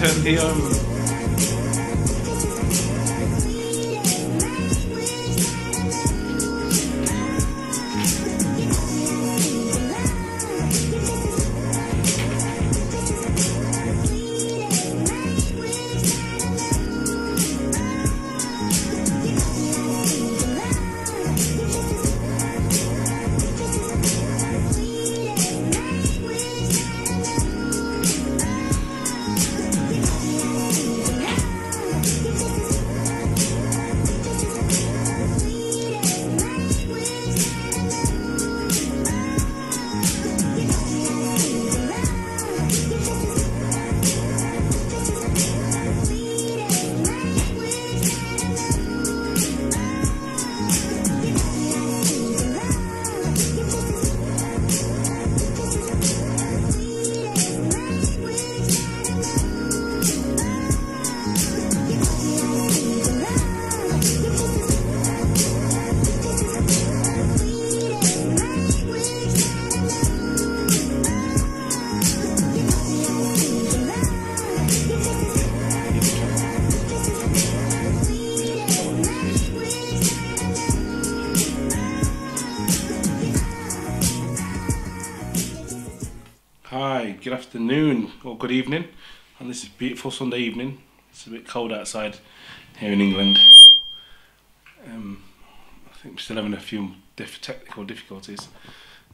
turn the good afternoon or good evening on this beautiful Sunday evening. It's a bit cold outside here in England. I think we're still having a few technical difficulties,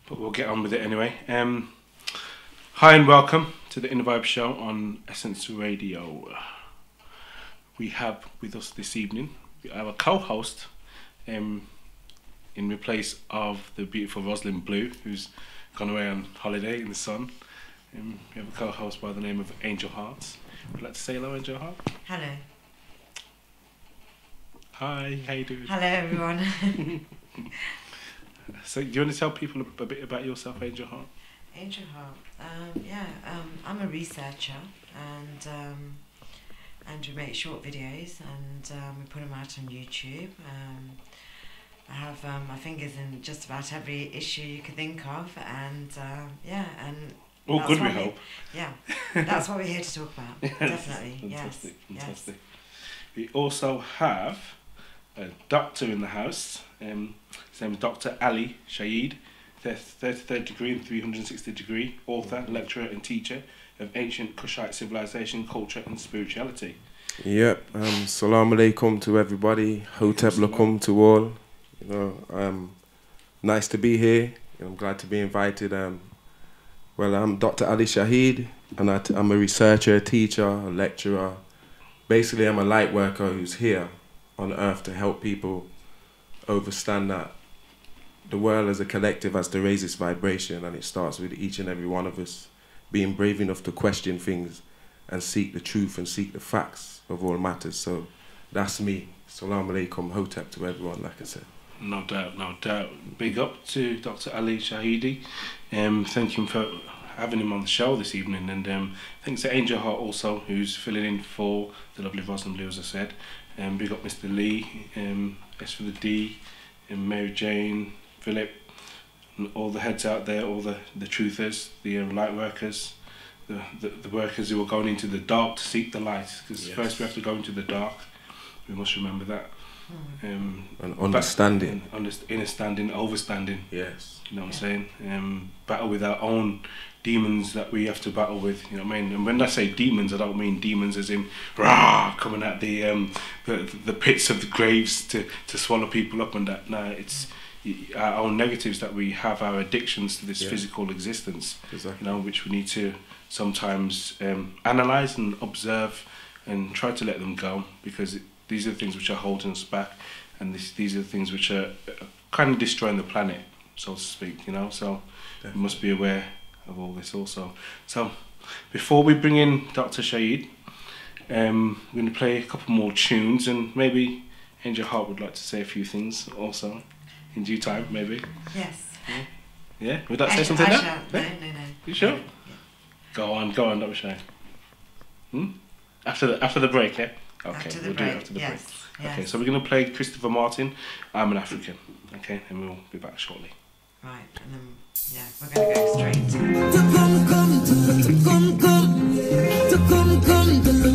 but we'll get on with it anyway. Hi and welcome to the Innervibe show on Essence Radio. We have with us this evening our co-host in replace of the beautiful Rosalind Blue, who's gone away on holiday in the sun. We have a co-host by the name of Angel Hearts. Would you like to say hello, Angel Heart? Hello. Hi, how you doing? Hello, everyone. So, do you want to tell people a bit about yourself, Angel Heart? Angel Heart. I'm a researcher, and we make short videos, and we put them out on YouTube. I have my fingers in just about every issue you could think of, and all good, we hope. Yeah, that's what we're here to talk about. Yes, definitely. Fantastic, yes. fantastic. Yes. We also have a doctor in the house. His name is Dr. Ali Shahiyd, 33rd degree and 360 degree, author, lecturer and teacher of ancient Kushite civilization, culture and spirituality. Yep, salam alaikum to everybody, hotep lakum to all. You know, nice to be here. I'm glad to be invited. Well, I'm Dr. Ali Shahiyd, and I'm a researcher, teacher, a lecturer. Basically, I'm a light worker who's here on Earth to help people understand that the world as a collective has to raise its vibration, and it starts with each and every one of us being brave enough to question things and seek the truth and seek the facts of all matters. So that's me. Salam alaikum, hotep to everyone, like I said. No doubt, no doubt. Big up to Dr. Ali Shahiyd. Thank him for having him on the show this evening, and thanks to Angel Heart also, who's filling in for the lovely Rosalind Blue, as I said. Big up Mr. Lee, S for the D, and Mary Jane, Philip, and all the heads out there, all the truthers, the light workers, the workers who are going into the dark to seek the light, because first we have to go into the dark. We must remember that. And understanding. Understanding, overstanding. Yes. You know what I'm saying? Battle with our own demons that we have to battle with. You know what I mean? And when I say demons, I don't mean demons as in rah coming at the pits of the graves to swallow people up and that. No, it's our own negatives that we have, our addictions to this physical existence. Exactly. You know, which we need to sometimes analyze and observe and try to let them go, because these are the things which are holding us back, and these are the things which are kind of destroying the planet, so to speak, you know. So we must be aware of all this also. So before we bring in Dr. Shahiyd, we're going to play a couple more tunes, and maybe Angel Heart would like to say a few things also in due time, maybe. Yes. Yeah? Would that say something now? No. You sure? Yeah. Go on, Dr. Shahiyd. After the break, yeah? Okay, we'll do it after the break. Okay, so we're going to play Christopher Martin, I'm an African. Okay, and we'll be back shortly. Right, and then, we're going to go straight to...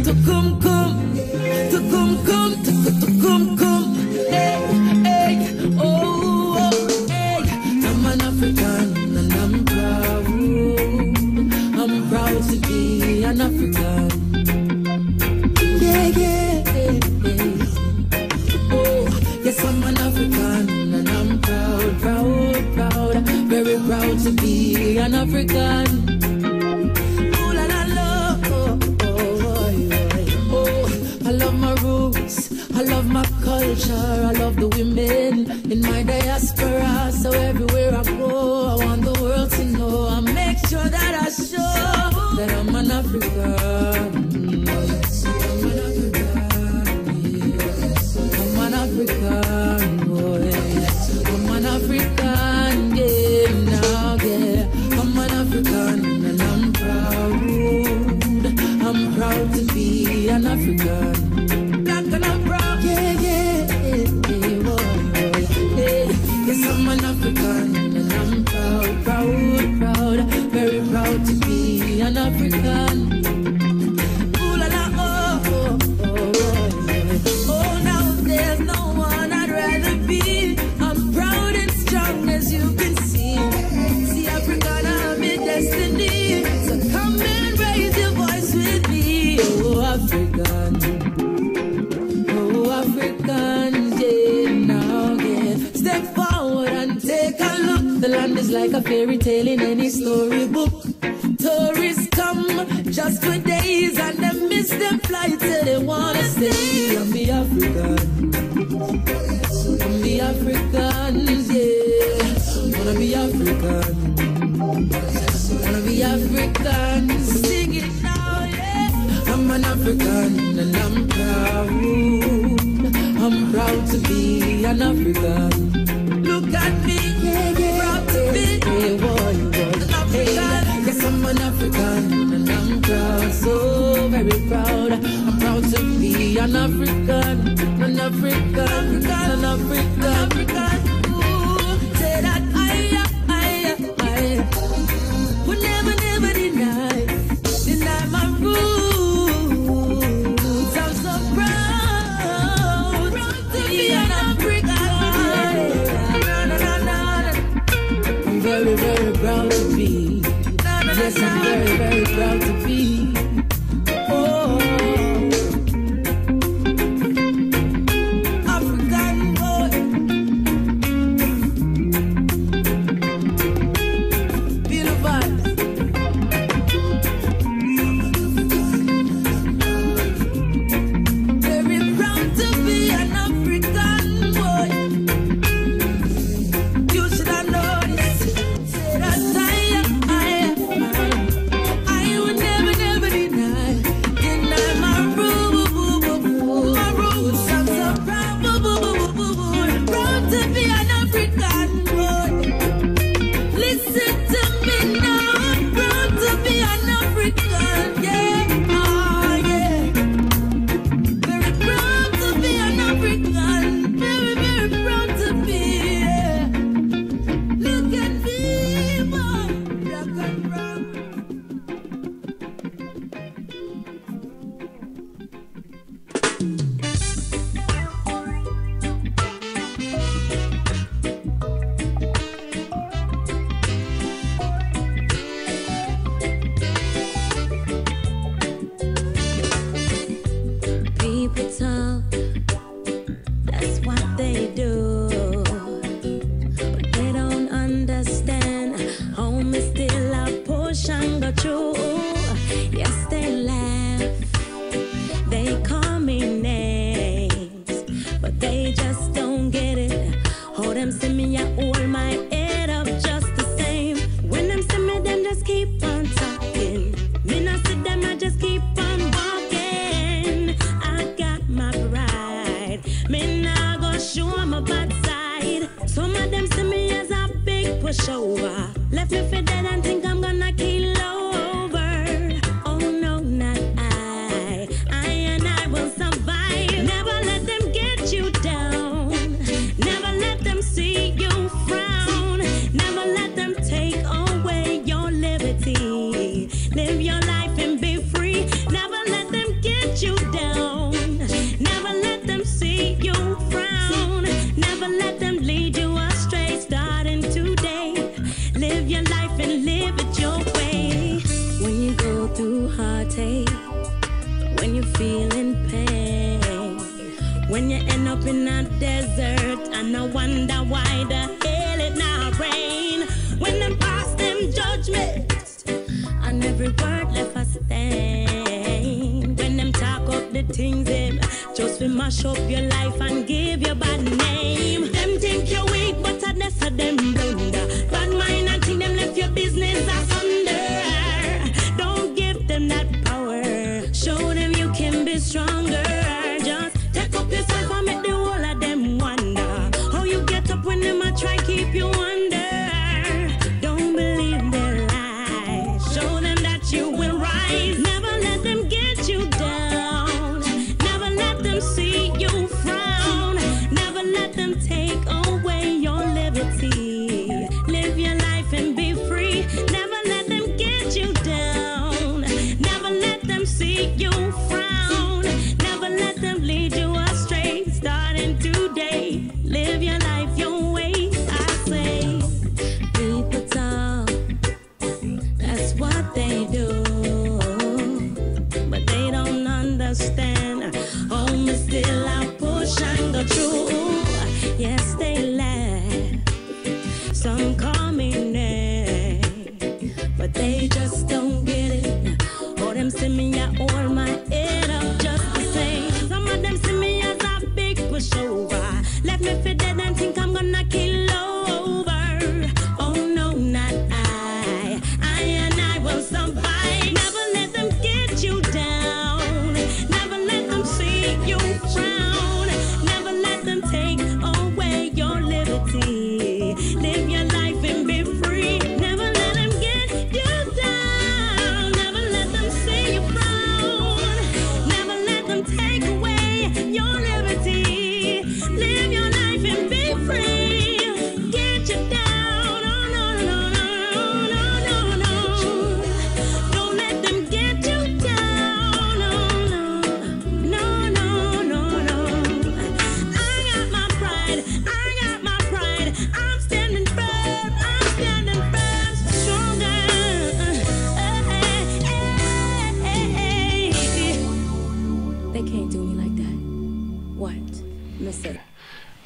that I'm an African. I'm an African boy. I'm an African, yeah, now, yeah. I'm an African and I'm proud. I'm proud to be an African. Black and I'm proud, yeah, boy. Yes, I'm an African and I'm proud, very proud to be an African. Ooh la la, oh, now there's no one I'd rather be. I'm proud and strong as you can see. See, African, I'm in destiny. So come and raise your voice with me. Oh, African, yeah, now, yeah. Step forward and take a look. The land is like a fairy tale in any storybook. Tourists come just for days and they miss their flight, so they wanna stay. I'm the African. I'm the African, yeah. Wanna be African. Wanna be African. Sing it now, yeah. I'm an African and I'm proud. I'm proud to be an African. Look at me, proud to be an African. Yes, I'm an African and I'm proud, so very proud. I'm proud to be an African, an African, an African. Ooh, say that I would never deny my roots. I'm so proud to be an African. I'm very, very proud to be. Yes, I'm very, very proud to be. Oh, African boy. Feel the vibes. Very proud to be an African boy. You should have noticed. Say that I would never deny my roots. I'm so proud to be an African boy. Listen to me now, I'm proud to be an African, yeah, oh yeah. Very proud to be an African, very, very proud to be, yeah. Look at me, boy, black and brown. People talk, that's what they do. But they don't understand. Home is still a push and go through. Yes, they laugh, they call me names, but they just don't get it. Hold them, see me, I hold my head up just the same. When them see me, them just keep on talking. Me not see them, I just keep on walking. I got my pride. Me nah go show my bad side. Some of them see me as a big pushover. Left me for dead and think I'm gonna kill over. Oh no, not I. And I will survive. Never let them get you down. Never let them see you frown. Never let them take away your liberty. Live your life and be free. Never let them get you down. Never let them see you frown. Never let them lead you astray. Starting today, live your life and live it your way. When you go through heartache, when you're feeling pain, when you end up in a desert and I wonder why the hell it not rain. When them pass them judgments and every word left a stain. When them talk up the things them just to mash up your life and give you bad name. Them think you're weak but I never them blunder. Bad mind and think them left your business asunder. Don't give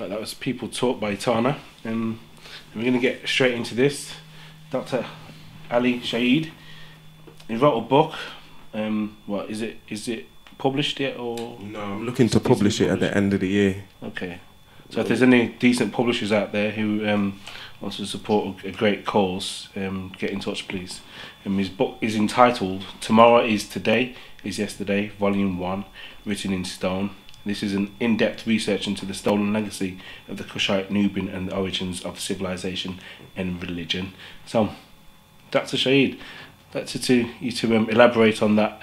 That was People Talk by Etana. And we're going to get straight into this. Dr. Ali Shahiyd, he wrote a book. What is it? Is it published yet, or? No, I'm looking to publish it at the end of the year. Okay. So if there's any decent publishers out there who wants to support a great cause, get in touch, please. His book is entitled "Tomorrow is Today, is Yesterday," Volume 1, written in stone. This is an in-depth research into the stolen legacy of the Kushite, Nubian, and the origins of civilization and religion. So, Dr. Shahiyd, that's you to elaborate on that.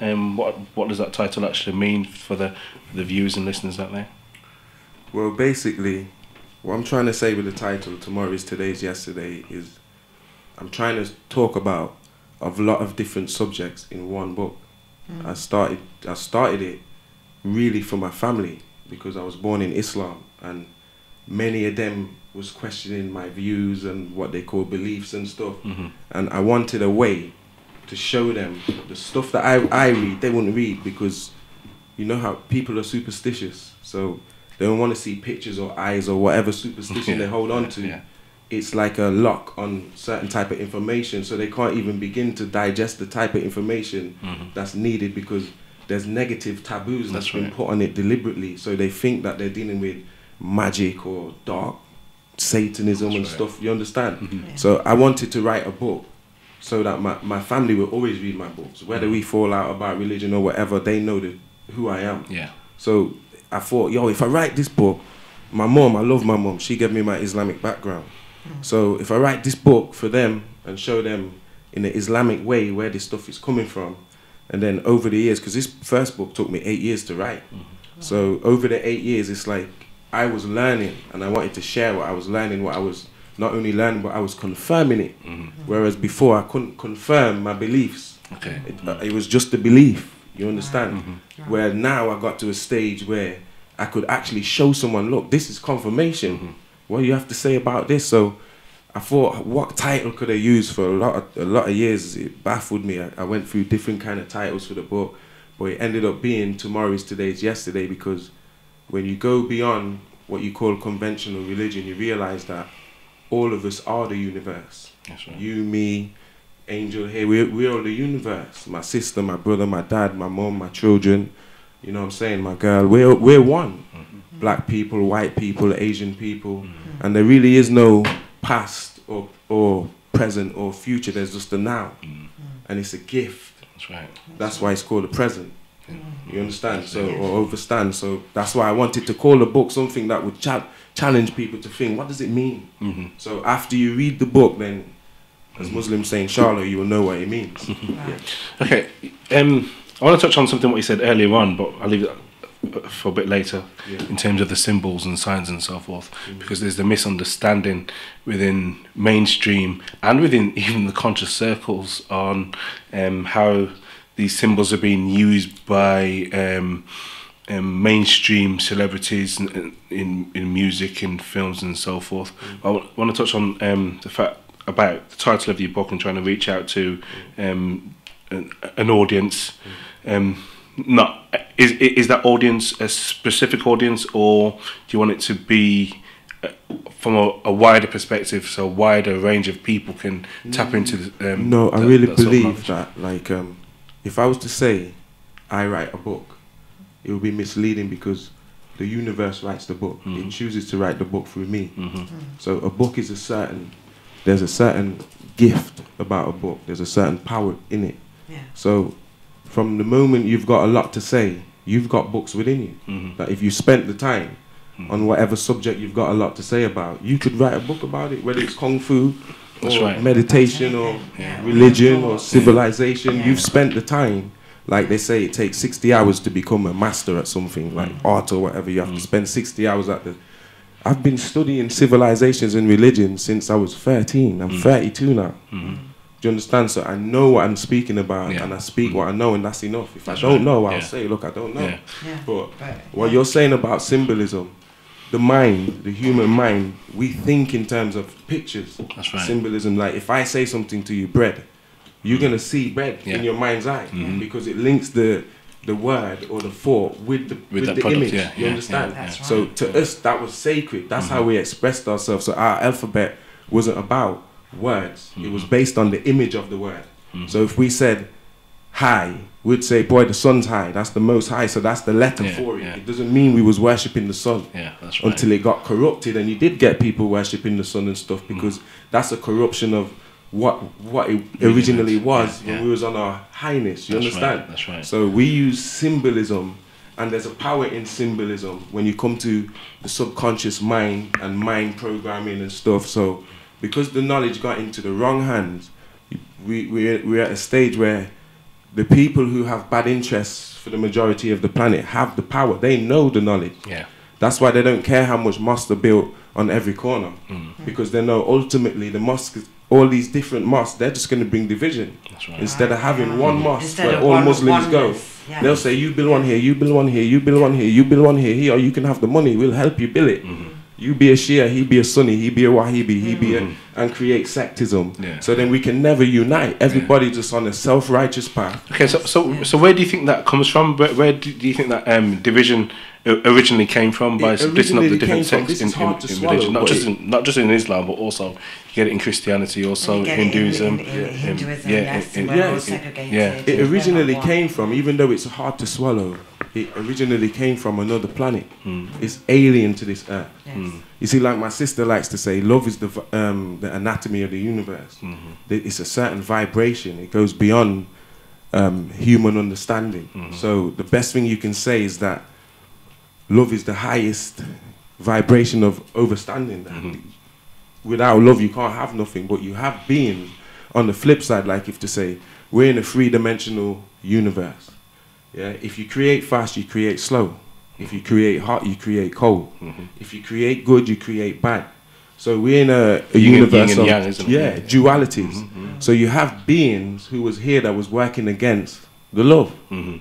What does that title actually mean for the viewers and listeners out there? Well, basically, what I'm trying to say with the title, "Tomorrow is Today's Yesterday," is I'm trying to talk about a lot of different subjects in one book. I started it really for my family, because I was born in Islam, and many of them was questioning my views and what they call beliefs and stuff. And I wanted a way to show them the stuff that I read, they wouldn't read, because you know how people are superstitious, so they don't want to see pictures or eyes or whatever superstition they hold on to. Yeah. It's like a lock on certain type of information, so they can't even begin to digest the type of information that's needed, because there's negative taboos that's been put on it deliberately, so they think that they're dealing with magic or dark Satanism and stuff, you understand? So I wanted to write a book so that my family will always read my books, whether we fall out about religion or whatever, they know who I am. So I thought, yo, if I write this book, my mom, I love my mom, she gave me my Islamic background. So if I write this book for them and show them in an Islamic way where this stuff is coming from, and then over the years, because this first book took me 8 years to write. So over the 8 years, it's like I was learning, and I wanted to share what I was learning, what I was not only learning, but I was confirming it. Whereas before, I couldn't confirm my beliefs. It was just a belief, you understand? Where now I got to a stage where I could actually show someone, look, this is confirmation. What do you have to say about this? So I thought, what title could I use? For a lot of years, it baffled me. I went through different kind of titles for the book, but it ended up being "Tomorrow is Today's Yesterday," because when you go beyond what you call conventional religion, you realize that all of us are the universe. You, me, Angel here, we're all the universe. My sister, my brother, my dad, my mom, my children, you know what I'm saying, my girl, we're one. Black people, white people, Asian people, and there really is no past or present or future, there's just a now. And it's a gift. That's why it's called a present. You understand? So, or overstand. So that's why I wanted to call the book something that would challenge people to think, what does it mean? So after you read the book, then as Muslims say, inshallah, you will know what it means. Okay, I want to touch on something what you said earlier on, but I'll leave it for a bit later, in terms of the symbols and signs and so forth, because there's the misunderstanding within mainstream and within even the conscious circles on how these symbols are being used by mainstream celebrities in music, in films and so forth. I want to touch on the fact about the title of your book and trying to reach out to an audience. Is that audience a specific audience, or do you want it to be from a wider perspective, so a wider range of people can tap into no, I really believe that, like, if I was to say I write a book, it would be misleading, because the universe writes the book. It chooses to write the book through me. So a book is there's a certain gift about a book, there's a certain power in it. So from the moment you've got a lot to say, you've got books within you. That if you spent the time on whatever subject you've got a lot to say about, you could write a book about it, whether it's kung fu or meditation or religion or civilization. You've spent the time. Like they say, it takes 60 hours to become a master at something, like art or whatever. You have to spend 60 hours at the... I've been studying civilizations and religion since I was 13. I'm 32 now. Do you understand? So I know what I'm speaking about, and I speak what I know, and that's enough. If I don't know, I'll say, look, I don't know. But what you're saying about symbolism, the mind, the human mind, we think in terms of pictures. Symbolism, like if I say something to you, bread, you're going to see bread in your mind's eye, because it links the the word or the thought with the product, image. yeah, you understand? That's right. So to us, that was sacred. That's how we expressed ourselves. So our alphabet wasn't about words. It was based on the image of the word. So if we said high, we'd say, boy, the sun's high. That's the most high. So that's the letter for it. It doesn't mean we was worshipping the sun. Yeah, that's right. Until it got corrupted, and you did get people worshipping the sun and stuff, because that's a corruption of what it originally was when we was on our highness. You understand? Right, that's right. So we use symbolism, and there's a power in symbolism when you come to the subconscious mind and mind programming and stuff. So because the knowledge got into the wrong hands, we're at a stage where the people who have bad interests for the majority of the planet have the power. They know the knowledge. Yeah. That's why they don't care how much mosques are built on every corner, because they know ultimately the mosques, all these different mosques, they're just going to bring division. That's right. Instead of having one mosque Instead where of all one Muslims go, oneness. they'll say, you build one here, you build one here, you build one here, you build one here, or you can have the money, we'll help you build it. You be a Shia, he be a Sunni, he be a Wahabi, he be a, and create sectism. Yeah. So then we can never unite. Everybody just on a self-righteous path. Okay, so where do you think that comes from? Where do you think that division originally came from, by splitting up the different sects in religion? Not just in Islam, but also you get it in Christianity, also Hinduism. Hinduism, yes. We're all segregated. Yeah. It originally came from, even though it's hard to swallow, it originally came from another planet. It's alien to this earth. Yes. You see, like my sister likes to say, love is the anatomy of the universe. It's a certain vibration. It goes beyond human understanding. So the best thing you can say is that love is the highest vibration of overstanding. Without love, you can't have nothing, but you have beings. On the flip side, like if to say, we're in a three-dimensional universe. Yeah, if you create fast, you create slow. If you create hot, you create cold. If you create good, you create bad. So we're in a universe of yang, isn't it? Dualities. So you have beings who was here that was working against the love.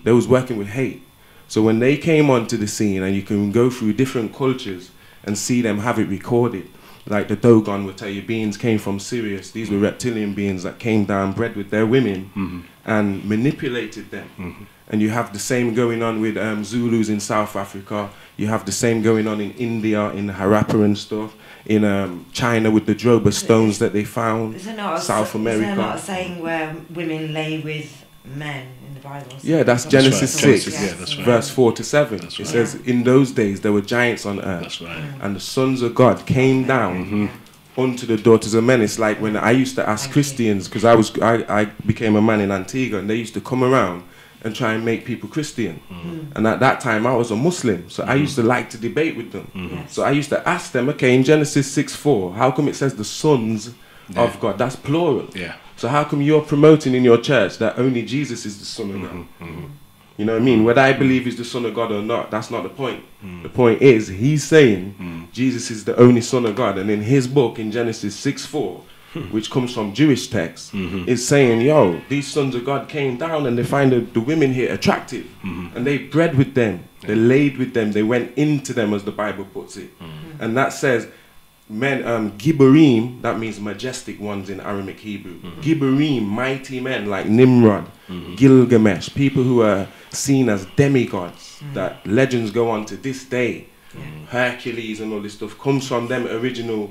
They was working with hate. So when they came onto the scene, and you can go through different cultures and see them have it recorded, like the Dogon will tell you, beings came from Sirius. These were reptilian beings that came down, bred with their women, and manipulated them. And you have the same going on with Zulus in South Africa. You have the same going on in India, in Harappa and stuff. In China with the Droba stones that they found. South America. Is there not a saying where women lay with men in the Bible? Yeah, that's Genesis 6, that's right. verse 4 to 7. It says, in those days there were giants on earth. That's right. And the sons of God came down unto the daughters of men. It's like when I used to ask Christians, because I became a man in Antigua, and they used to come around and try and make people Christian. And at that time I was a Muslim, so I used to like to debate with them. So I used to ask them, okay, in Genesis 6:4, how come it says the sons of God? That's plural. So how come you're promoting in your church that only Jesus is the Son of God? You know what I mean? Whether I believe he's the Son of God or not, that's not the point. The point is, he's saying Jesus is the only Son of God, and in his book, in Genesis 6:4, which comes from Jewish texts, is saying, yo, these sons of God came down and they find the women here attractive, and they bred with them, they laid with them, they went into them, as the Bible puts it. And that says, men, Gibborim, that means majestic ones in Aramaic Hebrew. Gibborim, mighty men like Nimrod, Gilgamesh, people who are seen as demigods, that legends go on to this day. Hercules and all this stuff comes from them original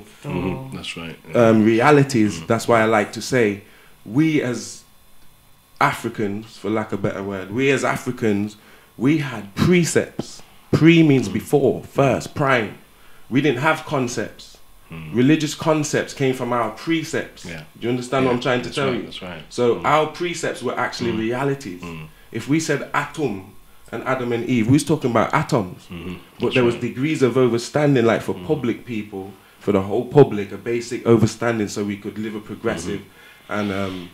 that's right. realities. That's why I like to say, we as Africans, for lack of a better word, we as Africans, we had precepts. Pre means before, first, prime. We didn't have concepts. Religious concepts came from our precepts. Do you understand what I'm trying to tell you? That's right. So our precepts were actually realities. If we said atom and Adam and Eve, we was talking about atoms. But there was degrees of overstanding, like for public people, for the whole public, a basic overstanding so we could live a progressive and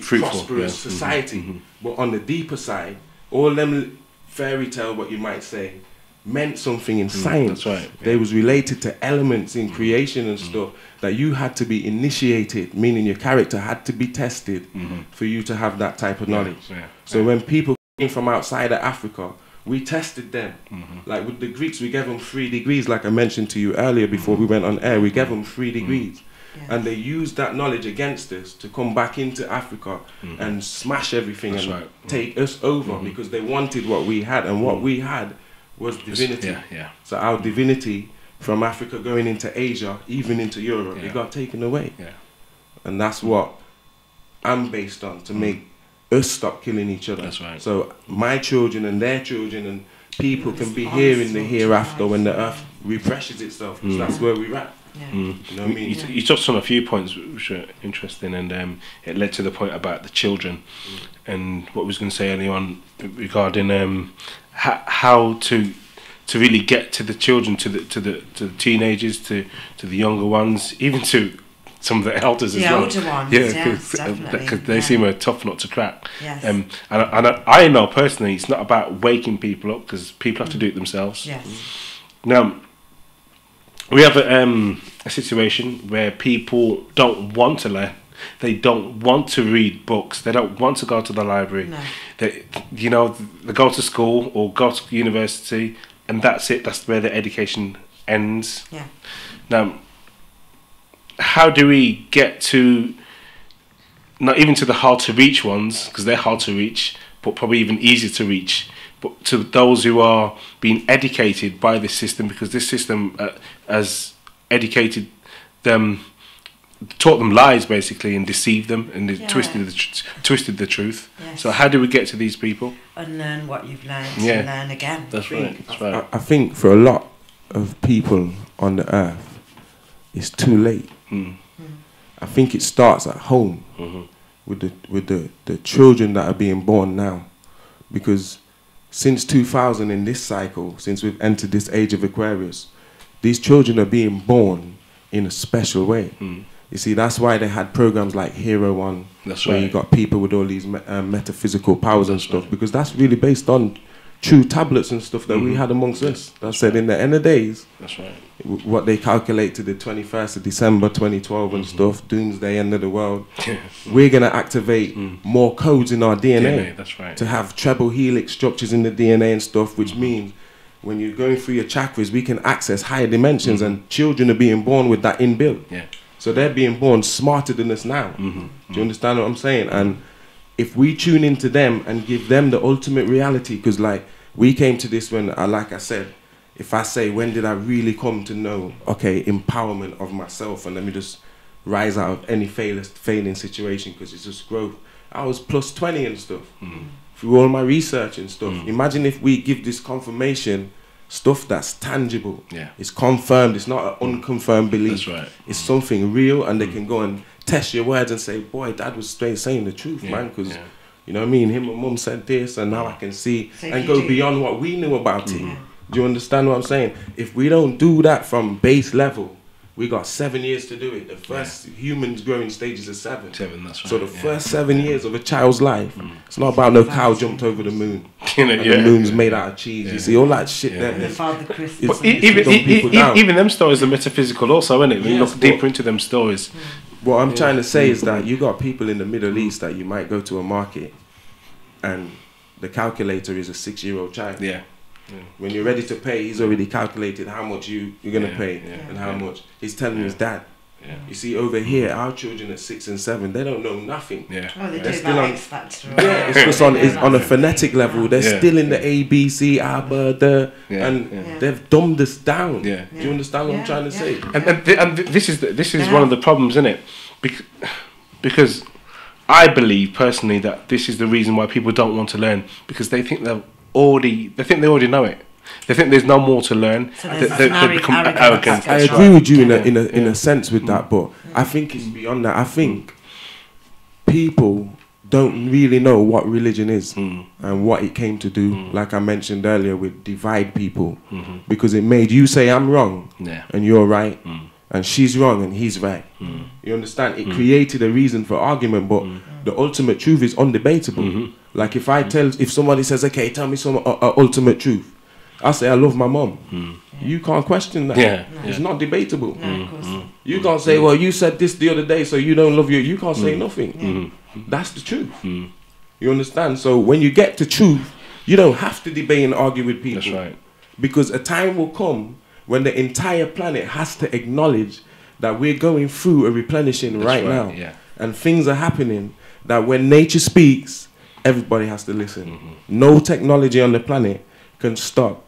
prosperous society. But on the deeper side, all them fairy tale, what you might say, meant something in science. That's right. They was related to elements in creation and stuff that you had to be initiated, meaning your character had to be tested for you to have that type of knowledge. So when people came from outside of Africa, we tested them. Like with the Greeks, we gave them 3 degrees, like I mentioned to you earlier before we went on air. We gave them 3 degrees. and they used that knowledge against us to come back into Africa and smash everything and take us over because they wanted what we had, and what we had was divinity. So our divinity from Africa going into Asia, even into Europe, it got taken away. And that's what I'm based on, to make us stop killing each other. That's right. So my children and their children and people can be here in the hereafter when the earth refreshes itself, because that's where we're at. You know what I mean? You touched on a few points which are interesting, and it led to the point about the children and what I was going to say earlier on regarding how to really get to the children, to the teenagers, to the younger ones, even to some of the elders as well. The older ones, because they seem a tough nut to crack. Yes. And I know personally it's not about waking people up, because people have to do it themselves. Yes. Now, we have a situation where people don't want to learn. They don't want to read books. They don't want to go to the library. No. They go to school or go to university, and that's it. That's where their education ends. Yeah. Now, how do we get to, not even to the hard to reach ones, because they're hard to reach, but probably even easier to reach, but to those who are being educated by this system, because this system has educated them, taught them lies basically, and deceived them, and twisted the truth. Yes. So how do we get to these people? Unlearn what you've learned and learn again. That's right. That's right. I think for a lot of people on the earth, it's too late. I think it starts at home with the children that are being born now, because since 2000 in this cycle, since we've entered this age of Aquarius, these children are being born in a special way. You see, that's why they had programs like Hero One, where you got people with all these metaphysical powers and stuff, because that's really based on true tablets and stuff that we had amongst us. That said, in the end of days, that's right. What they calculate to the 21st of December 2012 and stuff, doomsday, end of the world, we're going to activate more codes in our DNA, that's right, to have treble helix structures in the DNA and stuff, which means when you're going through your chakras, we can access higher dimensions, and children are being born with that inbuilt. So they're being born smarter than us now. Do you understand what I'm saying? And if we tune into them and give them the ultimate reality, because like we came to this when, like I said, if I say, when did I really come to know, okay, empowerment of myself, and let me just rise out of any failing situation, because it's just growth. I was plus 20 and stuff, through all my research and stuff. Imagine if we give this confirmation, stuff that's tangible. It's confirmed, it's not an unconfirmed belief. That's right. It's something real, and they can go and test your words and say, boy, Dad was straight saying the truth, man, because you know what I mean, him and Mum said this, and now I can see, and go beyond what we knew about it. Do you understand what I'm saying? If we don't do that from base level, we got 7 years to do it. The first humans growing stages are 7. That's right. So the first 7 years of a child's life, it's not about no cow jumped over the moon. And the moon's made out of cheese. You see all that shit there. But even them stories are metaphysical also, isn't it? When you look deeper into them stories. What I'm trying to say is that you got people in the Middle East that you might go to a market and the calculator is a 6-year-old child. When you're ready to pay, he's already calculated how much you're going to pay and how much. He's telling his dad. You see, over here, our children at 6 and 7, they don't know nothing. Oh, they do still on X Factor. It's just on a phonetic level. They're still in the A, B, C, A, B, D, and they've dumbed us down. Do you understand what I'm trying to say? And this is one of the problems, isn't it? Because I believe personally that this is the reason why people don't want to learn, because they think they already know it. They think there's no more to learn. So they become arrogant. I agree with you in a sense with that, but I think it's beyond that. I think people don't really know what religion is and what it came to do. Like I mentioned earlier, with divide people, because it made you say I'm wrong and you're right, and she's wrong and he's right. You understand? It created a reason for argument, but the ultimate truth is undebatable. Like if somebody says, okay, tell me some ultimate truth, I say I love my mom. You can't question that. It's not debatable. You can't say, well, you said this the other day, so you don't love you can't say nothing. That's the truth. You understand? So when you get to truth, you don't have to debate and argue with people. That's right. Because a time will come when the entire planet has to acknowledge that we're going through a replenishing right now. Yeah. And things are happening that when nature speaks, everybody has to listen. No technology on the planet can stop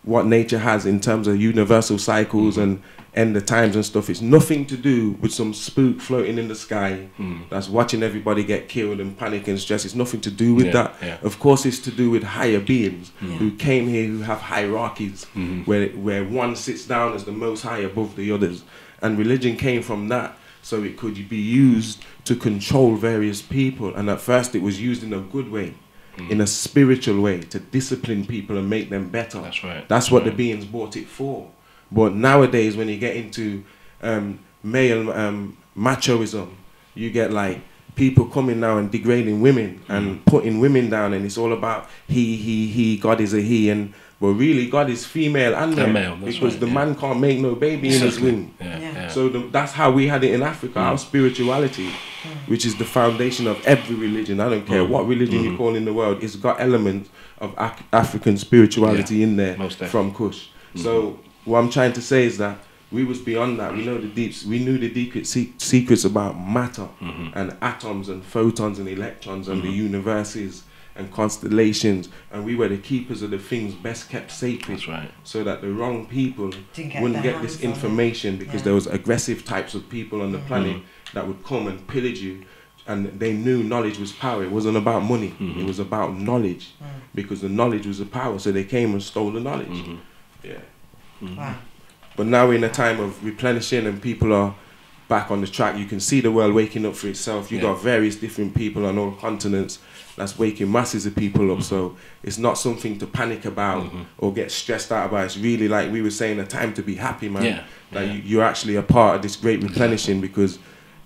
what nature has in terms of universal cycles and end the times and stuff. It's nothing to do with some spook floating in the sky that's watching everybody get killed and panic and stress. It's nothing to do with that. Yeah. Of course, it's to do with higher beings who came here, who have hierarchies, where one sits down as the most high above the others. And religion came from that, so it could be used to control various people. And at first it was used in a good way, in a spiritual way, to discipline people and make them better. That's right. That's what the beings bought it for. But nowadays, when you get into male machoism, you get like people coming now and degrading women and putting women down, and it's all about he, God is a he, and but really God is female and male, because the man can't make no baby in his womb. So that's how we had it in Africa, our spirituality, which is the foundation of every religion. I don't care what religion you call in the world, it's got elements of African spirituality in there from Kush. So what I'm trying to say is that we was beyond that. We knew the deep secrets about matter and atoms and photons and electrons and the universes and constellations, and we were the keepers of the things best kept sacred. That's right. So that the wrong people wouldn't get this information, because there was aggressive types of people on the planet that would come and pillage you, and they knew knowledge was power. It wasn't about money, it was about knowledge, because the knowledge was the power, so they came and stole the knowledge. Wow. But now we're in a time of replenishing and people are back on the track. You can see the world waking up for itself. You got various different people on all continents that's waking masses of people up. So it's not something to panic about or get stressed out about. It's really, like we were saying, a time to be happy, man. You're actually a part of this great replenishing, because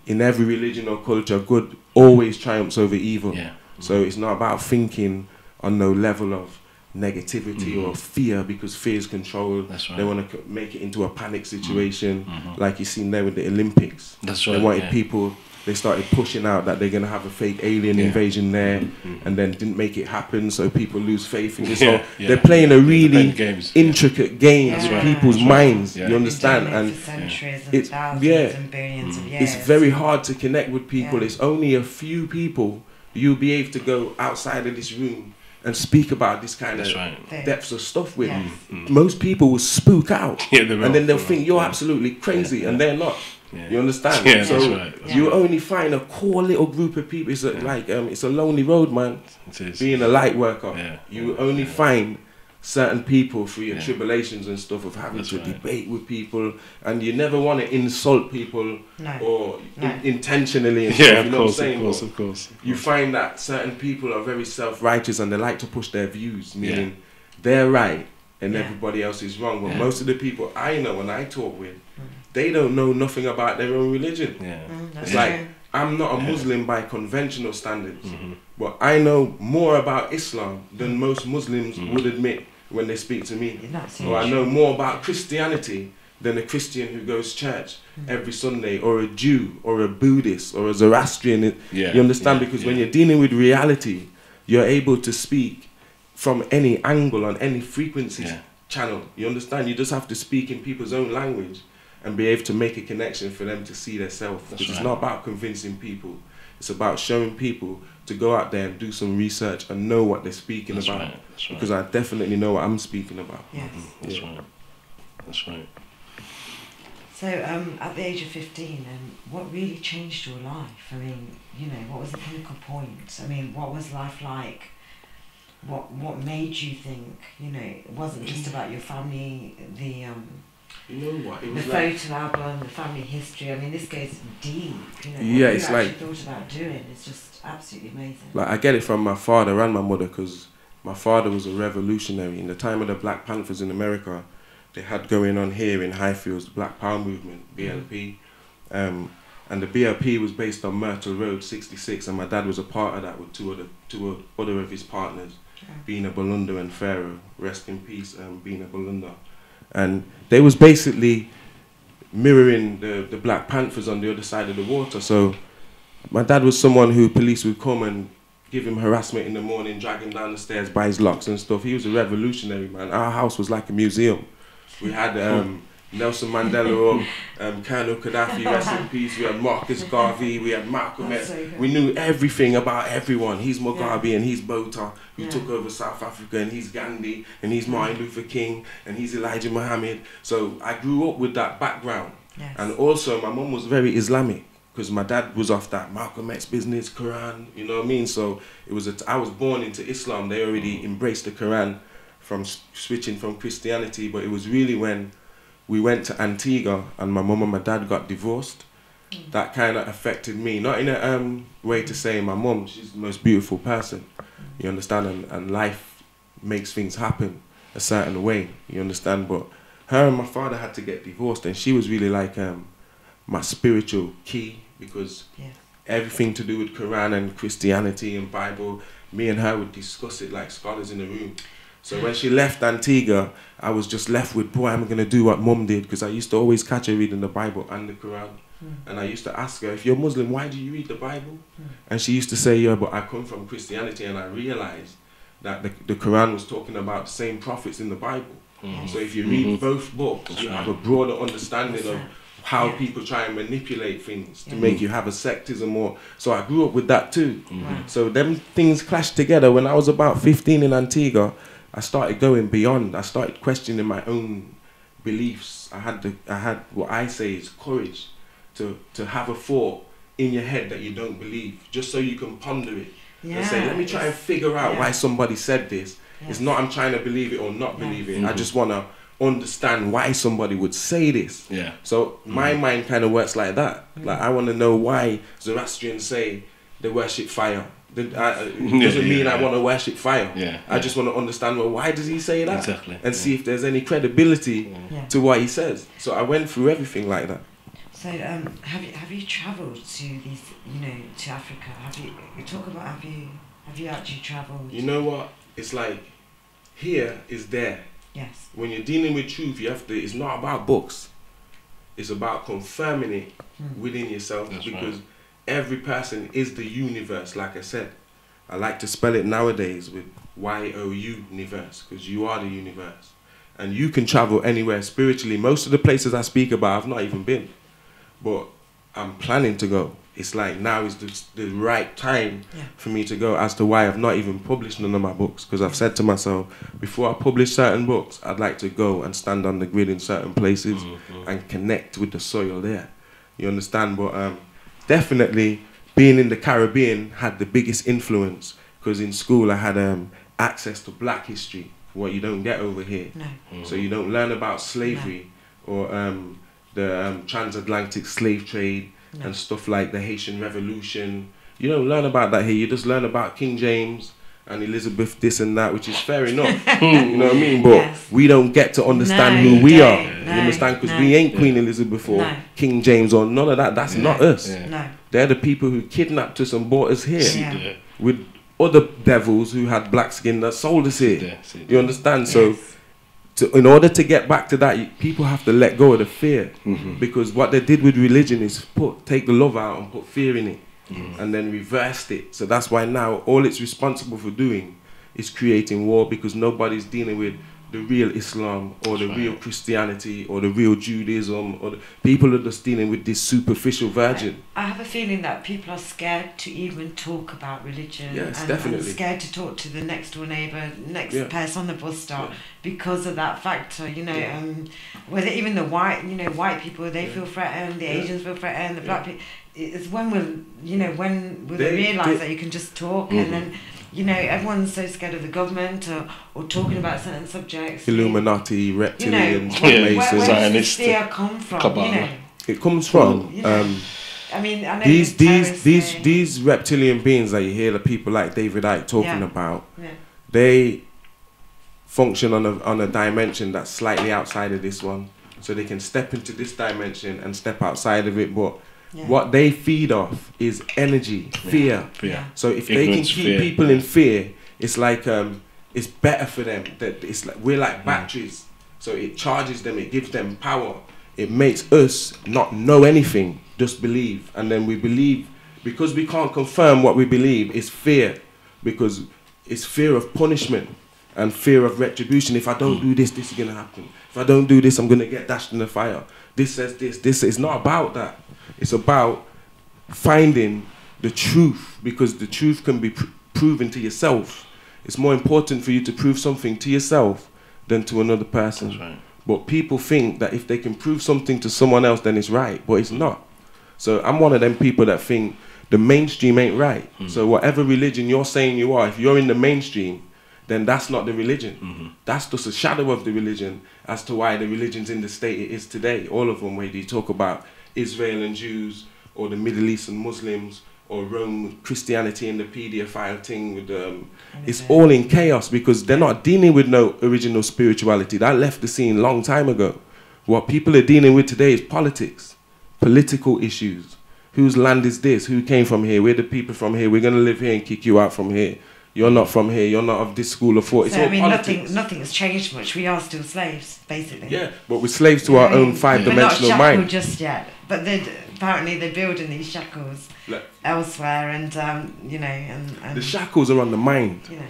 in every religion or culture, good always triumphs over evil. So it's not about thinking on no level of negativity or fear, because fear is controlled. They want to make it into a panic situation, like you seen there with the Olympics. They wanted people, they started pushing out that they're going to have a fake alien invasion there, and then didn't make it happen, so people lose faith in this. So they're playing a really intricate game with people's minds, you understand? And it's and billions of years. It's very hard to connect with people. It's only a few people you'll be able to go outside of this room and speak about this kind of depths of stuff with. Most people will spook out, and then they'll think you're absolutely crazy, and they're not. You understand? So you only find a core little group of people. It's like it's a lonely road, man. Being a light worker, you only find certain people through your tribulations and stuff of having to debate with people, and you never want to insult people or intentionally and stuff, you know what I'm saying? Of course. You find that certain people are very self-righteous and they like to push their views, meaning they're right and everybody else is wrong. But most of the people I know and I talk with, they don't know nothing about their own religion. It's like, I'm not a Muslim by conventional standards, but I know more about Islam than most Muslims would admit when they speak to me. Or I know more about Christianity than a Christian who goes to church every Sunday, or a Jew, or a Buddhist, or a Zoroastrian. You understand? Because when you're dealing with reality, you're able to speak from any angle on any frequency channel. You understand? You just have to speak in people's own language and be able to make a connection for them to see themselves. Because it's not about convincing people. It's about showing people to go out there and do some research and know what they're speaking about. Because I definitely know what I'm speaking about. That's right. So at the age of 15, what really changed your life? I mean, you know, what was the pinnacle point? I mean, what was life like? What made you think, you know, it wasn't just about your family, you know what? It was the like, photo album, the family history. I mean, this goes deep. You know, what it's you like actually thought about doing. It's just absolutely amazing. Like, I get it from my father and my mother, because my father was a revolutionary. In the time of the Black Panthers in America, they had going on here in Highfields, the Black Power Movement, BLP. And the BLP was based on Myrtle Road, 66, and my dad was a part of that with two other of his partners, Bina Balunda and Pharaoh. Rest in peace, Bina Balunda. And they was basically mirroring the Black Panthers on the other side of the water. So my dad was someone who police would come and give him harassment in the morning, drag him down the stairs by his locks and stuff. He was a revolutionary, man. Our house was like a museum. We had Nelson Mandela or Colonel Gaddafi, rest in peace. We had Marcus Garvey, we had Malcolm X. So we knew everything about everyone. He's Mugabe and he's Botha, who took over South Africa, and he's Gandhi, and he's Martin Luther King, and he's Elijah Muhammad. So I grew up with that background. Yes. And also my mum was very Islamic, because my dad was off that Malcolm X business, Quran, you know what I mean? So it was I was born into Islam. They already embraced the Quran from switching from Christianity, but it was really when we went to Antigua and my mum and my dad got divorced, that kind of affected me. Not in a way to say my mum, she's the most beautiful person, you understand, and life makes things happen a certain way, you understand, but her and my father had to get divorced, and she was really like my spiritual key, because everything to do with Quran and Christianity and Bible, me and her would discuss it like scholars in the room. So when she left Antigua, I was just left with, boy, I'm going to do what mum did, because I used to always catch her reading the Bible and the Quran. And I used to ask her, if you're Muslim, why do you read the Bible? And she used to say, yeah, but I come from Christianity, and I realized that the Quran was talking about the same prophets in the Bible. So if you read both books, you have a broader understanding of how people try and manipulate things to make you have a sectism, or so I grew up with that too. So them things clashed together. When I was about 15 in Antigua, I started going beyond. I started questioning my own beliefs. I had what I say is courage to have a thought in your head that you don't believe, just so you can ponder it and say, let me try and figure out why somebody said this. It's not I'm trying to believe it or not believe it. I just want to understand why somebody would say this. So my mind kind of works like that. Like I want to know why Zoroastrians say they worship fire. It doesn't mean I want to worship fire. I just want to understand, well, why does he say that? And see if there's any credibility to what he says. So I went through everything like that. So have you travelled to these, to Africa? Have you actually travelled? You know what? It's like here is there. Yes. When you're dealing with truth, you have to. It's not about books. It's about confirming it within yourself, because every person is the universe. Like I said, I like to spell it nowadays with YOU universe, because you are the universe, and you can travel anywhere spiritually. Most of the places I speak about, I've not even been, but I'm planning to go. It's like now is the right time for me to go, as to why I've not even published none of my books, because I've said to myself, before I publish certain books, I'd like to go and stand on the grid in certain places and connect with the soil there. You understand? But definitely being in the Caribbean had the biggest influence, because in school I had access to black history, what you don't get over here. So you don't learn about slavery or the transatlantic slave trade and stuff like the Haitian Revolution. You don't learn about that here. You just learn about King James and Elizabeth this and that, which is fair enough. You know what I mean? But we don't get to understand who we are. You understand? Because we ain't Queen Elizabeth or King James or none of that. That's not us. They're the people who kidnapped us and brought us here with other devils who had black skin that sold us here. You understand? So in order to get back to that, people have to let go of the fear, because what they did with religion is take the love out and put fear in it, and then reversed it. So that's why now all it's responsible for doing is creating war, because nobody's dealing with the real Islam or the real Christianity or the real Judaism, or people are just dealing with this superficial version. I have a feeling that people are scared to even talk about religion. Yes, and definitely. Scared to talk to the next door neighbour, next person on the bus stop, because of that factor. Whether even the white people, they feel threatened, the Asians feel threatened, the black people. It's when they realise that you can just talk, and then everyone's so scared of the government or talking about certain subjects. Reptilians, where does this fear come from? It comes from I know these reptilian beings that you hear the people like David Icke talking about. They function on a dimension that's slightly outside of this one, so they can step into this dimension and step outside of it, but what they feed off is energy, fear. So if they can keep people in fear, it's like it's better for them. That it's like we're like batteries. So it charges them, it gives them power. It makes us not know anything, just believe. And then we believe, because we can't confirm what we believe, it's fear. Because it's fear of punishment. and fear of retribution. If I don't do this, this is going to happen. If I don't do this, I'm going to get dashed in the fire. This says this. This is not about that. It's about finding the truth, because the truth can be proven to yourself. It's more important for you to prove something to yourself than to another person. That's right. But people think that if they can prove something to someone else, then it's right, but it's not. So I'm one of them people that think the mainstream ain't right. So whatever religion you're saying you are, if you're in the mainstream, then that's not the religion. That's just a shadow of the religion as to why the religion's in the state it is today. All of them, whether you talk about Israel and Jews, or the Middle East and Muslims, or Rome, Christianity and the paedophile thing with it's all in chaos, because they're not dealing with no original spirituality. That left the scene long time ago. What people are dealing with today is politics, political issues. Whose land is this? Who came from here? We're the people from here. We're going to live here and kick you out from here. You're not from here. You're not of this school of thought. It's all politics. Nothing has changed much. We are still slaves, basically. Yeah, but we're slaves to our own five-dimensional mind. We're not shackled just yet, but apparently they're building these shackles elsewhere, and you know, and the shackles are on the mind. You know.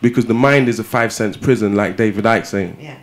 Because the mind is a 5-sense prison, like David Icke saying. Yeah.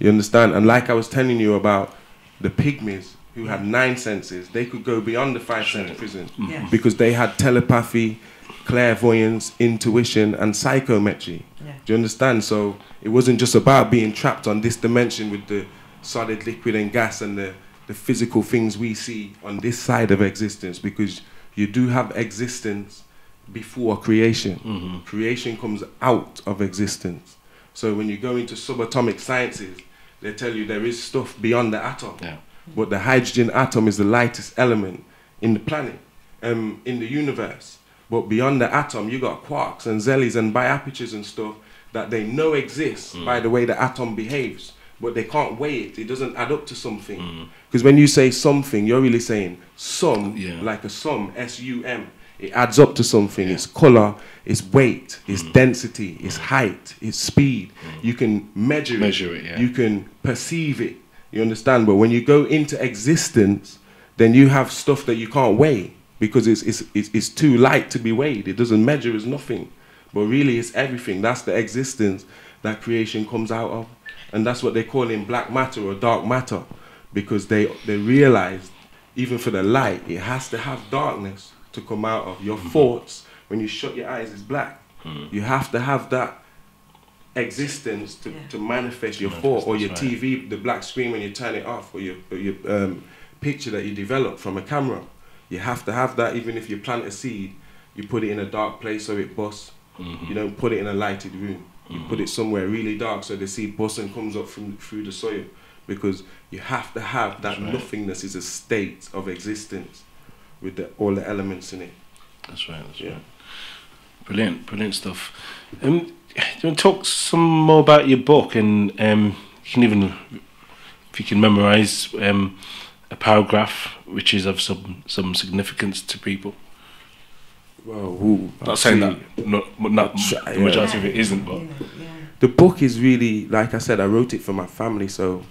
You understand? And like I was telling you about the pygmies who had 9 senses, they could go beyond the 5-sense prison because they had telepathy, clairvoyance, intuition, and psychometry. Yeah. Do you understand? So it wasn't just about being trapped on this dimension with the solid, liquid, and gas and the physical things we see on this side of existence, because you do have existence before creation. Creation comes out of existence. So when you go into subatomic sciences, they tell you there is stuff beyond the atom. Yeah. But the hydrogen atom is the lightest element in the planet, in the universe. But beyond the atom, you got quarks and zelis and biapertures and stuff that they know exists by the way the atom behaves. But they can't weigh it. It doesn't add up to something. Because when you say something, you're really saying sum, like a sum, S-U-M. It adds up to something. It's color, it's weight, it's density, it's height, it's speed. You can measure it. You can perceive it. You understand? But when you go into existence, then you have stuff that you can't weigh, because it's too light to be weighed. It doesn't measure as nothing. But really it's everything. That's the existence that creation comes out of. And that's what they call in black matter or dark matter, because they realized even for the light, it has to have darkness to come out of. Your thoughts, when you shut your eyes, is black. You have to have that existence to manifest your thought, or your TV, the black screen when you turn it off, or your picture that you develop from a camera. You have to have that. Even if you plant a seed, you put it in a dark place so it busts. You don't put it in a lighted room. You put it somewhere really dark so the seed busts and comes up through the soil, because you have to have that nothingness is a state of existence with all the elements in it. That's right. Brilliant stuff. Do you want to talk some more about your book, and you can even, if you can memorise a paragraph which is of some significance to people? Well, not saying that not the majority of it isn't, but the book is really, like I said, I wrote it for my family. So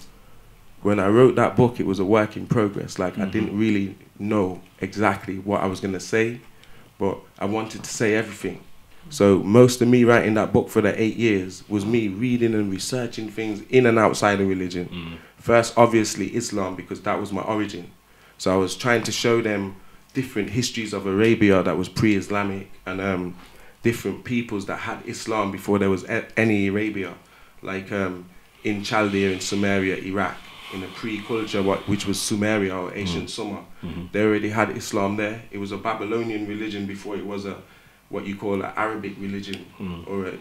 when I wrote that book, it was a work in progress. Like I didn't really know exactly what I was going to say, but I wanted to say everything. So most of me writing that book for the 8 years was me reading and researching things in and outside of religion. First, obviously, Islam, because that was my origin. So I was trying to show them different histories of Arabia that was pre-Islamic, and different peoples that had Islam before there was any Arabia, like in Chaldea, in Sumeria, Iraq, in a pre-culture which was Sumeria or ancient Sumer. They already had Islam there. It was a Babylonian religion before it was what you call an Arabic religion.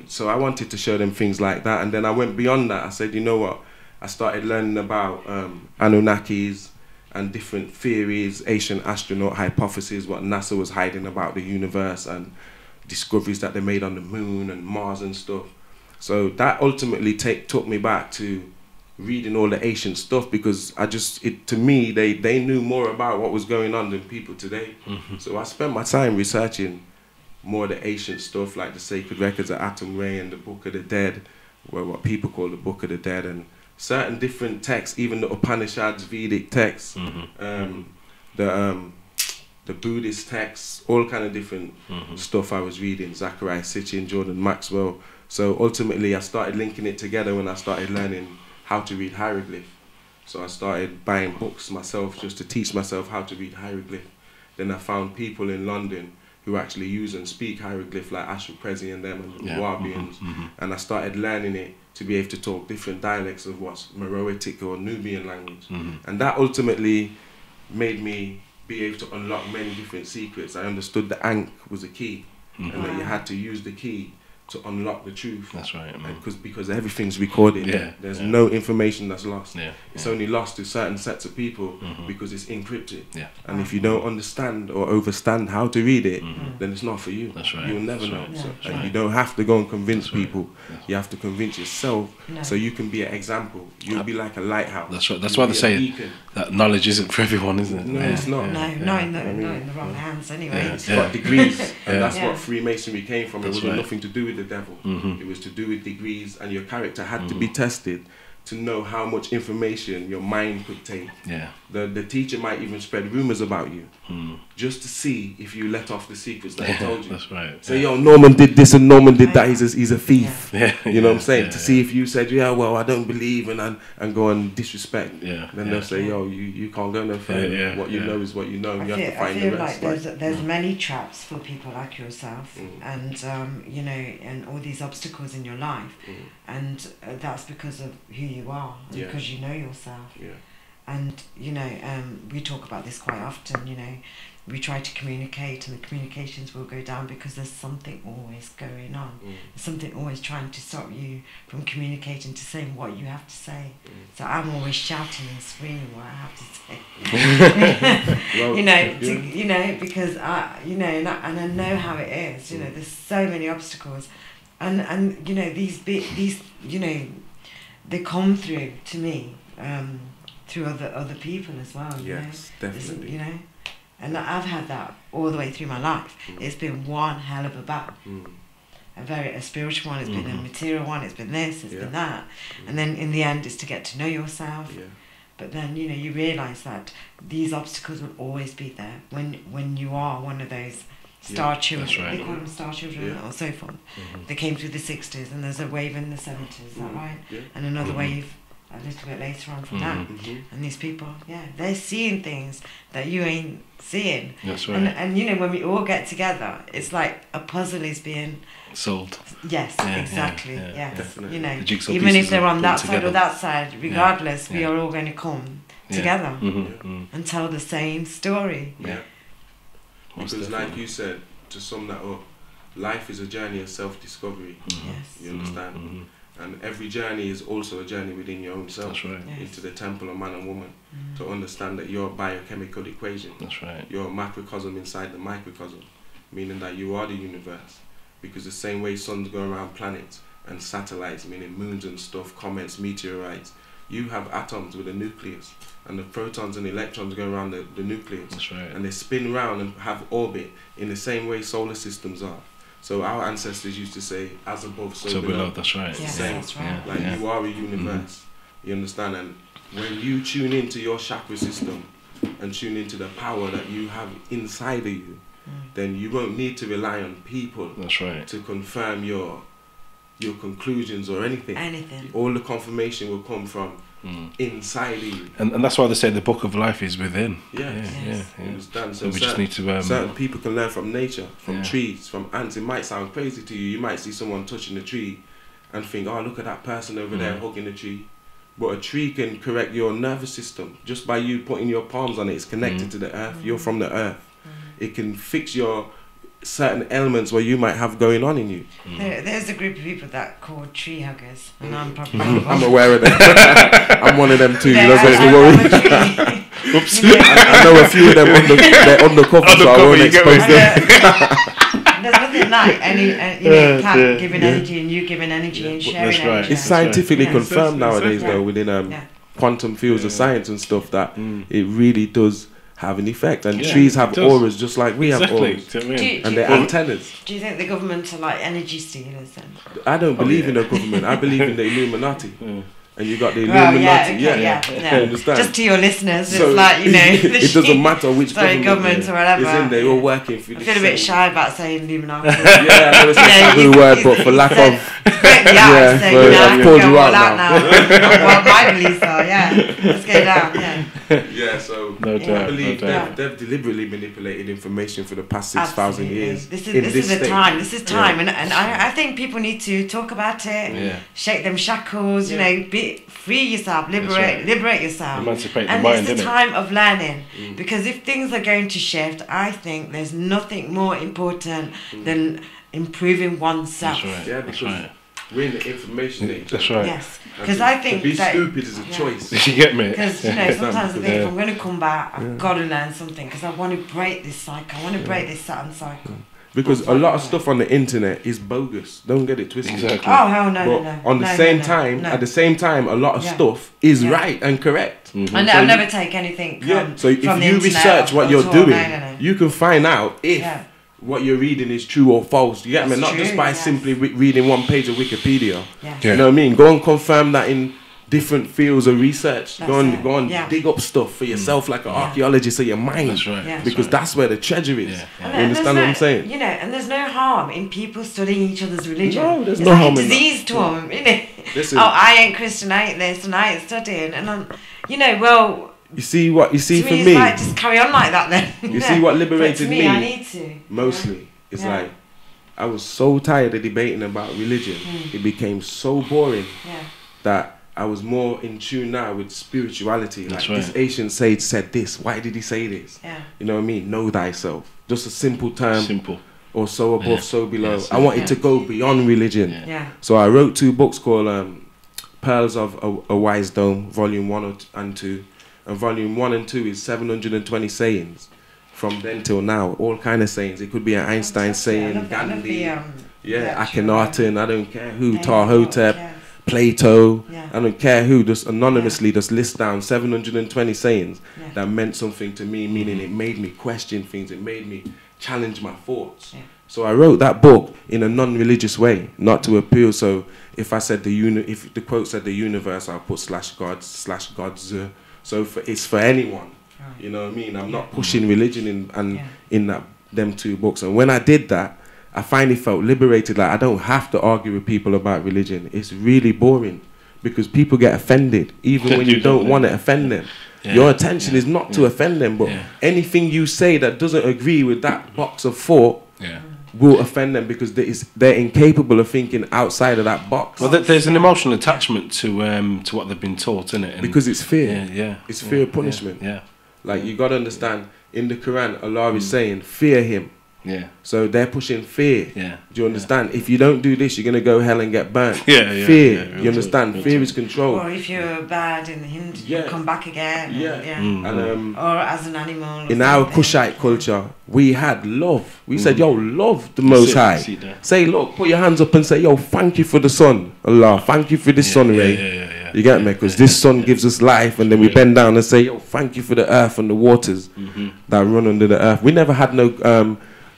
So I wanted to show them things like that, and then I went beyond that. I said, you know what? I started learning about Anunnakis and different theories, ancient astronaut hypotheses, what NASA was hiding about the universe, and discoveries that they made on the moon and Mars and stuff. So that ultimately took me back to reading all the ancient stuff, because to me, they knew more about what was going on than people today. So I spent my time researching more of the ancient stuff, like the sacred records of Atum Re and the Book of the Dead, what people call the Book of the Dead, and certain different texts, even the Upanishads, Vedic texts, the Buddhist texts, all kind of different stuff I was reading, Zachariah Sitchin, Jordan Maxwell, So ultimately I started linking it together when I started learning how to read hieroglyph. So I started buying books myself just to teach myself how to read hieroglyph. Then I found people in London who actually use and speak hieroglyph, like Ashra Prezi and them, and the Wahabians. And I started learning it to be able to talk different dialects of what's Meroitic or Nubian language. And that ultimately made me be able to unlock many different secrets. I understood the Ankh was a key, and that you had to use the key to unlock the truth. That's right, man. Because everything's recorded. There's no information that's lost. It's only lost to certain sets of people because it's encrypted. And if you don't understand or understand how to read it, then it's not for you. That's right. You'll never know. Right. So, and you don't have to go and convince people. You have to convince yourself so you can be an example. You'll be like a lighthouse. That's right. That's why they say that knowledge isn't for everyone, isn't it? No, it's not. No, in the wrong hands anyway. It's got degrees, and that's what Freemasonry came from. It was nothing to do with the devil. It was to do with degrees, and your character had to be tested to know how much information your mind could take. The teacher might even spread rumors about you just to see if you let off the secrets that he told you. That's right. So yo, Norman did this and Norman did that. He's a thief. You know what I'm saying? To see if you said, yeah, well, I don't believe, and go and disrespect. Then they'll say, yo, you can't go no further. What you know is what you know. You have to find the rest. Like there's many traps for people like yourself, and you know, and all these obstacles in your life, and that's because of who you are, because you know yourself. And you know, we talk about this quite often. You know, we try to communicate, and the communications will go down because there's something always going on. There's something always trying to stop you from communicating, to saying what you have to say. So I'm always shouting and screaming what I have to say. Well, you know, because you know, and I know how it is. You know, there's so many obstacles, and you know, these you know, they come through to me through other people as well. Yes, definitely. You know. And I've had that all the way through my life. It's been one hell of a battle. A spiritual one, it's been a material one, it's been this, it's been that. And then in the end, it's to get to know yourself. But then, you know, you realise that these obstacles will always be there when you are one of those star children. Right. They call them star children or so forth. They came through the 60s, and there's a wave in the 70s, is that right? And another wave a little bit later on from that. And these people, they're seeing things that you ain't seeing. That's right. And you know, when we all get together, it's like a puzzle is being solved. Yes, exactly. Yes. Definitely. You know, The even if they're on that together. side or that side, regardless, we are all going to come together and tell the same story. Because like you said, to sum that up, life is a journey of self-discovery. Yes. You understand? And every journey is also a journey within your own self. That's right. Into the temple of man and woman. To understand that you're a biochemical equation. That's right. You're a macrocosm inside the microcosm. Meaning that you are the universe. Because the same way suns go around planets and satellites, meaning moons and stuff, comets, meteorites, you have atoms with a nucleus. And the protons and electrons go around the nucleus. That's right. And they spin around and have orbit in the same way solar systems are. So our ancestors used to say, as above, so below. That's right. Yes, Same. that's right. Like you are a universe. You understand? And when you tune into your chakra system and tune into the power that you have inside of you, then you won't need to rely on people. That's right. To confirm your conclusions or anything. All the confirmation will come from inside of you. And that's why they say the book of life is within. You understand? So we just need to certain people can learn from nature, from trees, from ants. It might sound crazy to you. You might see someone touching a tree and think, oh, look at that person over there hugging the tree. But a tree can correct your nervous system just by you putting your palms on it. It's connected to the earth. You're from the earth. It can fix your certain elements where you might have going on in you. There's a group of people that called tree huggers, and I'm probably I'm aware of them. I'm one of them too. You don't have to worry. Oops. I know a few of them they're undercover, so I won't expose them. There's nothing like you know, cat giving energy and you giving energy and sharing energy. It's scientifically confirmed nowadays, though, within quantum fields of science and stuff, that it really does have an effect, and trees have auras just like we have auras, and they're antennas. Do you think the government are like energy stealers then? I don't believe in the government. I believe in the Illuminati. and you got the Well, Illuminati. yeah. You understand? Just to your listeners, So, it's like, you know, it doesn't matter which government or whatever. is in there. You're working for. I feel a bit shy about saying Illuminati. Yeah, I know it's a taboo word, but for lack of. Yeah, so I've called you out now. Well, my beliefs are, let's go down, Yeah, so No doubt, I believe no doubt. they've deliberately manipulated information for the past 6,000 years. This is the time. This is time, and I think people need to talk about it. Yeah. Shake them shackles. You know, free yourself, liberate yourself. Emancipate the and mind, it's the innit? time of learning, because if things are going to shift, I think there's nothing more important than improving oneself. That's right. Yeah, That's because right. we're in the information age. That's right. Yes, because I think to be that stupid is a choice. Did you get me? because sometimes I think if I'm going to come back, I've got to learn something, because I want to break this cycle. I want to break this Saturn cycle. Because a lot of stuff on the internet is bogus. Don't get it twisted. Exactly. Oh hell no, But no. on the same time, at the same time, a lot of stuff is right and correct. Mm-hmm. I'll never take anything. So if from the you internet research what at you're all. doing, No. you can find out if what you're reading is true or false. You get me? That's Not true, just by yes. simply reading one page of Wikipedia. Yeah. Yeah. You know what I mean? Go and confirm that in different fields of research. That's Go it. and Yeah. dig up stuff for yourself, like an archaeologist of your mind. That's right. Yeah. Because that's where the treasure is. Yeah. You And understand what I'm saying? You know, and there's no harm in people studying each other's religion. No, there's it's no like harm a in that. disease to them, you know. Listen. Oh, I ain't Christian, I ain't this, and I ain't studying, and I'm, well. You see what you see to for me, me? it's like, just carry on like that then. You see what liberated but to me? I need to. Mostly, it's Yeah. like I was so tired of debating about religion. It became so boring Yeah. that I was more in tune now with spirituality. That's like right. this ancient sage said this. Why did he say this? Yeah. You know what I mean? Know thyself. Just a simple term. Simple. Or so above, Yeah. so below. Yes. I wanted Yeah. to go beyond religion. Yeah. Yeah. So I wrote 2 books called Pearls of a Wise Dome, Volume 1 and 2. And Volume 1 and 2 is 720 sayings from then till now. All kind of sayings. It could be an Einstein saying, Gandhi, Akhenaten, I don't care who, Tarhotep, Plato, I don't care who, just anonymously just list down 720 sayings that meant something to me, meaning it made me question things, it made me challenge my thoughts. So I wrote that book in a non-religious way, not to appeal. So if I said if the quote said the universe, I'll put /gods. So it's for anyone. You know what I mean? I'm not pushing religion in them 2 books. And when I did that, I finally felt liberated. Like I don't have to argue with people about religion. It's really boring because people get offended, even when you don't want to offend them. Your intention is not to offend them, but anything you say that doesn't agree with that box of thought will offend them because they're incapable of thinking outside of that box. Well, there's an emotional attachment to what they've been taught, isn't it? And because it's fear. Yeah. It's fear of punishment. Yeah. Like you got to understand, in the Quran, Allah is saying, fear Him. Yeah. So they're pushing fear. Yeah. Do you understand? If you don't do this, you're going to go hell and get burnt. Yeah. Fear. Yeah, You understand? Fear is control. Or if you're bad in the Hindu, you'll come back again. And or as an animal. in our Kushite culture, we had love. We said, yo, love the Most High. Say, look, put your hands up and say, yo, thank you for the sun. Allah, thank you for this sun ray. You get me? Because this sun gives us life. And then we bend down and say, yo, thank you for the earth and the waters that run under the earth. We never had no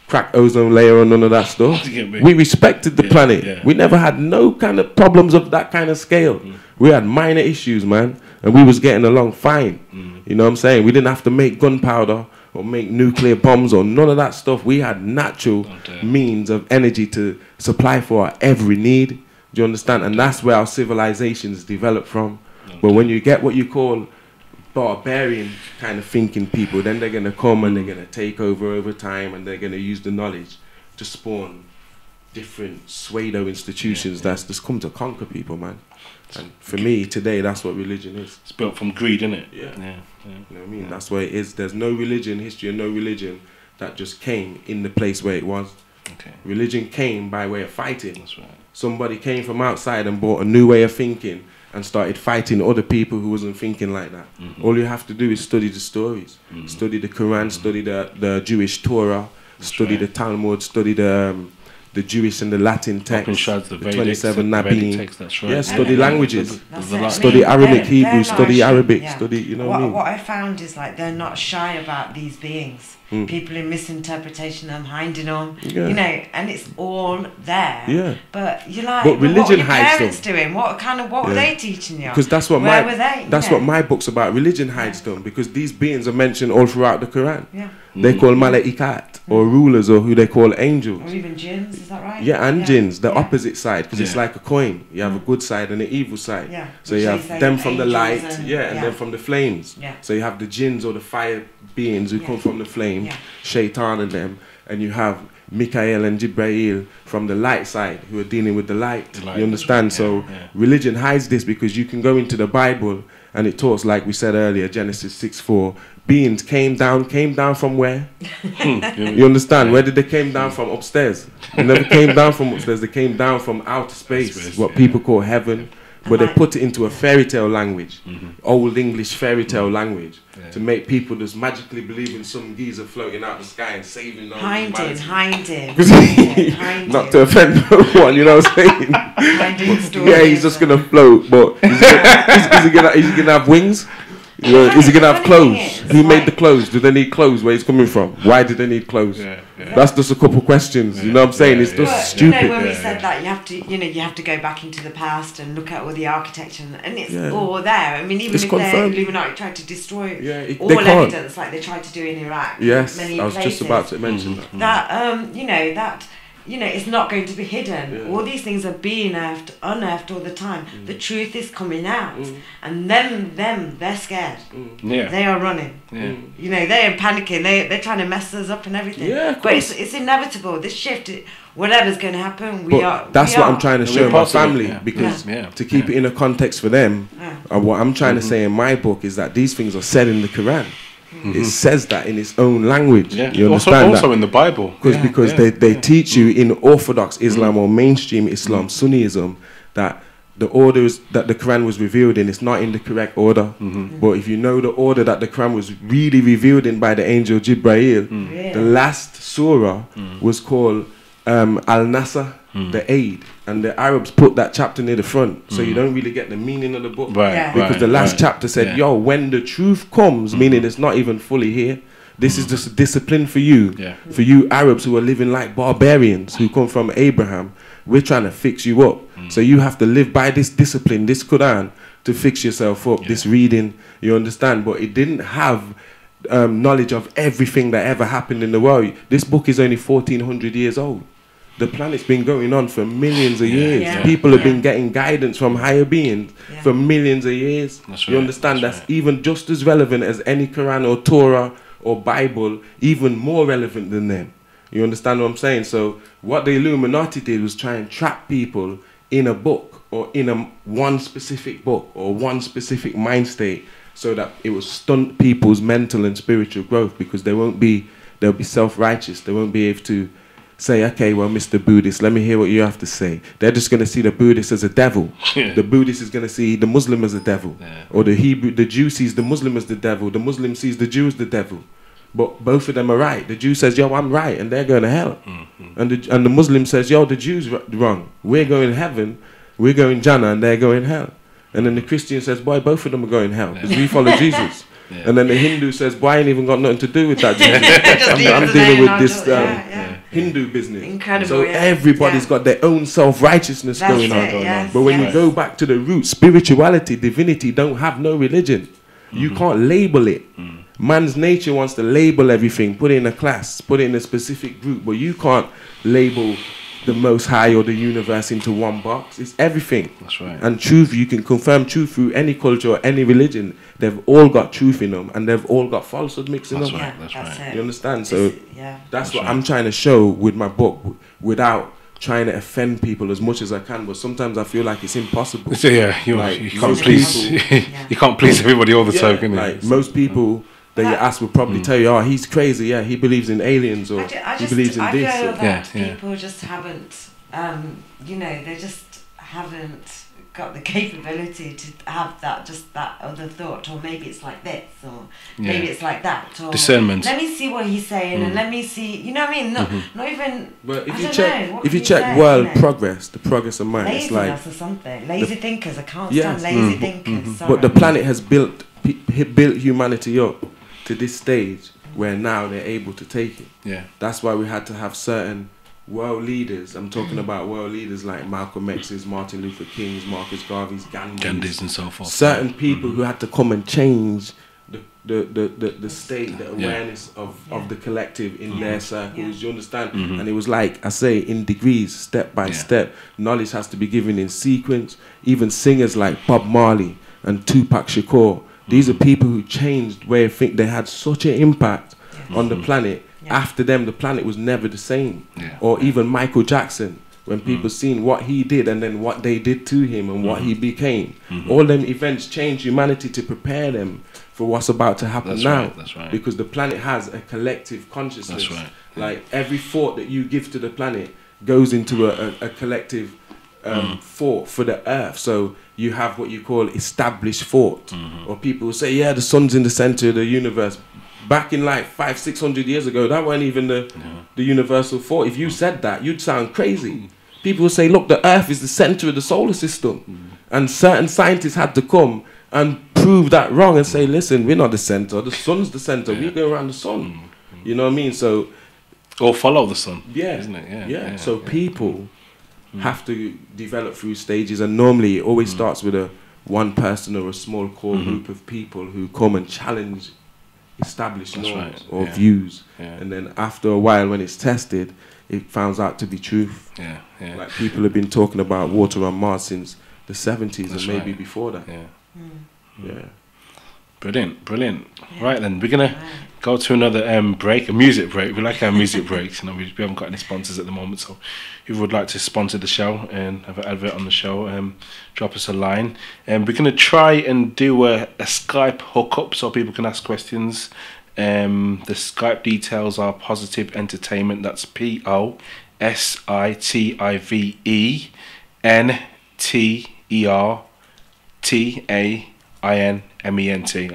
cracked ozone layer or none of that stuff. We respected the planet. We never had no kind of problems of that kind of scale. We had minor issues, man. And we was getting along fine. You know what I'm saying? We didn't have to make gunpowder or make nuclear bombs or none of that stuff. We had natural means of energy to supply for our every need. Do you understand? And that's where our civilizations developed from. But when you get what you call barbarian kind of thinking people, then they're going to come and they're going to take over time, and they're going to use the knowledge to spawn different pseudo institutions that's just come to conquer people, man. And for me today, that's what religion is. It's built from greed, isn't it? Yeah. You know what I mean? That's what it is. There's no religion, history of no religion that just came in the place where it was. Religion came by way of fighting. That's right. Somebody came from outside and brought a new way of thinking and started fighting other people who wasn't thinking like that. All you have to do is study the stories. Study the Quran, study the Jewish Torah, study the Talmud, study the Jewish and the Latin text, the 27 Nabim. That's right. Yeah, study languages. I Study mean, Arabic, they're Hebrew, not study shy, Arabic, study, you know what I mean? What I found is like they're not shy about these beings. people in misinterpretation them, hiding them, Yeah. you know, and it's all there. Yeah. But you're like, But well, what were religion your hides parents them. doing? What were they teaching you? Because that's what Where were they? that's what my book's about. Religion hides them because these beings are mentioned all throughout the Quran. Yeah. They call malaikat or rulers, or who they call angels. Or even jinns, is that right? Yeah, and jinns, the Yeah. opposite side, because it's Yeah. like a coin. You have a good side and an evil side. Yeah. So Which you they have say them from the angels light, and- and then from the flames. Yeah. So you have the jinns or the fire beings who come from the flame, Yeah. Shaitan and them, and you have Mikael and Jibrail from the light side who are dealing with the light. The light. You understand? Yeah, So yeah. religion hides this because you can go into the Bible and it talks, like we said earlier, Genesis 6:4. Beings came down from where? You understand? Where did they came down from? Upstairs. They never came down from upstairs. They came down from outer space, what people call heaven. But they put it into a fairy tale language, old English fairy tale language, to make people just magically believe in some geezer floating out the sky and saving them. Hiding. Not to offend no one, you know what I'm saying? Hiding stories. Yeah, he's just gonna float, but is he gonna have wings? You know, is he gonna have clothes? Who made the clothes? Do they need clothes? Where he's coming from? Why did they need clothes? That's just a couple questions. You know what I'm saying? It's just But, stupid. You know, when we said that, you have to go back into the past and look at all the architecture, and it's all there. I mean, even It's if confirmed. the Illuminati tried to destroy all they can't. evidence, like they tried to do in Iraq. Yes, many I was places, just about to mention that. That it's not going to be hidden. Yeah. All these things are being unearthed all the time. The truth is coming out, and they're scared. Yeah. They are running. Yeah. You know, they're panicking. They're trying to mess us up and everything. Yeah, of but course. it's inevitable. This shift, whatever's going to happen, That's what I'm trying to show my family, yeah. because Yeah. to keep it in a context for them, and what I'm trying to say in my book is that these things are said in the Quran. It says that in its own language. Yeah. You understand also that? in the Bible. Because they teach you in Orthodox Islam or mainstream Islam, Sunnism, that the orders that the Quran was revealed in is not in the correct order. But if you know the order that the Quran was really revealed in by the angel Jibrail, the last surah was called Al-Nasr, the aid. And the Arabs put that chapter near the front, so you don't really get the meaning of the book. Because the last chapter said, yo, when the truth comes, meaning it's not even fully here, this is just a discipline for you. For you Arabs who are living like barbarians, who come from Abraham, we're trying to fix you up. So you have to live by this discipline, this Quran, to fix yourself up, this reading, you understand? But it didn't have knowledge of everything that ever happened in the world. This book is only 1400 years old. The planet's been going on for millions of years. People have been getting guidance from higher beings for millions of years. You understand? That's even just as relevant as any Quran or Torah or Bible, even more relevant than them. You understand what I'm saying? So what the Illuminati did was try and trap people in a book, or in one specific book or one specific mind state, so that it will stunt people's mental and spiritual growth, because they'll be self-righteous. They won't be able to say, okay, well, Mr. Buddhist, let me hear what you have to say. They're just going to see the Buddhist as a devil. The Buddhist is going to see the Muslim as a devil. Or the Jew sees the Muslim as the devil. The Muslim sees the Jew as the devil. But both of them are right. The Jew says, yo, I'm right, and they're going to hell. And the Muslim says, yo, the Jew's wrong. We're going to heaven, we're going Jannah, and they're going hell. And then the Christian says, boy, both of them are going hell, because we follow Jesus. And then the Hindu says, boy, I ain't even got nothing to do with that. I'm dealing with this Hindu business. Incredible, so everybody's got their own self-righteousness going on. But when you go back to the root, spirituality, divinity don't have no religion. You can't label it. Man's nature wants to label everything, put it in a class, put it in a specific group, but you can't label the Most High or the universe into one box. It's everything. That's right. And truth, you can confirm truth through any culture or any religion. They've all got truth in them, and they've all got falsehood mixed in them. That's right. You understand? So that's what right. I'm trying to show with my book, without trying to offend people as much as I can. But sometimes I feel like it's impossible. So you can't please you can't please everybody all the time, can you? Like most people that you ask will probably tell you, oh, he's crazy, he believes in aliens, or he believes in this. I feel that people just haven't, they just haven't got the capability to have that other thought, or maybe it's like this, or maybe it's like that, or discernment. Let me see what he's saying, and let me see, you know what I mean? Not even. Well, if you check world progress, the progress of mind, it's like laziness or something. Lazy thinkers. I can't stand lazy thinkers. But the planet has built humanity up to this stage where now they're able to take it. Yeah. That's why we had to have certain world leaders. I'm talking about world leaders like Malcolm X's, Martin Luther King's, Marcus Garvey's, Gandhi's and so forth. Certain people who had to come and change the state, the awareness of the collective in their circles. You understand? And it was like I say, in degrees, step by step. Knowledge has to be given in sequence. Even singers like Bob Marley and Tupac Shakur. These are people who changed the way I think. They had such an impact on the planet. After them, the planet was never the same. Or even Michael Jackson, when people seen what he did and then what they did to him and what he became. All them events changed humanity to prepare them for what's about to happen now. That's right. Because the planet has a collective consciousness. That's right. Like every thought that you give to the planet goes into a collective thought for the earth. So you have what you call established thought. Or people will say, yeah, the sun's in the center of the universe. Back in like 500-600 years ago, that weren't even the universal thought. If you said that, you'd sound crazy. People will say, look, the earth is the center of the solar system. And certain scientists had to come and prove that wrong and say, listen, we're not the center, the sun's the center, we go around the sun. You know what I mean? So, or follow the sun, yeah, isn't it? So people have to develop through stages, and normally it always starts with a one person or a small core group of people who come and challenge established norms or views, and then after a while, when it's tested, it finds out to be truth. Like people have been talking about water on Mars since the 70s and maybe before that. Brilliant. Right then, we're gonna go to another break, a music break. We like our music breaks. You know, we haven't got any sponsors at the moment, so if you would like to sponsor the show and have an advert on the show, drop us a line. And we're gonna try and do a Skype hookup so people can ask questions. The Skype details are Positive Entertainment. That's POSITIVENTERTAINMENT.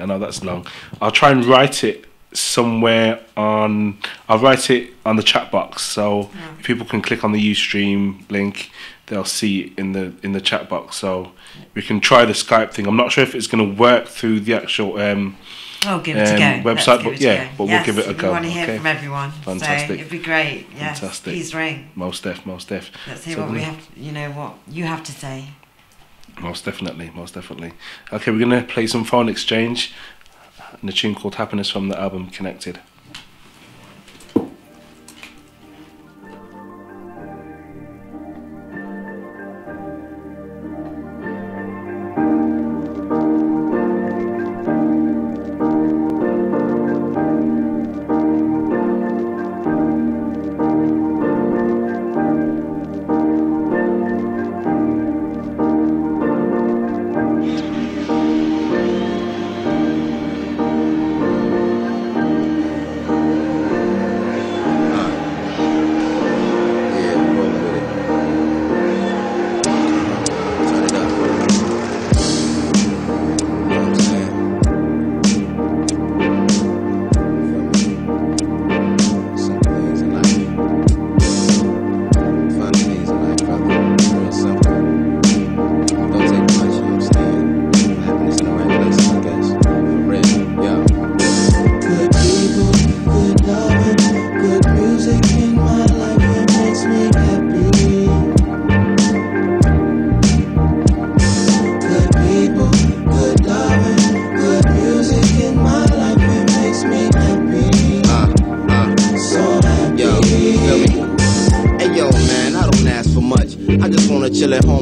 I know that's long. I'll try and write it somewhere on. I'll write it on the chat box, so if people can click on the Ustream link, they'll see it in the chat box. So we can try the Skype thing. I'm not sure if it's going to work through the actual give it a go. website, but we'll give it a go. We want to hear from everyone. Fantastic. So it'd be great. Yes, Fantastic. please ring. Most def. Let's hear what we have. You know what you have to say. Most definitely. Okay, we're gonna play some Phone Exchange and a tune called Happiness from the album Connected.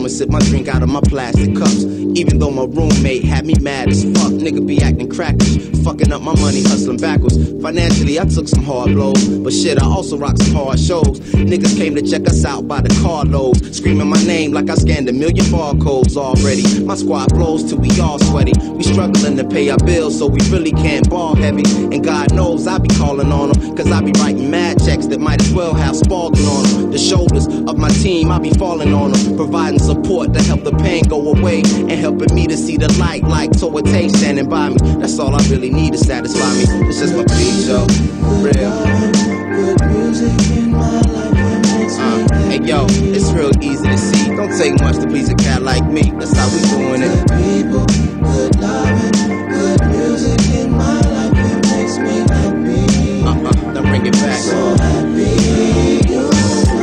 Sip my drink out of my plastic cups. Even though my roommate had me mad as fuck. Nigga be acting crackish, fucking up my money, hustling backwards. Financially, I took some hard blows, but shit, I also rock some hard shows. Niggas came to check us out by the carloads, screaming my name like I scanned 1 million barcodes already. My squad blows till we all sweaty. We struggling to pay our bills, so we really can't ball heavy. And God knows I be calling on them, cause I be writing mad checks that might as well have Spalding on them. The shoulders of my team, I be falling on them, providing support to help the pain go away, and helping me to see the light like Toate standing by me. That's all I really need to satisfy me. This is my peace, yo. Real. Good music in my life. Hey yo, it's real easy to see. Don't take much to please a cat like me. That's how we doing it. Good people, good loving, good music in my life. It makes me happy. so happy.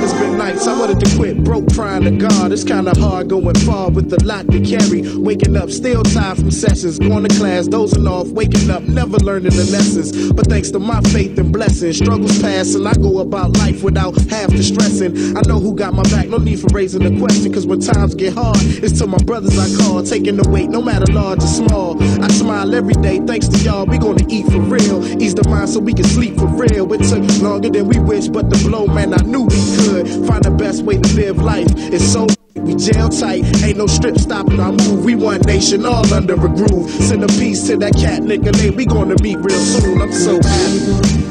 It's been nights I wanted to quit, broke trying to guard. It's kinda hard going far with a lot to carry. Waking up, still tired from sessions. Going to class, dozing off, waking up, never learning the lessons. But thanks to my faith and blessings, struggles pass and I go about life without half the stressing. I know who got my back, no need for raising the question. Cause when times get hard, it's to my brothers I call. Taking the weight, no matter large or small. I smile every day, thanks to y'all, we gonna eat for real. Ease the mind so we can sleep for real. It took longer than we wish, but the blow, man, I knew we could. Find the best way to live life. It's so we jail tight, ain't no strip stopping our move. We one nation, all under a groove. Send a piece to that cat nigga, we gonna meet real soon. I'm so happy.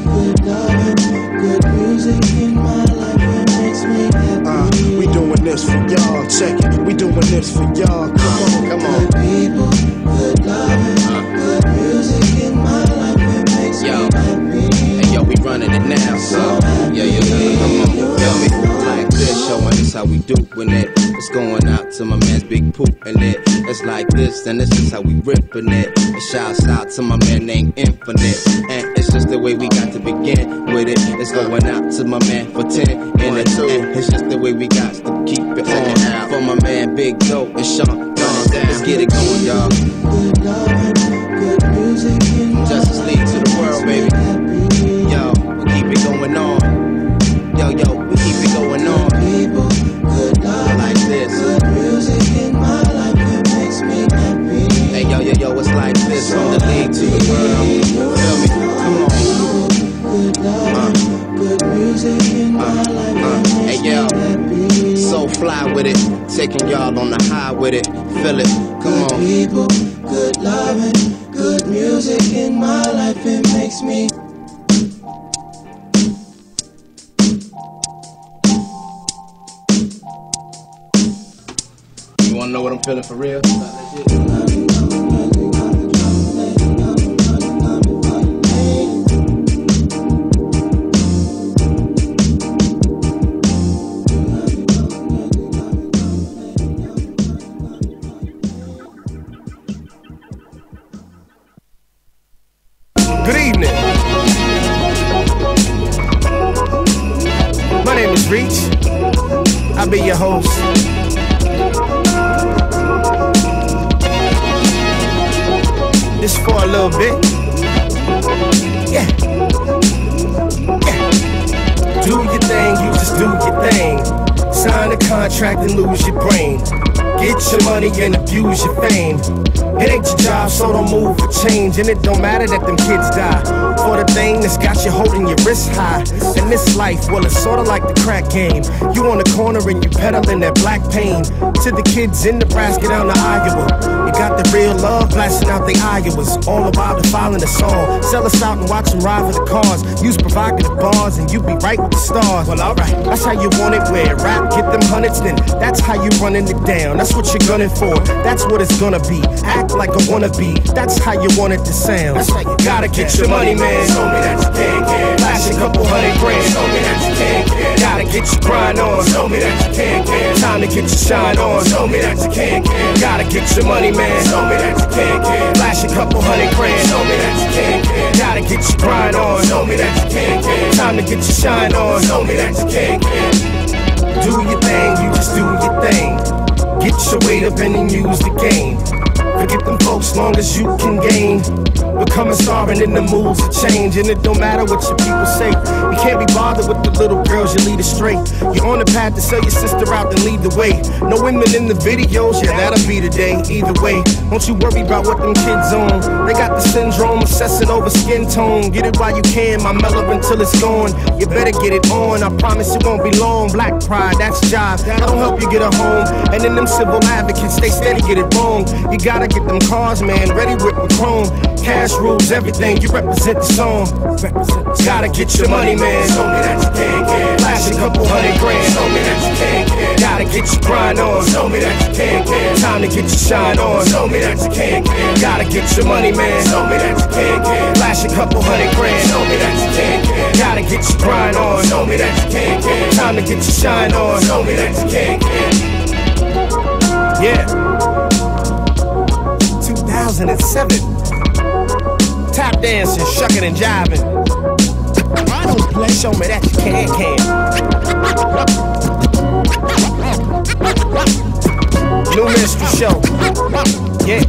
Good loving, good music in my life, it makes me happy. We doing this for y'all, check it. We doing this for y'all. Come on. Good people, good loving, good music in my life, it makes me happy. Hey yo, we running it now, so yeah, come on, tell me. Like this, showing us how we doing it. It's going out to my man's Big Poop and it. It's like this, and this is how we ripping it. It shouts out to my man named Infinite. And it's just the way we got to begin with it. It's going out to my man for 10 and it's just the way we got to keep it on. For my man Big Dope and Sean, let's get it going, y'all. Good loving, good music in my Justice League to the world, baby. Yo, we keep it going on. Yo, we keep it going on. People, good love, like this. Good music in my life, it makes me happy. Hey, yo, it's like this. From the league to the world. Feel me? Come on. Good love, good music in my life, it makes me happy. So fly with it, taking y'all on the high with it. Feel it, come on. People, good loving, good music in my life, it makes me. You wanna know what I'm feeling for real? Good evening. My name is Reach. I'll be your host. Just for a little bit. Yeah. Do your thing, you just do your thing. Sign a contract and lose your brain. Get your money and abuse your fame. It ain't your job, so don't move for change. And it don't matter that them kids die for the thing that's got you holding your wrist high. And this life, well, it's sorta like the crack game. You on the corner and you peddling that black pain. To the kids in Nebraska down to Iowa, you got the real love blasting out the Iowas. All the while defiling the song. Sell us out and watch them ride for the cars. Use provocative bars and you be right with the stars. Well, alright, that's how you want it. Where rap, get them hundreds, then that's how you running it down. That's what you're gunning for. That's what it's gonna be. Act like a wannabe. That's how you want it to sound. That's how you gotta get your money, man. Show me that you can. Flash a couple $100 grand. Show me that you can. Gotta get your grind on. Show me that you can. Time to get your shine on. Show me that you can. Gotta get your money, man. Show me that you can. Flash a couple $100 grand. Show me that you can. Gotta get your grind on. Show me that you can. Time to get your shine on. Show me that you can. Do your thing, you just do your thing. Get your weight up and then use the game. Forget them folks long as you can gain. Becoming starving in the moods of change. And it don't matter what your people say. You can't be bothered with the little girls you lead astray. You're on the path to sell your sister out and lead the way. No women in the videos, yeah, that'll be the day. Either way, don't you worry about what them kids on. They got the syndrome, obsessing over skin tone. Get it while you can, my mellow until it's gone. You better get it on, I promise it won't be long. Black pride, that's jive, that'll help you get a home. And then them civil advocates, stay steady, get it wrong. You gotta get them cars, man, ready with the chrome. Cash rules everything, you represent the song. Gotta get your money, man. Show me that you can. Flash a couple $100 grand. Show me that you can. Gotta get your grind on. Show me that you can. Time to get your shine on. Show me that you can. Gotta get your money, man. Show me that you can. Flash a couple $100 grand. Show me that you can. Gotta get your grind on. Show me that you can. Time to get your shine on. Show me that you can. Yeah. 2007. Tap dancing, shucking and jiving. I don't play. Show me that you can. New Mystery Show. Yeah.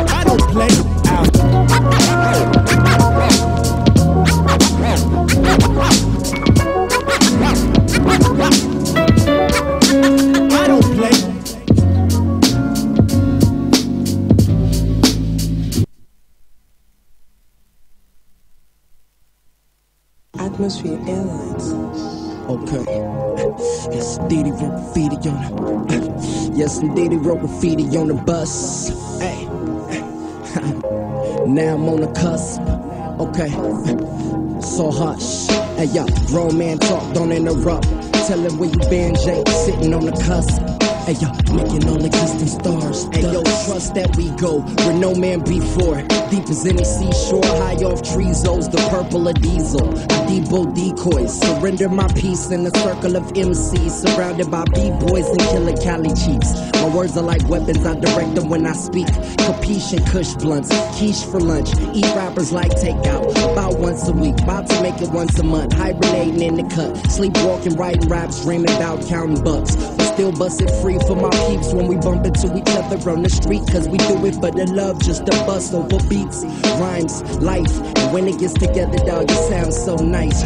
I don't play. I don't play. Atmosphere Airlines. Okay. Yes, indeed, he wrote graffiti on the. Yes, indeed, he wrote graffiti on the bus. Hey. Now I'm on the cusp. Okay. So hush. Hey, yo, grown man talk, don't interrupt. Tell him where you been, Jake, sitting on the cusp. Hey, yo, making all existing stars. Hey, yo, trust that we go where no man before. Deep as any seashore, high off treezos, the purple of diesel. I debo decoys, surrender my peace in a circle of MCs, surrounded by B-boys and killer Cali chiefs. My words are like weapons, I direct them when I speak. Capiche and Kush blunts, quiche for lunch. Eat rappers like takeout, about once a week. About to make it once a month, hibernating in the cut. Sleepwalking, writing raps, dreaming about counting bucks. But still bust it free for my peeps when we bump into each other on the street. Cause we do it for the love, just to bust over beats, rhymes, life. And when it gets together, dog, it sounds so nice.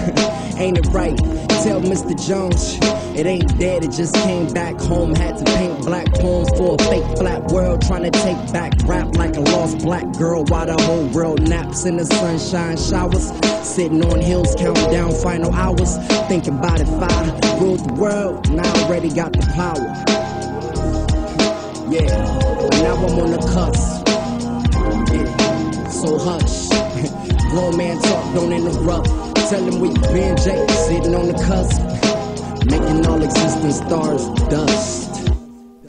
Ain't it right? Tell Mr. Jones, it ain't dead, it just came back home. Had to paint black poems for a fake flat world. Trying to take back rap like a lost black girl while the whole world naps in the sunshine showers. Sitting on hills, counting down final hours. Thinking about if I ruled the world, and I already got the power. Yeah, but now I'm on the cusp. Yeah, so hush. Grown man talk, don't interrupt. Tell him where you been, Jake, sitting on the cusp. Making all existing stars dust.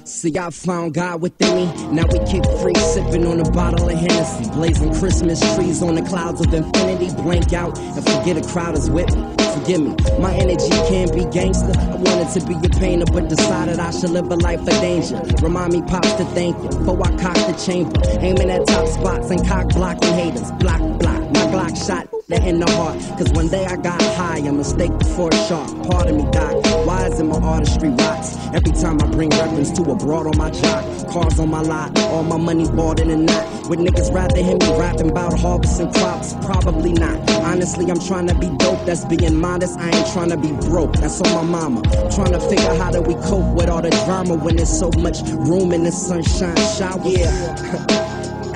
See, I found God within me. Now we kick free, sipping on a bottle of Hennessy. Blazing Christmas trees on the clouds of infinity. Blank out and forget a crowd is with me. Forgive me, my energy can't be gangster. I wanted to be a painter, but decided I should live a life of danger. Remind me, pops, to thank you before I cock the chamber. Aiming at top spots and cock blocking haters. Block, block, my Glock shot in the heart. Cause one day I got high, a mistake before sharp. Pardon me, Doc, why is it my artistry rots? Every time I bring reference to a broad on my jock, cars on my lot, all my money bought in a knot. Would niggas rather hear me rapping about harvesting crops? Probably not. Honestly, I'm trying to be dope, that's being modest. I ain't trying to be broke, that's on my mama. Trying to figure how do we cope with all the drama when there's so much room in the sunshine shower. Yeah,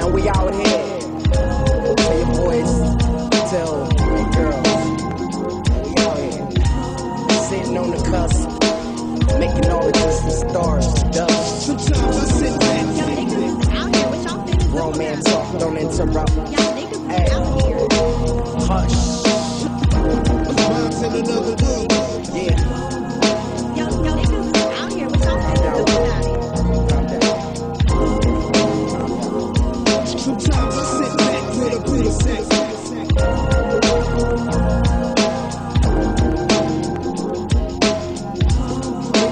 and we out here. Tell your boys, tell your girls, we out here. Sitting on the cusp, making all the distant stars dust. Sometimes I sit back. Y'all niggas out here, what y'all finna do? Grown man talk, don't interrupt. Y'all niggas out here. Hush. In another world. Yeah. Y'all niggas out here, what y'all finna do about it? Sometimes I sit back with a bit of sex.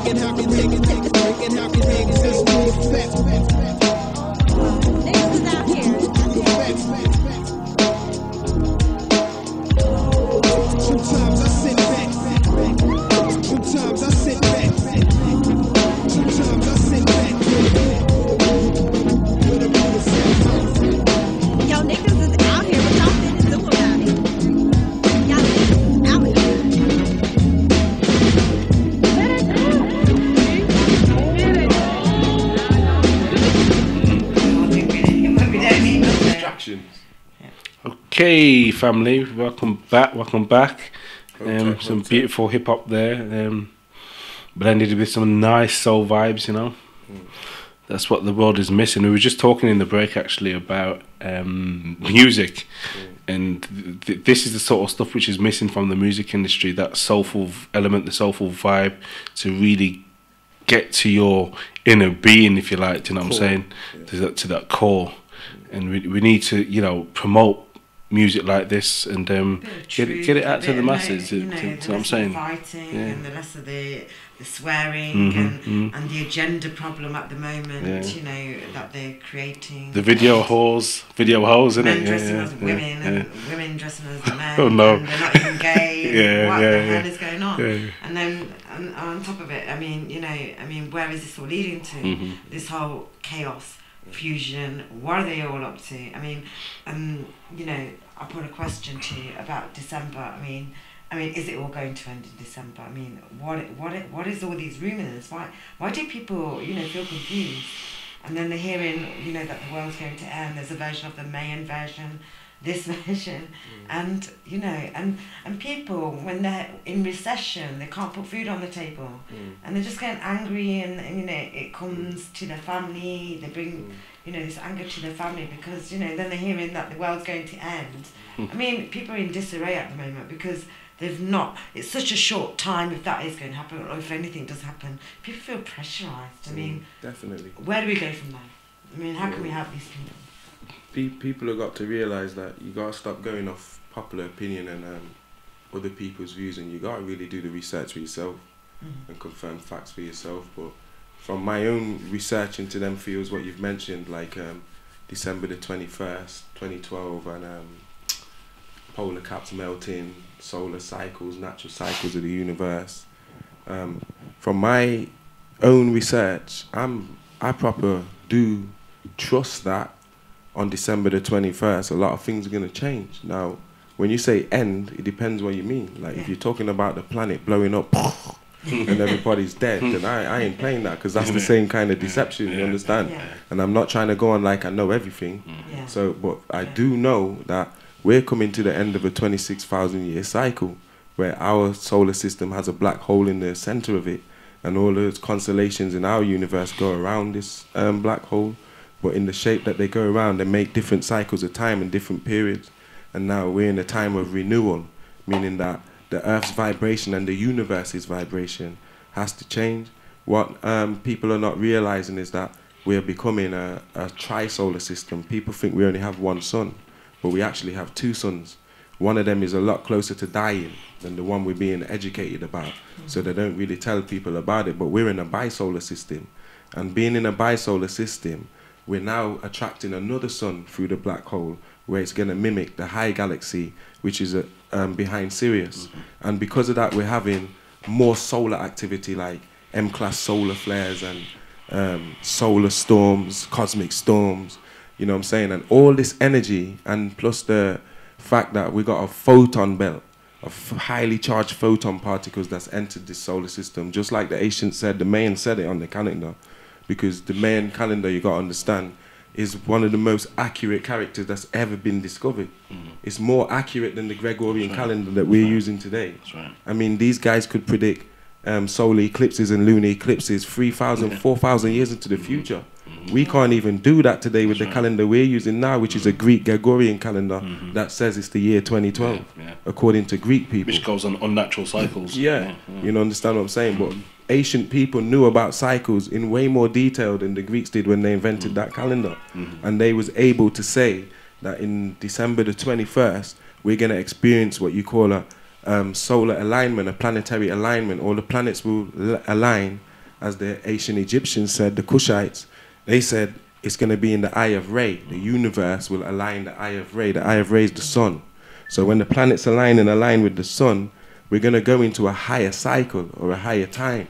Thinking how can exist with effect. Niggas out here. Sometimes I sit back. Sometimes I sit back. Sometimes I sit back. With a bit of sex. Yo, niggas is out here, what y'all finna do about it? Y'all niggas out Distractions. Okay, family, welcome back. Some beautiful hip hop there, blended with some nice soul vibes. You know, that's what the world is missing. We were just talking in the break actually about music, and this is the sort of stuff which is missing from the music industry. That soulful element, the soulful vibe, to really get to your inner being, if you like. Do you know what I'm saying? Yeah. To that core, and we need to, you know, promote music like this and get it out to the masses. You know, the what I'm saying. Fighting and the less of the the swearing and the agenda problem at the moment, Yeah. you know, that they're creating. The video hoes, isn't Men it? dressing as women and women dressing as men. Oh, no. And they're not even gay. And what the hell is going on? Yeah. And then on top of it, I mean, you know, where is this all leading to? This whole chaos, fusion, what are they all up to? I mean, you know, I put a question to you about December. I mean, is it all going to end in December? I mean, what is all these rumours? Why do people, you know, feel confused? And then they're hearing, you know, that the world's going to end. There's a version of the Mayan version, this version, and you know, and people, when they're in recession, they can't put food on the table, and they're just getting angry, and you know, it comes to their family. They bring, you know, this anger to their family because, you know, then they're hearing that the world's going to end. I mean, people are in disarray at the moment because they've not. It's such a short time if that is going to happen, or if anything does happen. People feel pressurised. I mean, definitely. Where do we go from there? I mean, how can we help these people? People have got to realise that you got to stop going off popular opinion and other people's views, and you got to really do the research for yourself and confirm facts for yourself. But from my own research into them fields, what you've mentioned, like December the 21st, 2012, and polar caps melting, solar cycles, natural cycles of the universe. From my own research, I proper do trust that on December the 21st, a lot of things are going to change. Now, when you say end, it depends what you mean. Like, if you're talking about the planet blowing up and everybody's dead, then I ain't playing that, because that's the same kind of deception, you understand? And I'm not trying to go on like I know everything. So, but I do know that we're coming to the end of a 26,000-year cycle where our solar system has a black hole in the center of it, and all those constellations in our universe go around this black hole. But in the shape that they go around, they make different cycles of time in different periods. And now we're in a time of renewal, meaning that the Earth's vibration and the universe's vibration has to change. What people are not realizing is that we're becoming a tri-solar system. People think we only have one sun, but we actually have two suns. One of them is a lot closer to dying than the one we're being educated about. So they don't really tell people about it, but we're in a bisolar system. And being in a bisolar system, we're now attracting another sun through the black hole, where it's going to mimic the high galaxy, which is behind Sirius. And because of that, we're having more solar activity, like M-class solar flares and solar storms, cosmic storms, you know what I'm saying? And all this energy, and plus the fact that we got a photon belt of highly charged photon particles that's entered this solar system, just like the ancients said, the Mayans said it on the calendar. Because the Mayan calendar, you got to understand, is one of the most accurate characters that's ever been discovered. It's more accurate than the Gregorian calendar that we're using today. I mean, these guys could predict solar eclipses and lunar eclipses 3,000, 4,000 years into the future. We can't even do that today with the calendar we're using now, which is a Greek Gregorian calendar that says it's the year 2012, according to Greek people. Which goes on unnatural cycles. You know, understand what I'm saying? But ancient people knew about cycles in way more detail than the Greeks did when they invented that calendar. And they was able to say that in December the 21st, we're going to experience what you call a solar alignment, a planetary alignment. All the planets will align, as the ancient Egyptians said, the Kushites. They said it's going to be in the eye of Re. The universe will align the eye of Re. The eye of Re is the sun. So when the planets align and align with the sun, we're going to go into a higher cycle or a higher time.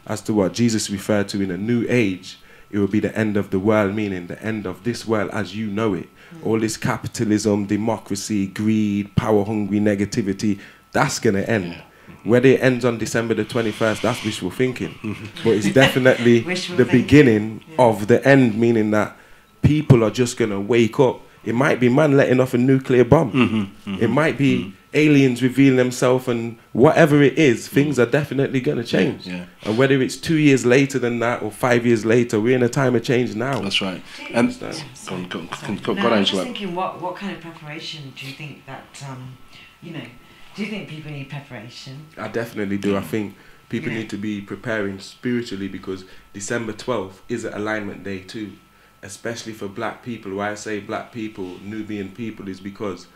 As to what Jesus referred to in a new age, it will be the end of the world, meaning the end of this world as you know it. All this capitalism, democracy, greed, power-hungry negativity, that's going to end. Whether it ends on December the 21st, that's wishful thinking. But it's definitely the beginning of the end, meaning that people are just going to wake up. It might be man letting off a nuclear bomb. It might be aliens revealing themselves, and whatever it is, things are definitely going to change. And whether it's 2 years later than that or 5 years later, we're in a time of change now. That's right. And go on, I'm just thinking, what kind of preparation do you think that, you know, do you think people need preparation? I definitely do. I think people need to be preparing spiritually, because December 12th is an alignment day too, especially for black people. Why I say black people, Nubian people, is because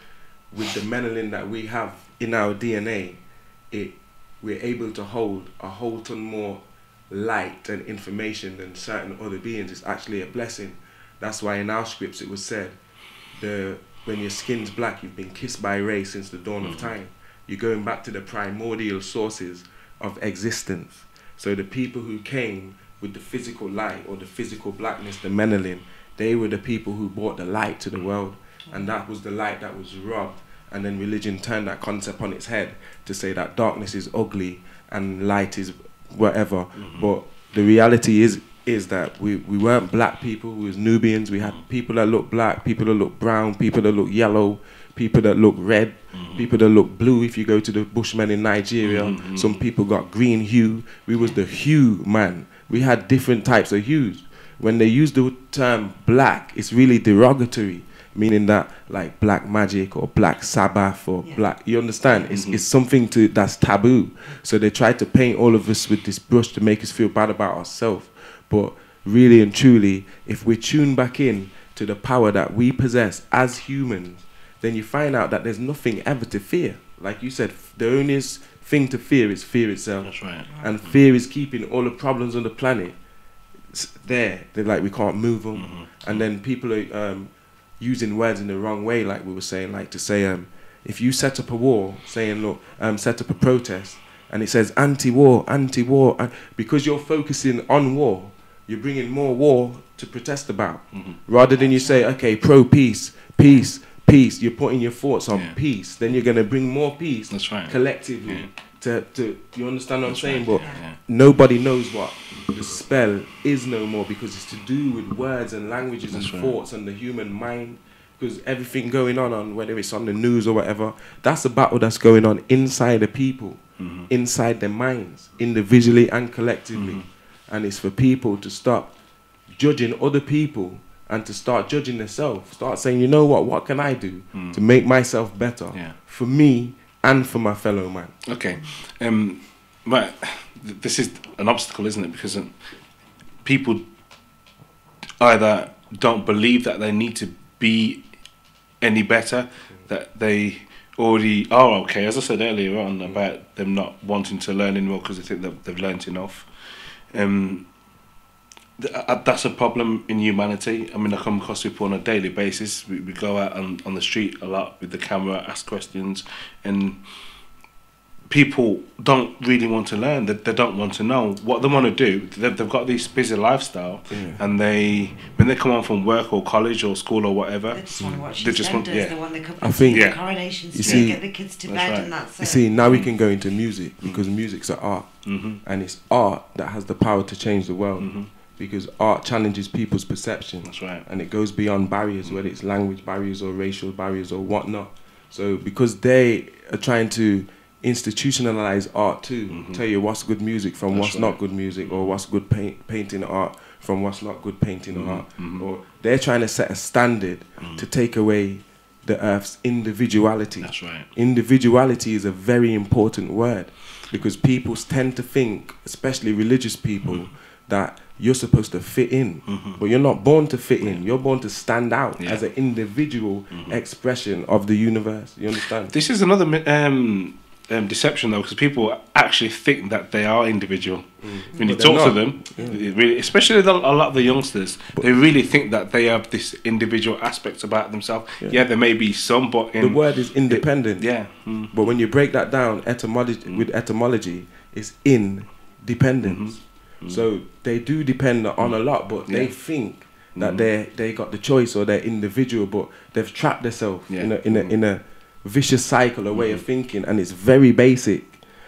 with the melanin that we have in our DNA, it we're able to hold a whole ton more light and information than certain other beings. It's actually a blessing. That's why in our scripts it was said, when your skin's black, you've been kissed by Ray since the dawn of time. You're going back to the primordial sources of existence. So the people who came with the physical light or the physical blackness, the melanin, they were the people who brought the light to the world. And that was the light that was robbed. And then religion turned that concept on its head to say that darkness is ugly and light is whatever. But the reality is that we weren't black people, we was Nubians. We had people that look black, people that look brown, people that look yellow, people that look red, people that look blue. If you go to the Bushmen in Nigeria, some people got green hue. We was the hue man. We had different types of hues. When they use the term black, it's really derogatory, meaning that like black magic or black Sabbath or black, you understand? It's something that's taboo. So they try to paint all of us with this brush to make us feel bad about ourselves. But really and truly, if we tune back in to the power that we possess as humans, then you find out that there's nothing ever to fear. Like you said, the only thing to fear is fear itself. That's right. And fear is keeping all the problems on the planet there. They're like, we can't move them. And then people are using words in the wrong way, like we were saying, like to say, if you set up a war, saying, look, set up a protest, and it says anti-war, anti-war, because you're focusing on war, you're bringing more war to protest about. Rather than you say, okay, pro-peace, peace, peace, you're putting your thoughts on peace, then you're going to bring more peace collectively. To you understand what I'm saying? But nobody knows what the spell is no more, because it's to do with words and languages and thoughts and the human mind. Because everything going on, whether it's on the news or whatever, that's a battle that's going on inside the people, inside their minds, individually and collectively. And it's for people to stop judging other people and to start judging themselves. Start saying, you know what can I do to make myself better for me and for my fellow man? Okay. Right. This is an obstacle, isn't it? Because people either don't believe that they need to be any better, that they already are okay. As I said earlier on about them not wanting to learn anymore because they think that they've learnt enough. That's a problem in humanity. I mean, I come across people on a daily basis. We go out on the street a lot with the camera, ask questions, and people don't really want to learn. They don't want to know what they want to do. They've got this busy lifestyle, and when they come home from work or college or school or whatever, they just want to watch they just want, they want the I think the Coronation Street, see, get the kids to bed, and that's it. You see, now we can go into music, because music's an art, and it's art that has the power to change the world. Because art challenges people's perception. That's right. And it goes beyond barriers, whether it's language barriers or racial barriers or whatnot. So because they are trying to institutionalize art too, tell you what's good music from what's not good music, or what's good painting art from what's not good painting art. Or they're trying to set a standard to take away the earth's individuality. That's right. Individuality is a very important word, because people tend to think, especially religious people, that you're supposed to fit in, but you're not born to fit in. You're born to stand out as an individual expression of the universe. You understand? This is another deception, though, because people actually think that they are individual. When you talk to them, really, especially a lot of the youngsters, they really think that they have this individual aspect about themselves. Yeah, there may be some, but the word is independent. But when you break that down, with etymology, it's independence. So they do depend on a lot, but they think that they got the choice, or they're individual, but they've trapped themselves in a vicious cycle, a way of thinking, and it's very basic.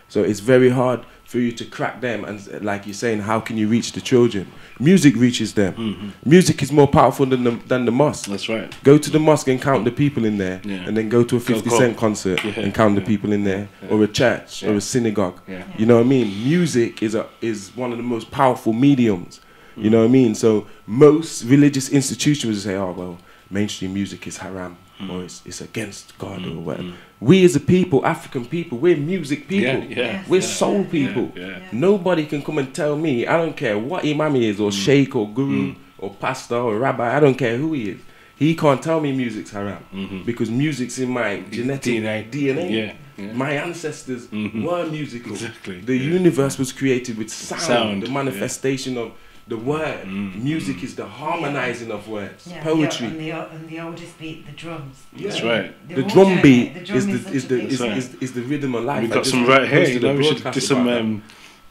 So it's very hard for you to crack them, and like you're saying, how can you reach the children? Music reaches them. Music is more powerful than the mosque. That's right. Go to the mosque and count the people in there, and then go to a 50 Cent concert and count the people in there, or a church or a synagogue. You know what I mean? Music is one of the most powerful mediums. You know what I mean? So most religious institutions will say, oh well, mainstream music is haram, or it's against God, or whatever. We as a people, African people, we're music people. We're soul people. Nobody can come and tell me, I don't care what imam he is, or sheikh, or guru, or pastor, or rabbi, I don't care who he is. He can't tell me music's haram because music's in my genetic DNA. Yeah. Yeah. My ancestors were musical. Exactly. The universe was created with sound, the manifestation of the word. Music is the harmonizing of words. Yeah, poetry. And the oldest beat, the drums. Yeah. That's right. They The all drum do it. beat The drum is the rhythm of life. We've I got just some right here. You posted know, a we should do broadcast about that. some.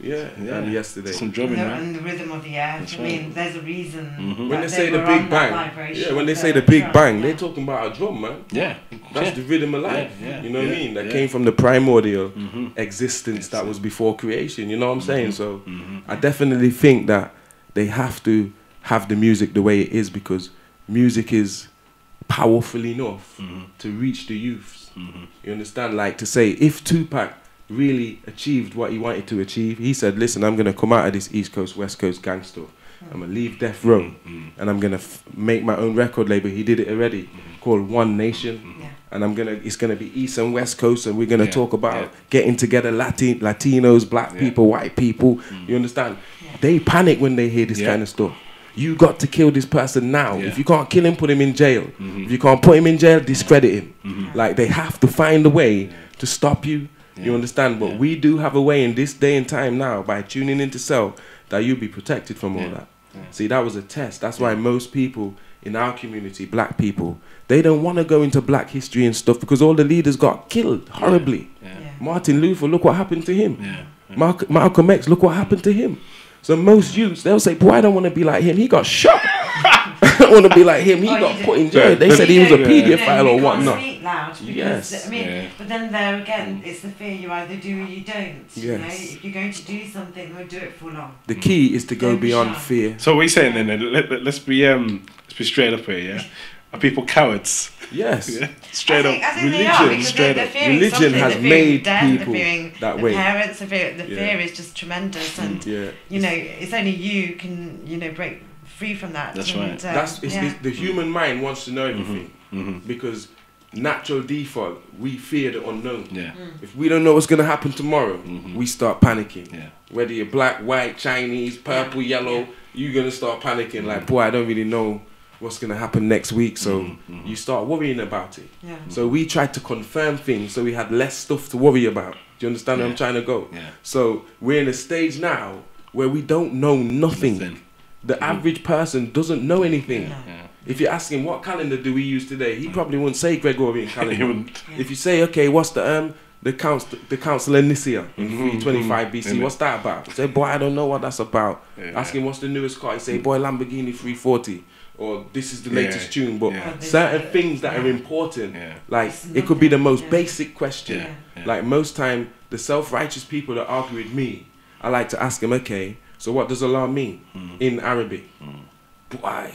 Yesterday. Some drumming, right? And the rhythm of the earth. That's I mean, right. there's a reason. When they say the were big on that bang, vibration when they of say the big drum, bang, yeah. they're talking about a drum, man. Yeah. That's the rhythm of life. Yeah. You know what I mean? That came from the primordial existence that Yes. was before creation. You know what I'm saying? So I definitely think that they have to have the music the way it is because music is powerful enough to reach the youths. You understand? Like to say, if Tupac really achieved what he wanted to achieve, he said, listen, I'm going to come out of this East Coast, West Coast gang stuff. I'm going to leave Death Row and I'm going to make my own record label. He did it already, called One Nation. And it's going to be East and West Coast, and we're going to talk about getting together Latinos, black people, white people. You understand? They panic when they hear this kind of stuff. You got to kill this person now. If you can't kill him, put him in jail. If you can't put him in jail, discredit him. Like they have to find a way to stop you. You understand? But we do have a way in this day and time now, by tuning into self, that you'll be protected from all that. See, that was a test. That's why most people in our community, black people, they don't want to go into black history and stuff because all the leaders got killed horribly. Martin Luther, look what happened to him. Malcolm X, look what happened to him. So most youths, they'll say, boy, I don't want to be like him. He got shot. I don't want to be like him. He got put in jail. They said he was a paedophile or whatnot. Speak loud because, Yes. I mean, but then there again, it's the fear you either do or you don't. You know, Yes. if you're going to do something, we'll do it full on. The key is to go Don't be beyond shy. fear. So what are you saying then? Let's be straight up here. Yeah. Are people cowards? Yes. Yeah. Straight up. I think they are because straight they're up. fearing Religion something. has They're fearing made death, people they're fearing that the way. parents, the fear is just tremendous, and you know, it's only you can break free from that. That's and, right. It's the human mind wants to know everything because natural default, we fear the unknown. If we don't know what's going to happen tomorrow, we start panicking. Whether you're black, white, Chinese, purple, yellow, you're going to start panicking like, boy, I don't really know what's going to happen next week, so you start worrying about it. So we tried to confirm things so we had less stuff to worry about. Do you understand where I'm trying to go? So we're in a stage now where we don't know nothing. The average person doesn't know anything. If you ask him what calendar do we use today, he probably wouldn't say Gregorian calendar. If you say, okay, what's the Council of Nicaea in 325 BC, what's that about? Say, boy, I don't know what that's about. Ask him what's the newest car. He say, boy, Lamborghini 340. Or this is the latest tune. But certain things that are important, like it could be the most basic question. Like most time, the self-righteous people that argue with me, I like to ask them, okay, so what does Allah mean in Arabic? Boy,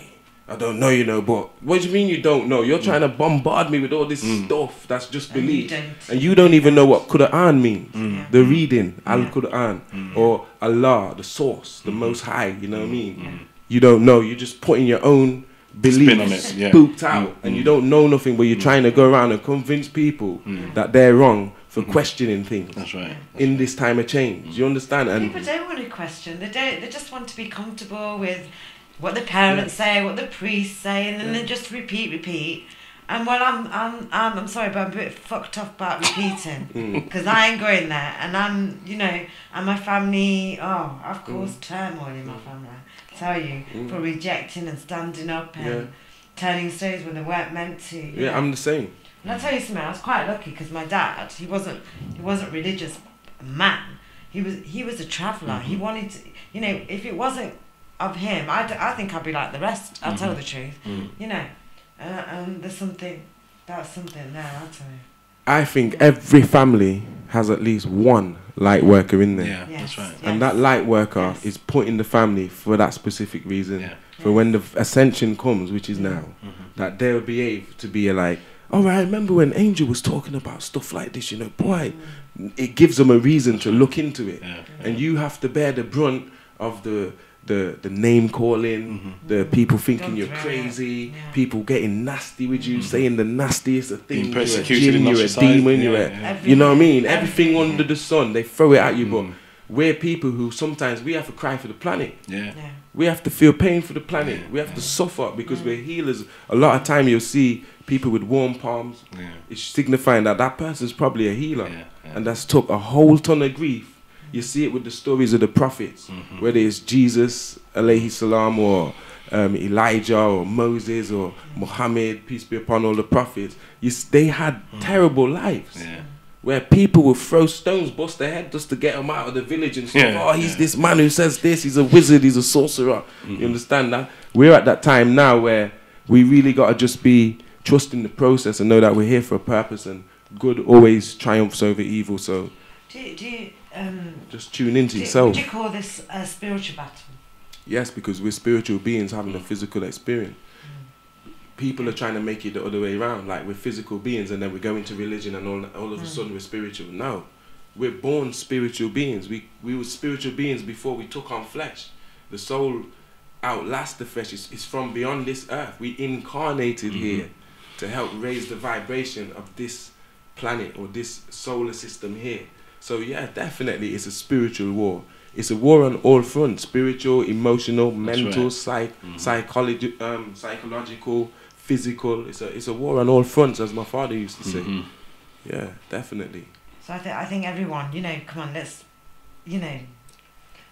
I don't know, but what do you mean you don't know? You're trying to bombard me with all this stuff that's just belief. And you don't even know what Quran means. The reading, Al-Quran, or Allah, the source, the Most High, you know what I mean? You don't know, you're just putting your own beliefs spooked out, and you don't know nothing, but you're trying to go around and convince people that they're wrong for questioning things. That's right. In this time of change, you understand? And people don't want to question. They just want to be comfortable with what the parents say, what the priests say, and then they just repeat. And well, I'm sorry, but I'm a bit fucked up about repeating because I ain't going there, and I'm, and my family. Oh, I've caused turmoil in my family. I tell you, for rejecting and standing up and turning stones when they weren't meant to. Yeah, I'm the same. And I'll tell you something. I was quite lucky because my dad, he wasn't religious man. He was a traveller. He wanted to, if it wasn't of him, I think I'd be like the rest. I'll tell the truth, and there's something there. I'll tell you. I think every family has at least one light worker in there. Yeah, that's right. And that light worker is put in the family for that specific reason. For when the ascension comes, which is now, that they'll be able to be like, oh, I remember when Angel was talking about stuff like this, boy, it gives them a reason to look into it. And you have to bear the brunt of the name calling, the people thinking you're crazy, people getting nasty with you, saying the nastiest of things, you're a jinn, you're a demon, you know what I mean? Everything under the sun, they throw it at you, but we're people who sometimes we have to cry for the planet. Yeah. We have to feel pain for the planet. We have to suffer because we're healers. A lot of time you'll see people with warm palms. Yeah. It's signifying that that person's probably a healer. And that's took a whole ton of grief. You see it with the stories of the prophets, whether it's Jesus, alayhi salam, or Elijah, or Moses, or Muhammad, peace be upon all the prophets. They had terrible lives. Where people will throw stones, bust their head just to get them out of the village and stuff. Oh, he's this man who says this, he's a wizard, he's a sorcerer. You understand that? We're at that time now where we really got to just be trusting the process and know that we're here for a purpose, and good always triumphs over evil. So Do you just tune into yourself. Would you call this a spiritual battle? Yes, because we're spiritual beings having a physical experience. People are trying to make it the other way around, like we're physical beings and then we go into religion and all of a sudden we're spiritual. No, we're born spiritual beings. We were spiritual beings before we took on flesh. The soul outlasts the flesh. It's from beyond this earth. We incarnated here to help raise the vibration of this planet or this solar system here. So yeah, definitely it's a spiritual war. It's a war on all fronts: spiritual, emotional, mental, psychological, physical. It's a war on all fronts, as my father used to say. Yeah, definitely. So I think everyone, come on, let's,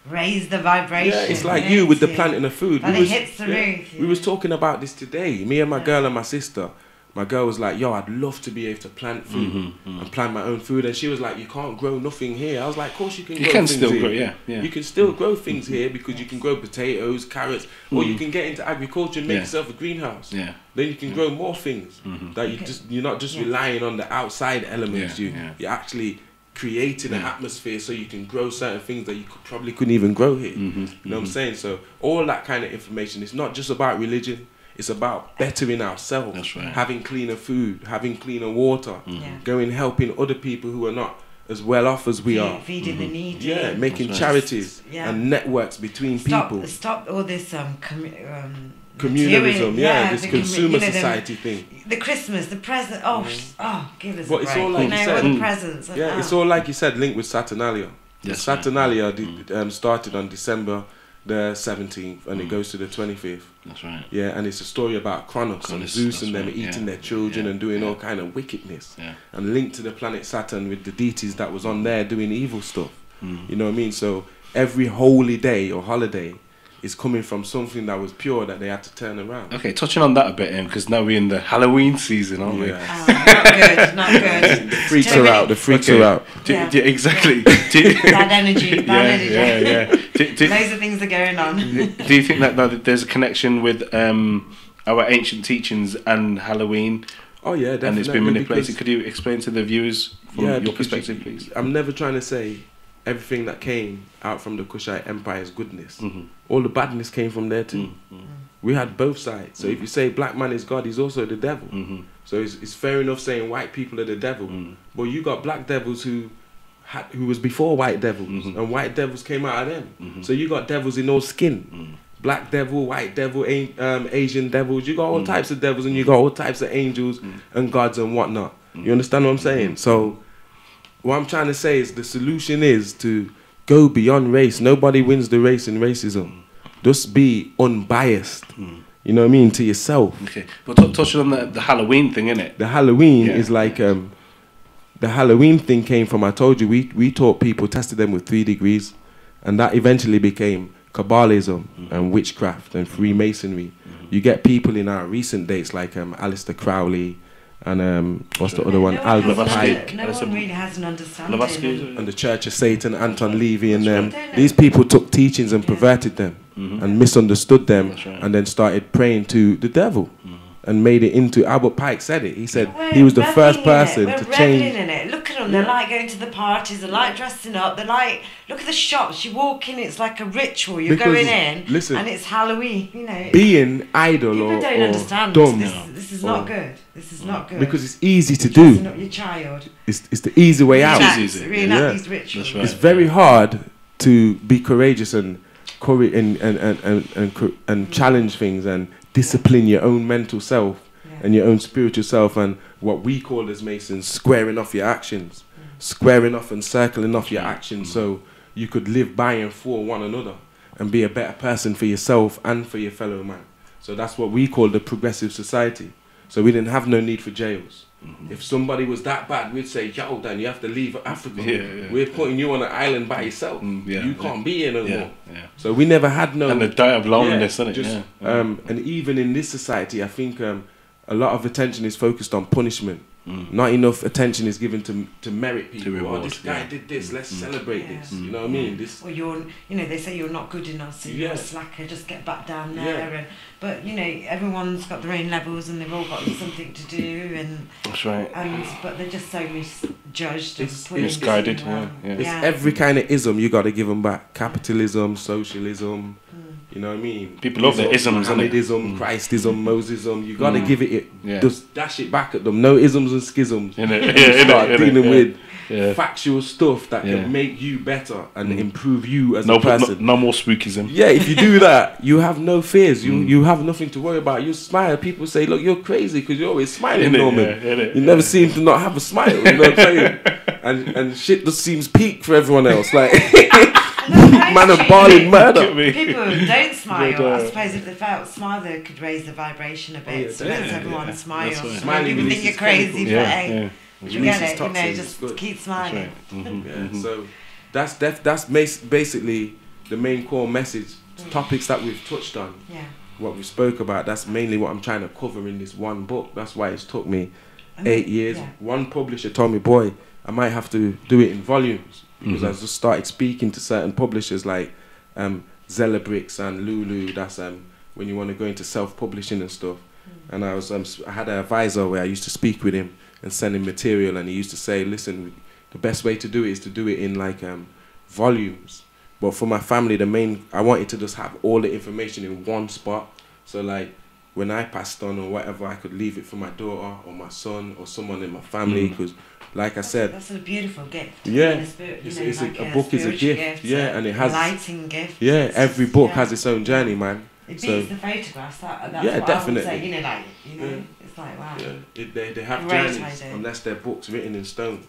raise the vibration. Yeah, it's like you with the planting of food. And it hits the roof. We was talking about this today. Me and my girl and my sister. My girl was like, yo, I'd love to be able to plant food and plant my own food. And she was like, you can't grow nothing here. I was like, of course you can grow things still here. Grow, yeah. You can still grow things here because you can grow potatoes, carrots, or you can get into agriculture and make yourself a greenhouse. Yeah. Then you can grow more things. That you're not just relying on the outside elements. You're actually creating an atmosphere so you can grow certain things that you probably couldn't even grow here. You know what I'm saying? So all that kind of information, it's not just about religion. It's about bettering ourselves, That's right. having cleaner food, having cleaner water, going helping other people who are not as well off as we are. Feeding the needy. Yeah, making charities and networks between people. Stop all this communalism, this consumer society thing. The Christmas, the present. Give us a break. It's all like you said. All the presents. It's all like you said, linked with Saturnalia. Yes, Saturnalia started on December the 17th and it goes to the 25th. That's right. Yeah, and it's a story about Kronos and Zeus and them eating their children and doing all kind of wickedness. And linked to the planet Saturn with the deities that was on there doing evil stuff. You know what I mean? So every holy day or holiday is coming from something that was pure that they had to turn around. Okay, touching on that a bit, because now we're in the Halloween season, aren't we? Not good. The freaks are out. The freaks are out. Exactly. Bad energy. Loads of things are going on. Do you think that there's a connection with our ancient teachings and Halloween? Oh yeah, definitely. And it's been manipulated. Could you explain to the viewers from your perspective, please? I'm never trying to say everything that came out from the Kushite Empire's goodness. All the badness came from there too. We had both sides. So if you say black man is God, he's also the devil. So it's fair enough saying white people are the devil. But you got black devils who was before white devils, and white devils came out of them. So you got devils in all skin. Black devil, white devil, Asian devils. You got all types of devils, and you got all types of angels and gods and whatnot. You understand what I'm saying? So what I'm trying to say is the solution is to go beyond race. Nobody wins the race in racism. Just be unbiased. You know what I mean? To yourself. Okay. But touching on the Halloween thing, innit? The Halloween is like... the Halloween thing came from, I told you, we taught people, tested them with 3 degrees, and that eventually became Kabbalism and witchcraft and Freemasonry. You get people in our recent dates like Aleister Crowley and what's the other one? Albert Pike. No one really has an understanding. And the Church of Satan, Anton Levy and them. These people took teachings and perverted them and misunderstood them and then started praying to the devil. And made it into, Albert Pike said it. He said he was the first person to change. In it. Look at them. They like going to the parties. They like dressing up. They like, look at the shops. You walk in, it's like a ritual. You're going in, and it's Halloween. You know, being idle people don't understand. Dumb. This is not good. This is not good. Because it's easy to do. Not your child. It's the easy way out. Reenact these rituals. It's very hard to be courageous and challenge things and discipline your own mental self and your own spiritual self, and what we call as Masons squaring off your actions, squaring off and circling off your actions, so you could live by and for one another and be a better person for yourself and for your fellow man. So that's what we call the progressive society. So we didn't have no need for jails. If somebody was that bad, we'd say, yo, then you have to leave Africa. We're putting you on an island by yourself. You can't be here no more. So we never had no... And the diet of loneliness, isn't it? And even in this society, I think a lot of attention is focused on punishment. Not enough attention is given to merit people. Reward, this guy did this, let's celebrate this. You know what I mean? This, or you're, you know, they say you're not good enough, so you're a slacker, just get back down there. And, but, you know, everyone's got their own levels and they've all got something to do. And that's right. But they're just so misjudged. It's misguided, It's every kind of ism you got to give them back. Capitalism, socialism. You know what I mean? People love their isms, Mohammedism, Christism, Mosism. You got to give it, just dash it back at them. No isms and schisms. Start dealing with factual stuff that can make you better and improve you as a person. No more spookism. Yeah, if you do that, you have no fears. You have nothing to worry about. You smile. People say, look, you're crazy because you're always smiling, Norman. You never seem to not have a smile. You know what I'm saying? And shit just seems peak for everyone else. Like... Man of barling murder. People don't smile. I suppose if they felt smile, they could raise the vibration a bit. So let's everyone smile. People think you're crazy, but hey, forget it. You know, just keep smiling. So that's basically the main core message. Topics that we've touched on. What we spoke about. That's mainly what I'm trying to cover in this one book. That's why it's took me 8 years. One publisher told me, boy, I might have to do it in volumes. Because I just started speaking to certain publishers like Zelabrix and Lulu. That's when you want to go into self-publishing and stuff. And I had an advisor where I used to speak with him and send him material, and he used to say, listen, the best way to do it is to do it in like volumes. But for my family, I wanted to just have all the information in one spot. So like when I passed on or whatever, I could leave it for my daughter or my son or someone in my family, because like I said, that's a beautiful gift. Yeah, spirit, a book is a gift. Yeah, and it has lighting gift. Yeah, every book has its own journey, man. It beats the photographs. That's what definitely. I would say. It's like wow. Yeah, they have journeys unless they're books written in stone,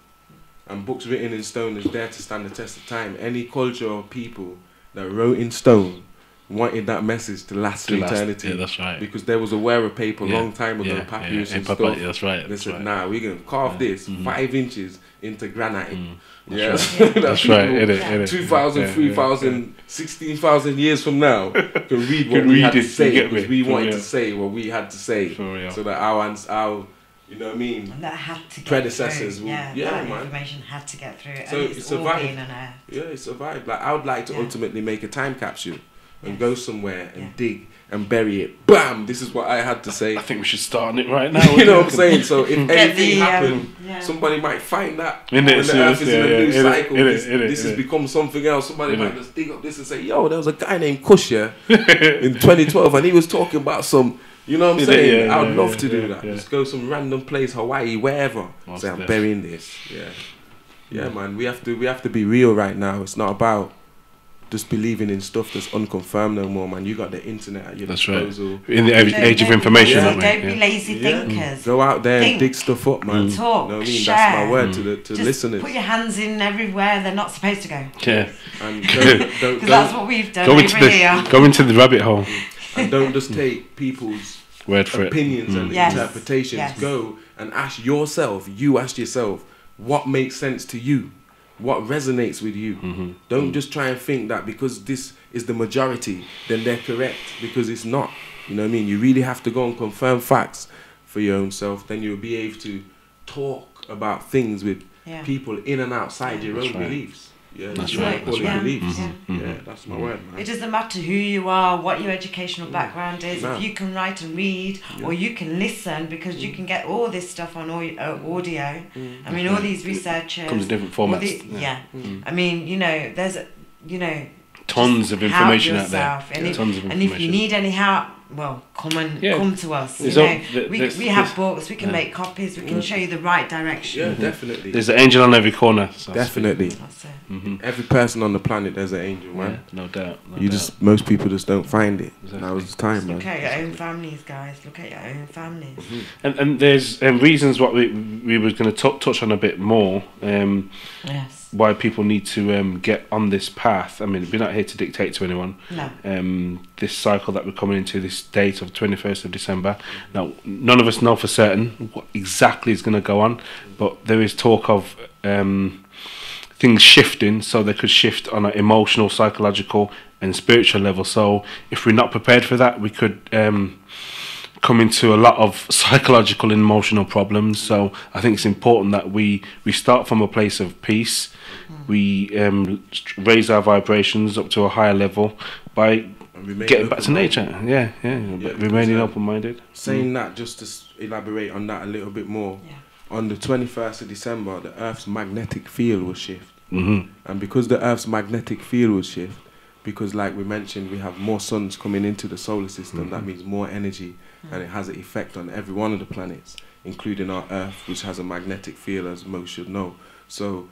and books written in stone is there to stand the test of time. Any culture or people that wrote in stone wanted that message to last for eternity. Yeah, that's right. Because there was a wear paper a long time ago, papyrus and stuff. That's right. They said, nah, we're going to carve this 5 inches into granite. That's right. 2,000, 3,000, 16,000 years from now can read what we had to say, because we wanted to say what we had to say, so that our you know what I mean? And that had to get predecessors through. that information had to get through. So and it's all being unearthed. Yeah, it survived. Like I would like to ultimately make a time capsule and go somewhere and dig and bury it. Bam! This is what I had to say. I think we should start on it right now. You know what I'm saying? So if anything happened, somebody might find that when the earth is in a new cycle. This has become something else. Somebody might just dig up this and say, yo, there was a guy named Kush in 2012 and he was talking about some... You know what I'm saying? I would love to do that. Just go some random place, Hawaii, wherever. Say I'm burying this. Yeah, man. We have to be real right now. It's not about just believing in stuff that's unconfirmed no more, man. You got the internet at your disposal. Right. In the age of information, don't be lazy thinkers. Go out there and dig stuff up, man. Talk, you know what I mean? share. That's my word to just listeners. Put your hands in everywhere they're not supposed to go. Yeah. And because that's what we've done Go into the rabbit hole. And don't just take people's word for opinions and interpretations. Go and ask yourself, what makes sense to you? What resonates with you? Don't just try and think that because this is the majority, then they're correct, because it's not. You know what I mean? You really have to go and confirm facts for your own self. Then you'll be able to talk about things with people in and outside your own beliefs. Yeah, that's right. Beliefs. Yeah, that's my word, man. It doesn't matter who you are, what your educational background is. If you can write and read, or you can listen, because you can get all this stuff on audio. I mean, all these researchers comes in different formats. I mean, you know, there's tons of information out there. And if you need any help, well, come to us. We have books. We can make copies. We can show you the right direction. Yeah, definitely. There's an angel on every corner. So definitely. That's it. Every person on the planet, there's an angel, man. Yeah, no doubt. Most people just don't find it. Exactly. Now is the time, man. Look at your own families, guys. Look at your own families. And there's reasons what we were going to touch on a bit more. Yes. why people need to get on this path. I mean, we're not here to dictate to anyone. No. This cycle that we're coming into, this date of 21st of December. Now, none of us know for certain what exactly is going to go on, but there is talk of things shifting, so they could shift on an emotional, psychological and spiritual level. So if we're not prepared for that, we could come into a lot of psychological and emotional problems. So I think it's important that we start from a place of peace. We raise our vibrations up to a higher level by getting back to nature. Yeah, remaining open-minded. Saying that, just to elaborate on that a little bit more, on the 21st of December, the Earth's magnetic field will shift. And because the Earth's magnetic field will shift, because like we mentioned, we have more suns coming into the solar system, that means more energy, and it has an effect on every one of the planets, including our Earth, which has a magnetic field, as most should know. So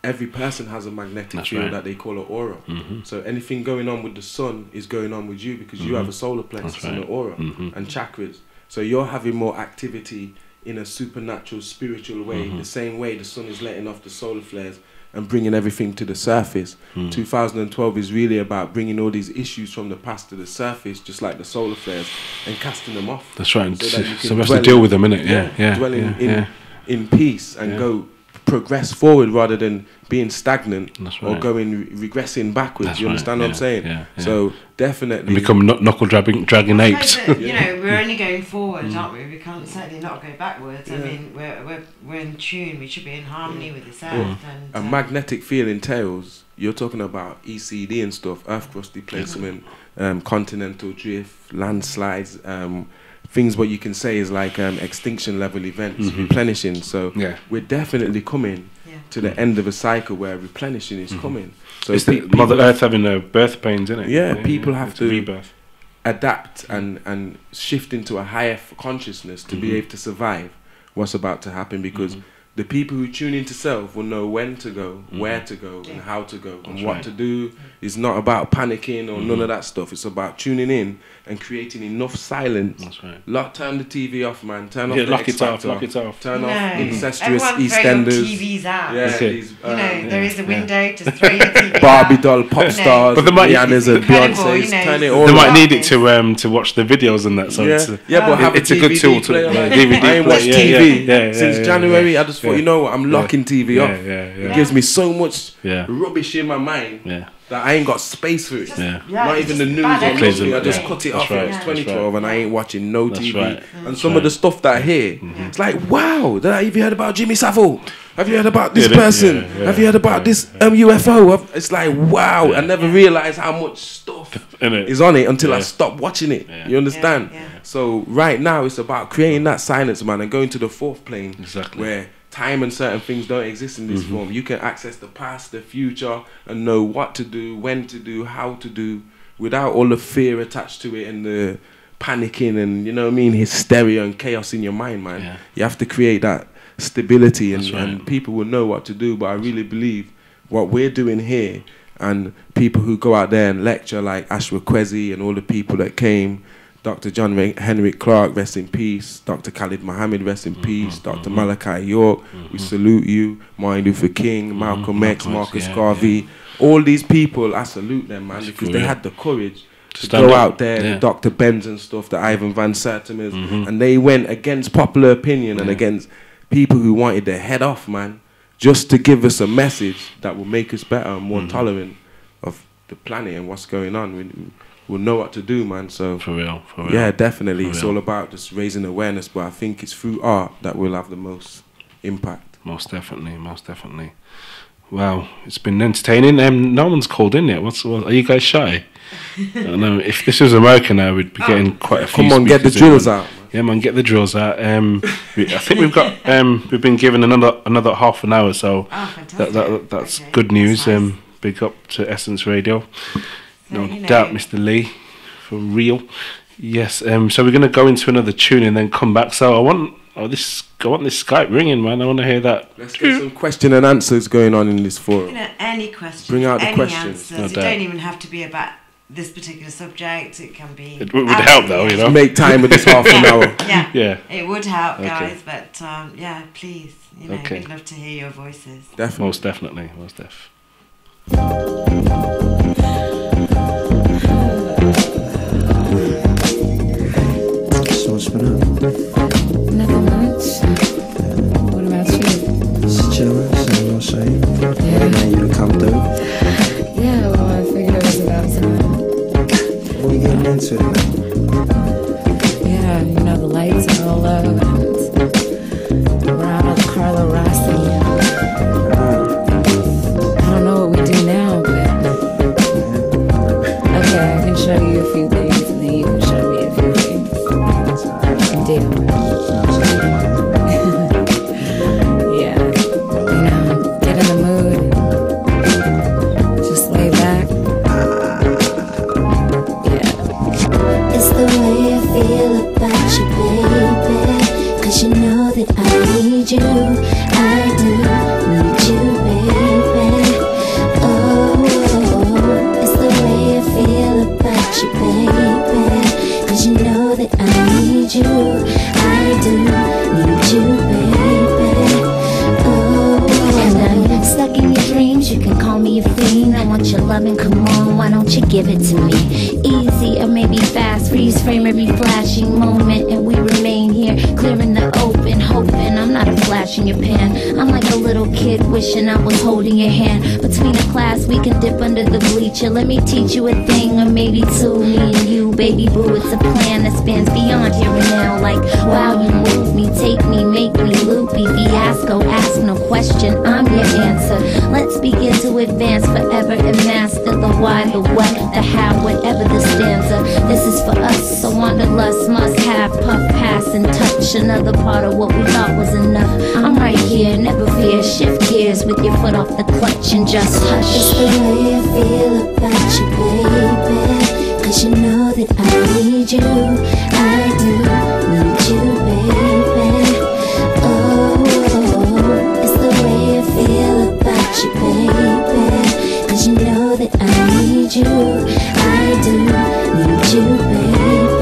every person has a magnetic field that they call an aura. So anything going on with the sun is going on with you, because you have a solar plexus and an aura and chakras. So you're having more activity in a supernatural, spiritual way, the same way the sun is letting off the solar flares and bringing everything to the surface. 2012 is really about bringing all these issues from the past to the surface, just like the solar flares, and casting them off. That's right. So we have to deal with them, innit? Dwelling in peace and go progress forward rather than being stagnant or going regressing backwards. You understand what I'm saying? So definitely and become knuckle dragging apes. You know, we're only going forward, aren't we? We can't certainly not go backwards. I mean, we're in tune. We should be in harmony with this earth. And a magnetic field entails, you're talking about ECD and stuff, earth crust displacement, continental drift, landslides, things what you can say is like extinction level events, replenishing. So we're definitely coming to the end of a cycle where replenishing is coming. So it's the Mother Earth having birth pains, isn't it? Yeah, people have to rebirth, adapt and shift into a higher consciousness to be able to survive what's about to happen, because the people who tune into self will know when to go, where to go, and how to go, and what to do. It's not about panicking or none of that stuff. It's about tuning in and creating enough silence. That's right. Turn the TV off, man. Turn off the lock X it off, Factor. lock it off. Turn off incestuous everyone EastEnders. TVs out. These, you know, there is a window to throw your TV Barbie out. doll, pop stars, but they might, Rihanna's and Beyonce's. You know, turn it all they off. might need it to watch the videos and that. So but have it's a a good DVD tool to player, like, DVD I ain't watched TV since January. I just thought, you know what, I'm locking TV off. It gives me so much rubbish in my mind that I ain't got space for it. Not even the news on me. I just cut it off. It's 2012 and I ain't watching no TV. And some of the stuff that I hear, it's like, wow, have you heard about Jimmy Savile? Have you heard about this person? Have you heard about this UFO? It's like, wow, I never realised how much stuff is on it until I stopped watching it. You understand? So right now it's about creating that silence, man, and going to the fourth plane where time and certain things don't exist in this form. You can access the past, the future, and know what to do, when to do, how to do, without all the fear attached to it and the panicking and, you know what I mean, hysteria and chaos in your mind, man. You have to create that stability and people will know what to do. But I really believe what we're doing here, and people who go out there and lecture like Ashwa Kwesi and all the people that came, Dr. John Henry Clark, rest in peace. Dr. Khalid Muhammad, rest in peace. Dr. Malachi York, we salute you. Martin Luther King, Malcolm X, Marcus Garvey. All these people, I salute them, man, because they had the courage to go out there, the Dr. Benz and stuff, the Ivan Van Sertima's, and they went against popular opinion and against people who wanted their head off, man, just to give us a message that will make us better and more tolerant of the planet and what's going on. We'll know what to do, man. So for real. Yeah, definitely. It's all about just raising awareness, but I think it's through art that we'll have the most impact. Most definitely. Wow, it's been entertaining. No one's called in yet. Are you guys shy? I don't know. If this was America now, we'd be getting quite a few. Come on, get the drills out. Yeah, man, get the drills out. I think we've got we've been given another half an hour, so that's good news. That's nice. Big up to Essence Radio. No doubt, Mr. Lee, for real. Yes. So we're gonna go into another tune and then come back. So I want this Skype ringing, man. I want to hear that. Let's get some question and answers going on in this forum. You know, any questions. Bring out the questions. Answers. It don't even have to be about this particular subject. It can be. It would help though, you know. Make time with this half an hour. Yeah. Yeah. It would help, Okay. guys. But yeah, please, you know, Okay. we'd love to hear your voices. Definitely. Most definitely, most def. So what's been up? Nothing much. What about you? Just chilling, same old same. Yeah. Waiting you to come through. Yeah, well, I figured it was about time. What we getting into tonight? Yeah, you know, the lights are all low. And we're out of Carlo Rossi. I don't know what we do now, but okay, I can show you a few things, and then you can show me a few things. Deal. Yeah, you know, get in the mood. Just lay back. Yeah. It's the way I feel about you, baby. 'Cause you know that I need you. I do need you, baby. Oh, it's the way I feel about you, baby. 'Cause you know that I need you. I do need you, baby. Oh, and I'm stuck in your dreams. You can call me a fiend. I want your loving, come on, why don't you give it to me? Easy or maybe fast, freeze frame every flashing moment, and we remain here, clear in the open, hoping I'm not a flash in your pan. I'm like a little kid wishing I was holding your hand. Between the class we can dip under the bleacher. Let me teach you a thing or maybe two. Me and you, baby boo, it's a plan that spans beyond here and now. Like, wow, you move me, take me, make me loopy. Fiasco, ask no question, I'm your answer. Let's begin to advance forever and master the why, the what, the how, whatever the stanza. This is for us, so wanderlust must have puff, pass, and touch. Another part of what we thought was enough. I'm right here, never fear. Shift gears with your foot off the clutch and just hush. It's the way I feel about you, baby. 'Cause you know that I need you. I do need you, baby. Oh, it's the way I feel about you, baby. 'Cause you know that I need you. I do need you, baby.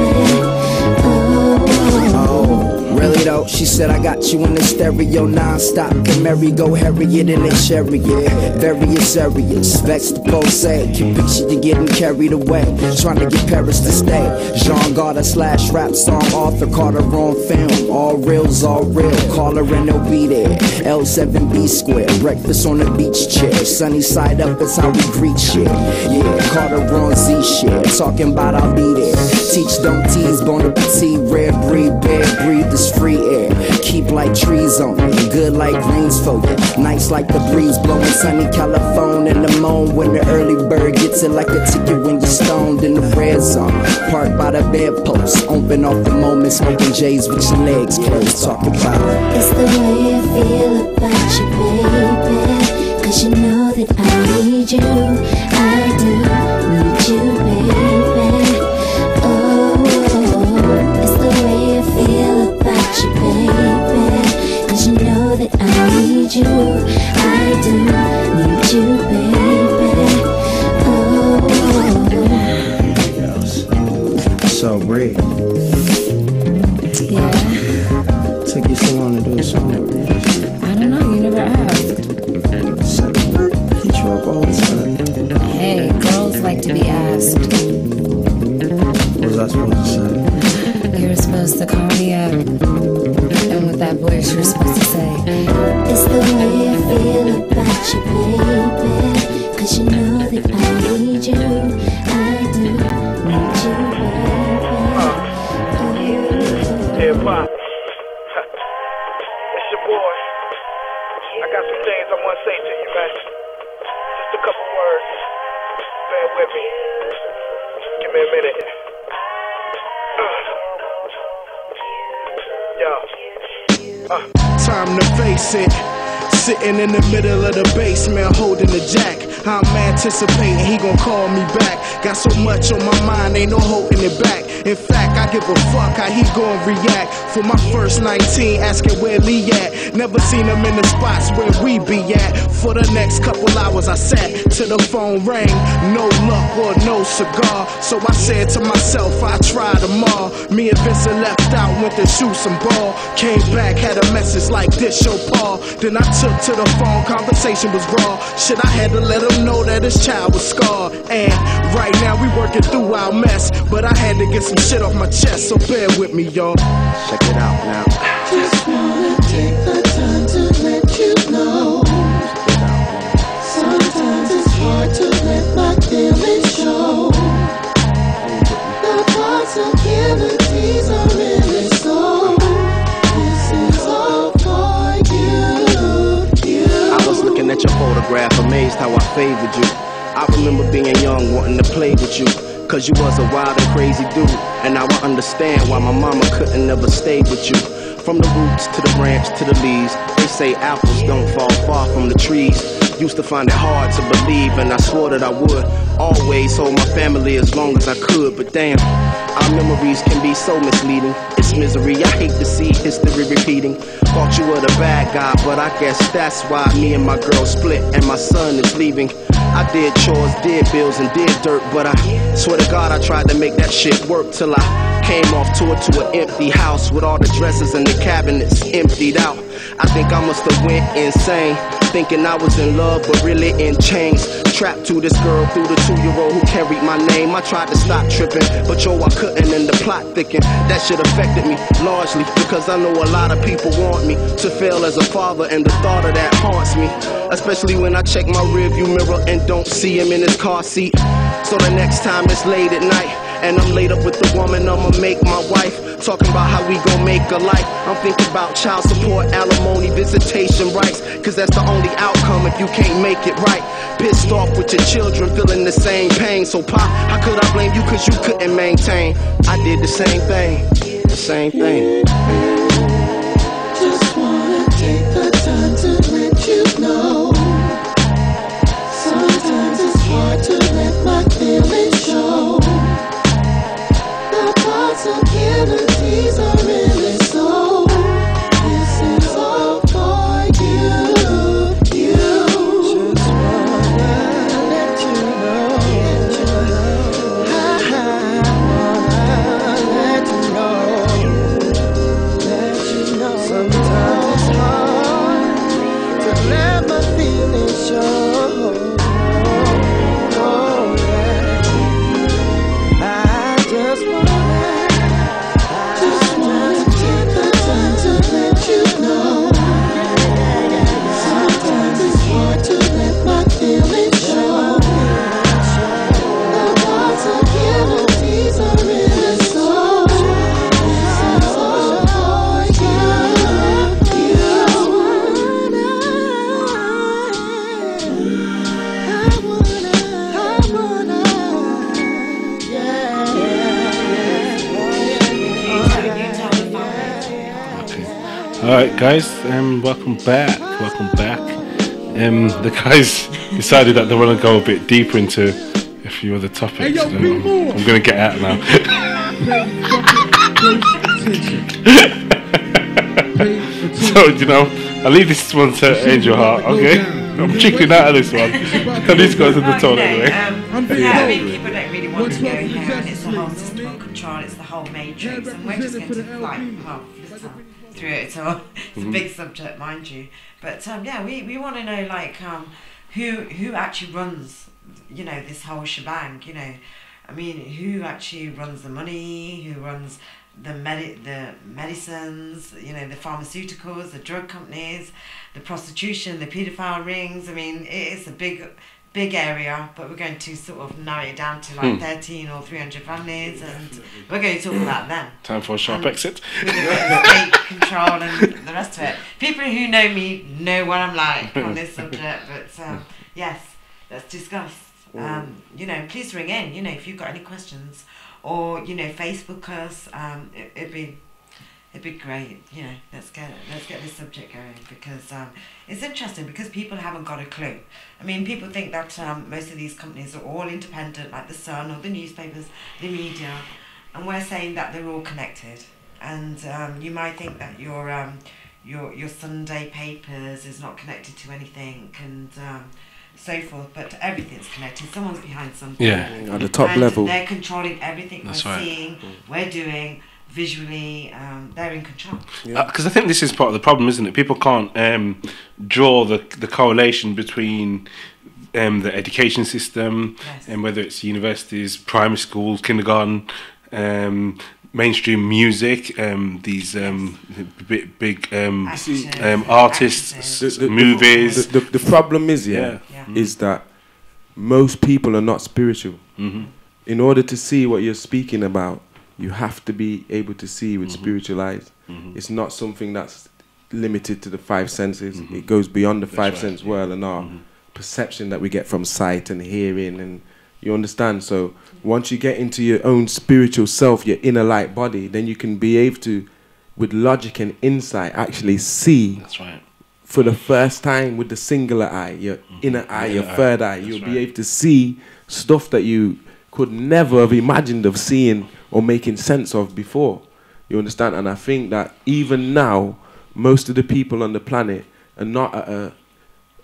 Oh, really though? She said I got you in the stereo non-stop. The merry-go Harriet in the chariot. Various areas, vex the pose. Can picture you getting carried away, trying to get Paris to stay. Jean Garza / rap song author, caught her on film. All reals, all real. Call her and they'll be there. L7B square, breakfast on the beach chair. Sunny side up is how we greet shit. Yeah, caught her on Z shit. Talking about I'll be there. Teach, don't tease, bon appetit, rare breed, bear, breathe this free air. Keep like trees on me, good like greens for you. Nice like the breeze blowing sunny California in the moon. When the early bird gets it like a ticket when you're stoned in the red zone. Parked by the bedpost, open off the moment, smoking J's with your legs closed. Talk about it's the way I feel about you, baby. 'Cause you know that I need you. I do need you, baby. Oh, it's the way I feel about you, baby. 'Cause you know that I need you. I do need you, baby. Oh. So, Bree. Yeah. Took you so long to do a song with me. I don't know, you never asked. Hit you up all the time. Hey, girls like to be asked. What was I supposed to say? You were supposed to call me up. And with that voice, you were supposed to say, it's the way I feel about you, baby. 'Cause you know that I need you. I do need you, baby. Hey, Pop. It's your boy. I got some things I want to say to you, man. Just a couple words. Bear with me. Give me a minute. Time to face it. Sitting in the middle of the basement, holding the jack. I'm anticipating he gon' call me back. Got so much on my mind, ain't no holding it back. In fact, I give a fuck how he gon' react. For my first 19, asking where Lee at. Never seen him in the spots where we be at. For the next couple hours I sat till the phone rang. No luck or no cigar. So I said to myself, I try them all. Me and Vincent left out, went to shoot some ball. Came back, had a message like this, show Paul. Then I took to the phone, conversation was raw. Shit, I had to let him know that his child was scarred. And right now we working through our mess. But I had to get some shit off my chest, so bear with me, y'all. Check it out now. Just wanna take the time to let you know. Sometimes it's hard to let my feelings show. The possibilities are really so. This is all for you. I was looking at your photograph, amazed how I favored you. I remember being young, wanting to play with you. Cause you was a wild and crazy dude. And now I understand why my mama couldn't ever stay with you. From the roots to the branch to the leaves, they say apples don't fall far from the trees. Used to find it hard to believe, and I swore that I would always hold my family as long as I could. But damn, our memories can be so misleading. It's misery, I hate to see history repeating. Thought you were the bad guy, but I guess that's why me and my girl split and my son is leaving. I did chores, did bills, and did dirt, but I swear to God I tried to make that shit work till I came off tour to an empty house with all the dressers and the cabinets emptied out. I think I must have went insane, thinking I was in love but really in chains. Trapped to this girl through the 2-year-old who carried my name. I tried to stop tripping, but yo, I couldn't, and the plot thickened. That shit affected me largely because I know a lot of people want me to fail as a father, and the thought of that haunts me. Especially when I check my rearview mirror and don't see him in his car seat. So the next time it's late at night and I'm laid up with the woman I'ma make my wife, talking about how we gon' make a life. I'm thinking about child support, alimony, visitation rights, cause that's the only outcome if you can't make it right. Pissed off with your children feeling the same pain. So Pop, how could I blame you cause you couldn't maintain? I did the same thing, the same thing. Just wanna take the time to let you know. Sometimes it's hard to let my feelings show. The possibilities are really so. This is all for you. Just wanna let you know. I wanna let you know. Sometimes it's hard to let my feelings show. Alright guys, welcome back. The guys decided that they want to go a bit deeper into a few other topics. Hey, yo, I'm going to get out now. So, you know, I'll leave this one to Angel Heart, okay? I'm chickening out of this one. These guys are the tone anyway. Yeah, I mean, people don't really want to go here, and it's the whole system of control, it's the whole matrix, and we're just going to, through it all. It's a big subject, mind you. But yeah, we want to know who actually runs, you know, this whole shebang. You know, I mean, who actually runs the money? Who runs the medicines? You know, the pharmaceuticals, the drug companies, the prostitution, the paedophile rings. I mean, it is a big area, but we're going to sort of narrow it down to like 13 or 300 families, and we're going to talk about them. Time for a sharp exit. With the state control and the rest of it. People who know me know what I'm like on this subject, but yes, let's discuss. You know, please ring in, you know, if you've got any questions, or, you know, Facebook us. It'd it'd be great. You know, let's get this subject going, because it's interesting, because people haven't got a clue. I mean, people think that most of these companies are all independent, like the Sun or the newspapers, the media, and we're saying that they're all connected. And you might think that your Sunday papers is not connected to anything, and so forth, but everything's connected. Someone's behind something. Yeah, at the top level. They're controlling everything. That's we're right. seeing, we're doing, visually, they're in control. Because I think this is part of the problem, isn't it? People can't draw the correlation between the education system, and whether it's universities, primary schools, kindergarten, mainstream music, these big artists, movies. The problem is, is that most people are not spiritual. In order to see what you're speaking about, you have to be able to see with spiritual eyes. It's not something that's limited to the five senses. It goes beyond the five sense world and our perception that we get from sight and hearing, and you understand. So once you get into your own spiritual self, your inner light body, then you can be able to, with logic and insight, actually see. That's right. For the first time with the singular eye, your inner eye, your third eye, you'll be able to see stuff that you could never have imagined of seeing or making sense of before. You understand? And I think that even now, most of the people on the planet are not at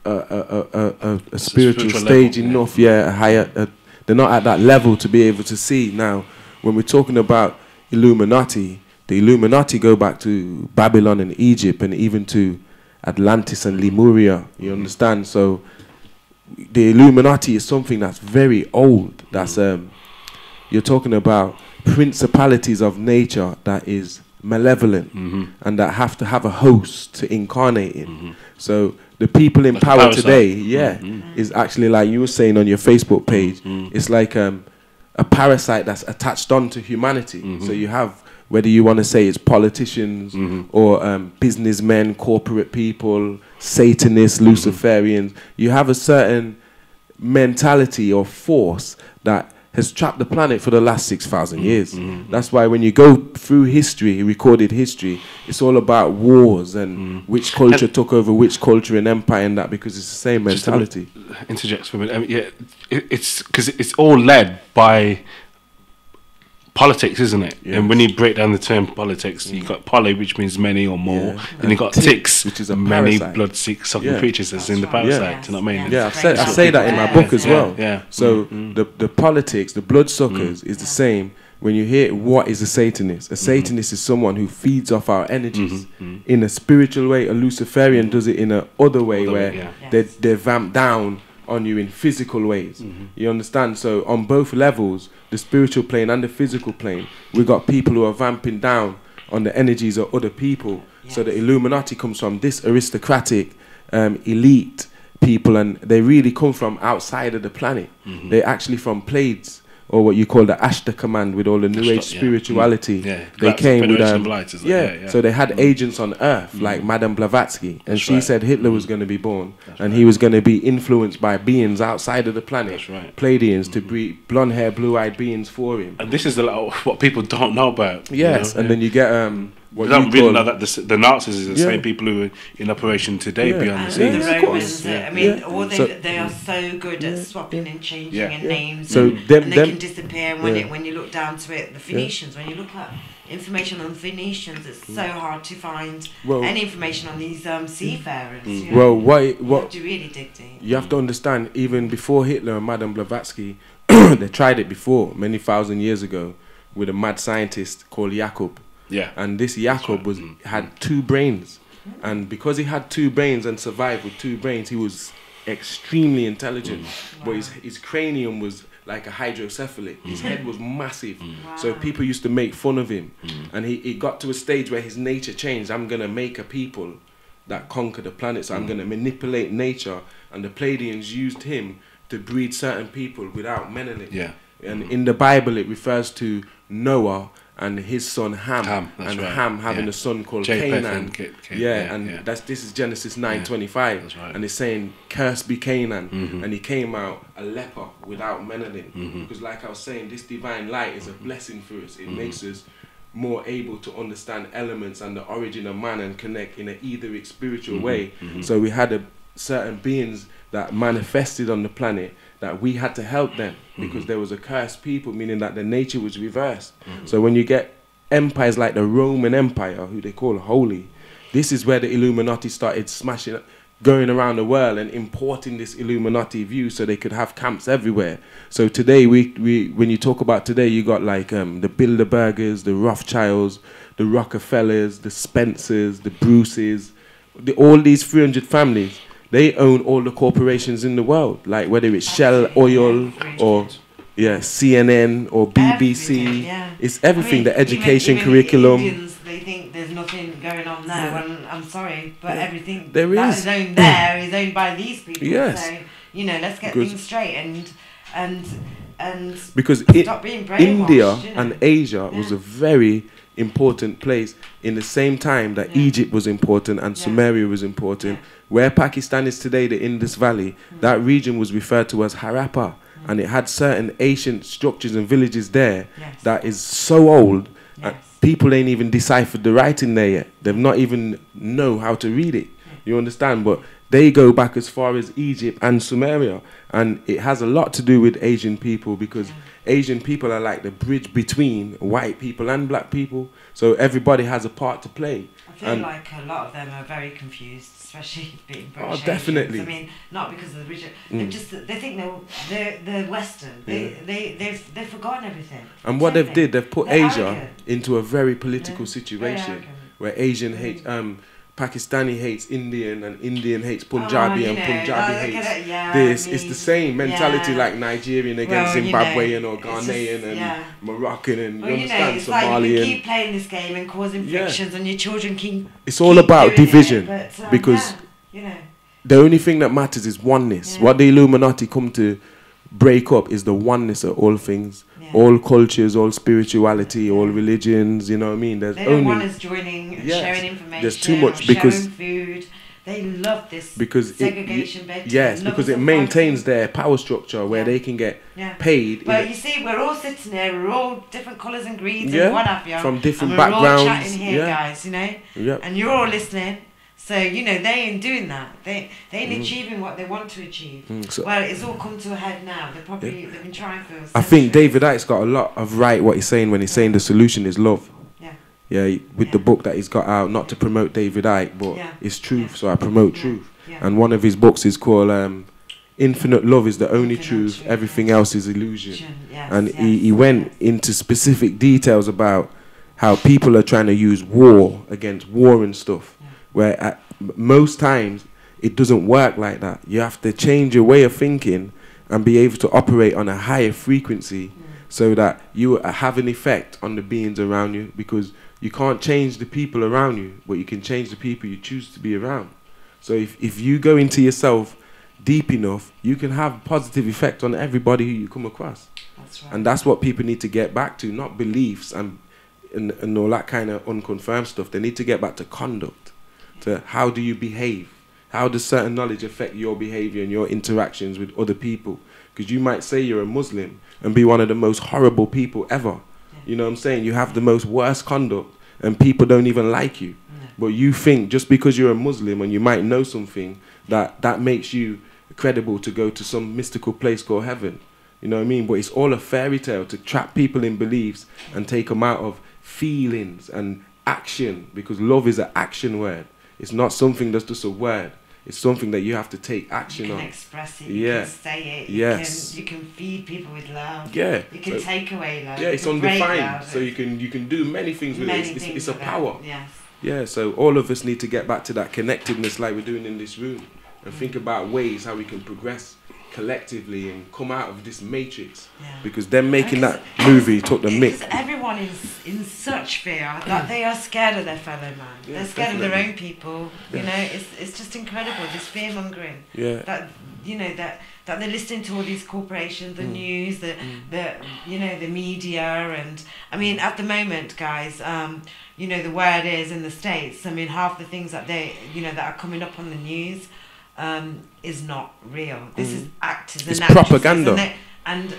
a spiritual stage level, enough, a higher. They're not at that level to be able to see. Now, when we're talking about Illuminati, the Illuminati go back to Babylon and Egypt, and even to Atlantis and Lemuria. You understand? So the Illuminati is something that's very old. That's you're talking about principalities of nature that is malevolent, and that have to have a host to incarnate in. So the people in power today, is actually, like you were saying on your Facebook page, it's like a parasite that's attached onto humanity. So you have, whether you want to say it's politicians or businessmen, corporate people, Satanists, Luciferians, you have a certain mentality or force that has trapped the planet for the last 6,000 years. That's why when you go through history, recorded history, it's all about wars and which culture took over which culture and empire and that, because it's the same mentality. Interject for a minute. It's because it's all led by politics, isn't it? And when you break down the term politics, you got poly, which means many or more, and you got ticks, which is a many parasite. blood-sucking creatures, as in the parasite. Do you know what I mean? I say that in my book as well. So the politics, the bloodsuckers, is the same. When you hear what is a Satanist, a Satanist is someone who feeds off our energies in a spiritual way. A Luciferian does it in a other way, where they vamp down on you in physical ways. You understand? So on both levels, the spiritual plane and the physical plane, we got people who are vamping down on the energies of other people. So the Illuminati comes from this aristocratic elite people, and they really come from outside of the planet. They're actually from Pleiades, or what you call the Ashta Command, with all the New Age spirituality. They came with so they had agents on Earth, like Madame Blavatsky, and she said Hitler was going to be born, and he was going to be influenced by beings outside of the planet, Pleiadians, to breed blonde hair, blue-eyed beings for him. And this is what people don't know about. Yes, and then you get what you don't really know that the Nazis is the same people who are in operation today behind the scenes. The Romans, I mean, they are so good at swapping and changing and names, so and they can disappear. And when you look down to it, the Phoenicians, when you look at information on the Phoenicians, it's so hard to find any information on these seafarers. You know? You have to really dig deep. You have to understand, even before Hitler and Madame Blavatsky, they tried it before, many thousand years ago, with a mad scientist called Jakob. And this Jakob had two brains, and because he had two brains and survived with two brains, he was extremely intelligent. But his cranium was like a hydrocephalic. His head was massive. So people used to make fun of him, and he got to a stage where his nature changed. I'm gonna make a people that conquer the planet, so I'm gonna manipulate nature, and the Pleiadians used him to breed certain people without melanin. And in the Bible it refers to Noah and his son Ham, and Ham having a son called Canaan. This is Genesis 9:25, and it's saying, "Cursed be Canaan," and he came out a leper without melanin, because, like I was saying, this divine light is a blessing for us. It makes us more able to understand elements and the origin of man and connect in an etheric spiritual way. So we had certain beings that manifested on the planet that we had to help them because there was a cursed people, meaning that the nature was reversed. So when you get empires like the Roman Empire, who they call holy, this is where the Illuminati started smashing up, going around the world and importing this Illuminati view so they could have camps everywhere. So today, when you talk about today, you got like the Bilderbergers, the Rothschilds, the Rockefellers, the Spencers, the Bruces, all these 300 families. They own all the corporations in the world, like whether it's Shell Oil or CNN or BBC. It's everything, the education curriculum. The Indians, they think there's nothing going on there. Well, I'm sorry, but everything there that is owned there is owned by these people. Yes. So, you know, let's get things straight and because stop being brainwashed, India you know? and Asia was a very important place in the same time that Egypt was important and Sumeria was important. Where Pakistan is today, the Indus Valley, that region was referred to as Harappa, and it had certain ancient structures and villages there that is so old, people ain't even deciphered the writing there yet. They've not even know how to read it. You understand? But they go back as far as Egypt and Sumeria, and it has a lot to do with Asian people because Asian people are like the bridge between white people and black people. So everybody has a part to play. I feel like a lot of them are very confused, especially being British. Oh, definitely. Asians. I mean, not because of the region. They think they're Western. They've forgotten everything. And what they've put They're Asia arrogant. into a very political situation arrogant. where Asian hates Pakistani hates Indian and Indian hates Punjabi and Punjabi hates this. It's the same mentality like Nigerian against Zimbabwean or Ghanaian and Moroccan and you understand, it's Somalian. like you keep playing this game and causing frictions and your children keep. It's all about division because you know. the only thing that matters is oneness. What the Illuminati come to break up is the oneness of all things. All cultures, all spirituality, all religions, you know what I mean? There's they don't only want us joining, sharing information, there's too much because food. They love this because segregation bed. because it maintains their power structure where they can get paid. But you see, we're all sitting here, we're all different colours and creeds and what have you. From different and backgrounds. We're all chatting here, guys, you know? And you're all listening. So, you know, they ain't doing that. They ain't achieving what they want to achieve. Well, it's all come to a head now. They've been trying for I think David Icke's got a lot of right what he's saying when he's saying the solution is love. With the book that he's got out, not to promote David Icke, but it's truth, so I promote truth. And one of his books is called Infinite Love is the Only Truth, Everything Else is Illusion. And he went into specific details about how people are trying to use war against war and stuff. Where at most times it doesn't work like that. You have to change your way of thinking and be able to operate on a higher frequency so that you have an effect on the beings around you, because you can't change the people around you, but you can change the people you choose to be around. So if you go into yourself deep enough, you can have a positive effect on everybody who you come across. That's right. And that's what people need to get back to, not beliefs and all that kind of unconfirmed stuff. They need to get back to conduct. To how do you behave? How does certain knowledge affect your behavior and your interactions with other people? Because you might say you're a Muslim and be one of the most horrible people ever. You know what I'm saying? You have the most worst conduct and people don't even like you. But you think just because you're a Muslim and you might know something that makes you credible to go to some mystical place called heaven. You know what I mean? But it's all a fairy tale to trap people in beliefs and take them out of feelings and action, because love is an action word. It's not something that's just a word. It's something that you have to take action on. You can express it, you can say it, you can feed people with love. You can take away love. It's undefined. So you can do many things with it. It's a power. So all of us need to get back to that connectedness like we're doing in this room and think about ways how we can progress collectively and come out of this matrix, because them making that movie took the mick. Everyone is in such fear that they are scared of their fellow man. They're scared of their own people. You know, it's just incredible, this fear mongering. That you know that they're listening to all these corporations, the news, the you know, the media, and I mean at the moment, guys, you know, the word is in the States. I mean, half the things that that are coming up on the news is not real. This is actors and it's actresses, propaganda. and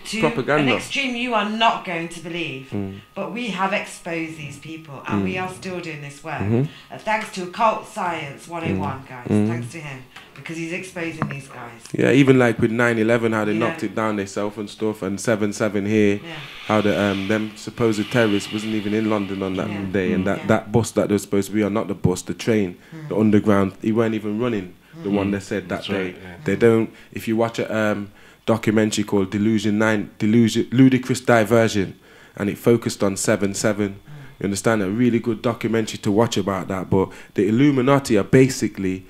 to Propaganda. an extreme you are not going to believe. But we have exposed these people, and we are still doing this work. Thanks to Occult Science 101, guys. Thanks to him, because he's exposing these guys. Yeah, even like with 9/11, how they knocked it down themselves and stuff, and 7/7 here, how the them supposed terrorists wasn't even in London on that day, and that bus that they were supposed to be on, not the bus, the train, the underground, he weren't even running. The one they said that day. They don't. If you watch a documentary called Ludicrous Diversion, and it focused on 7/7. You understand? A really good documentary to watch about that. But the Illuminati are basically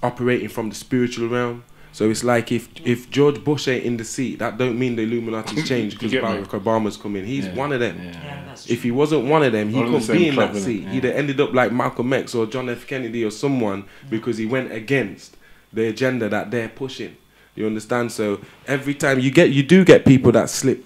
operating from the spiritual realm. So it's like if George Bush ain't in the seat, that don't mean the Illuminati's changed because Barack Obama's come in. He's one of them. If he wasn't one of them, he couldn't be in that seat. He'd have ended up like Malcolm X or John F. Kennedy or someone because he went against the agenda that they're pushing. You understand? So every time you do get people that slip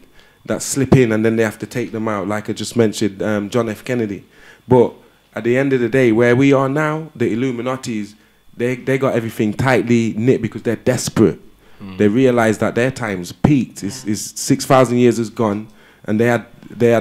in and then they have to take them out, like I just mentioned, John F. Kennedy. But at the end of the day, where we are now, the Illuminatis, they got everything tightly knit because they're desperate. They realize that their time's peaked. It's 6,000 years is gone, and they had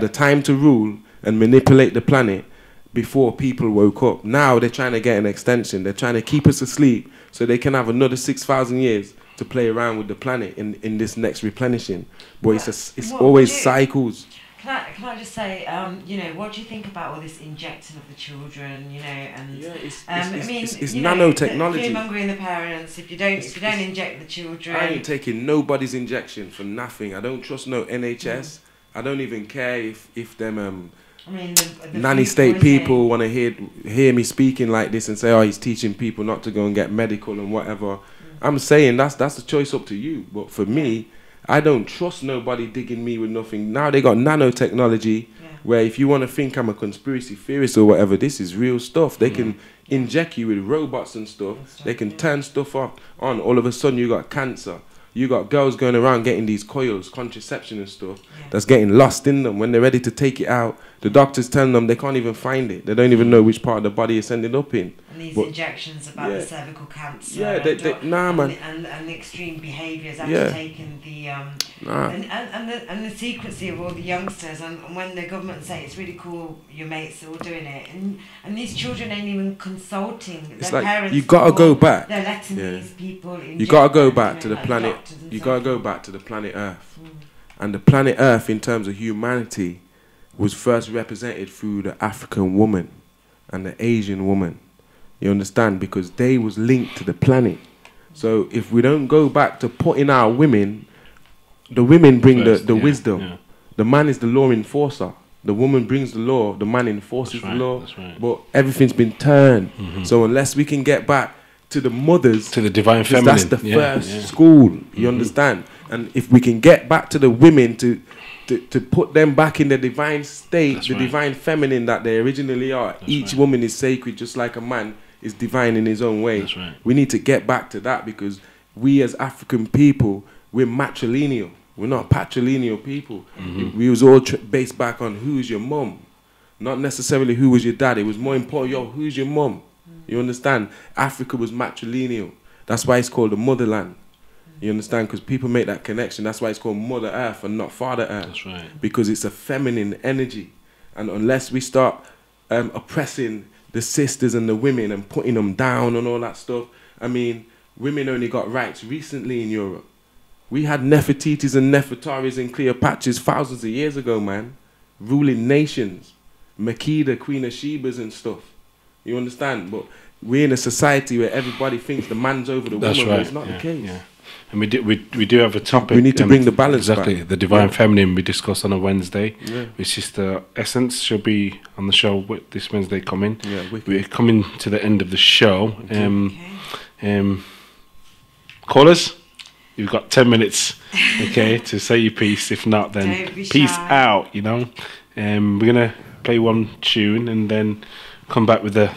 the time to rule and manipulate the planet before people woke up. Now they're trying to get an extension. They're trying to keep us asleep so they can have another 6,000 years to play around with the planet in this next replenishing. But it's always cycles. Can I just say, you know, what do you think about all this injecting of the children, you know, and it's nanotechnology. Fear-mongering the parents. If you don't inject the children, I ain't taking nobody's injection for nothing. I don't trust no NHS. I don't even care if them the nanny state people want to hear me speaking like this and say, oh, he's teaching people not to go and get medical and whatever. I'm saying that's the choice up to you. But for me, I don't trust nobody digging me with nothing. Now they got nanotechnology where if you want to think I'm a conspiracy theorist or whatever, this is real stuff. They can inject you with robots and stuff. They can turn stuff on. All of a sudden you got cancer. You got girls going around getting these coils, contraception and stuff, that's getting lost in them. When they're ready to take it out, the doctor's telling them they can't even find it. They don't even know which part of the body it's ended up in. And these injections about the cervical cancer. Yeah, and the extreme behaviours after taking the and the secrecy of all the youngsters, and when the government say it's really cool, your mates are all doing it, and these children ain't even consulting their parents. You gotta go back. They're letting these people. You gotta go back to the planet. You gotta go back to the planet Earth, and the planet Earth in terms of humanity was first represented through the African woman and the Asian woman. You understand? Because they was linked to the planet. So if we don't go back to putting our women, the women bring the wisdom. Yeah. The man is the law enforcer. The woman brings the law. The man enforces the law. That's right. But everything's been turned. So unless we can get back to the mothers, to the divine feminine, that's the first school. You understand? And if we can get back to the women to put them back in the divine state, divine feminine that they originally are. Each woman is sacred, just like a man is divine in his own way. We need to get back to that because we as African people, we're matrilineal. We're not patrilineal people. We was all based back on who's your mum, not necessarily who was your dad. It was more important, who's your mum? You understand? Africa was matrilineal. That's why it's called the motherland. You understand? Because people make that connection. That's why it's called Mother Earth and not Father Earth. That's right. Because it's a feminine energy. And unless we start oppressing the sisters and the women and putting them down and all that stuff, I mean, women only got rights recently in Europe. We had Nefertitis and Nefertaris and Cleopatras thousands of years ago, man. Ruling nations. Makeda, Queen of Sheba's and stuff. You understand? But we're in a society where everybody thinks the man's over the woman, but it's not the case. Yeah. And we do have a topic. We need to bring the balance back. The divine feminine we discussed on a Wednesday. With Sister Essence. She'll be on the show this Wednesday coming. We're coming to the end of the show. Callers, you've got 10 minutes, to say your piece. If not, then peace out. You know, we're gonna play one tune and then come back with the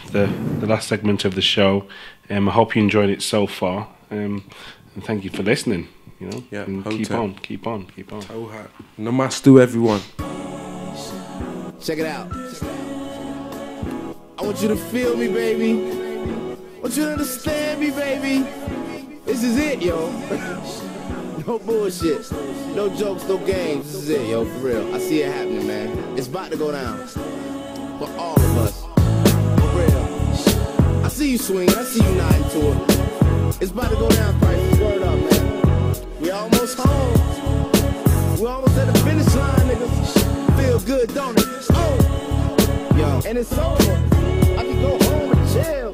last segment of the show. I hope you enjoyed it so far. And thank you for listening. You know, and keep on. Namasté, everyone. Check it out. I want you to feel me, baby. I want you to understand me, baby. This is it, yo. No bullshit. No jokes, no games. This is it, yo, for real. I see it happening, man. It's about to go down. For all of us. For real. I see you swinging. I see you nodding to it. It's about to go down, Price. Word up, man. We almost home. We almost at the finish line, niggas. Feel good, don't it? Oh! Yo. And it's over. I can go home and chill.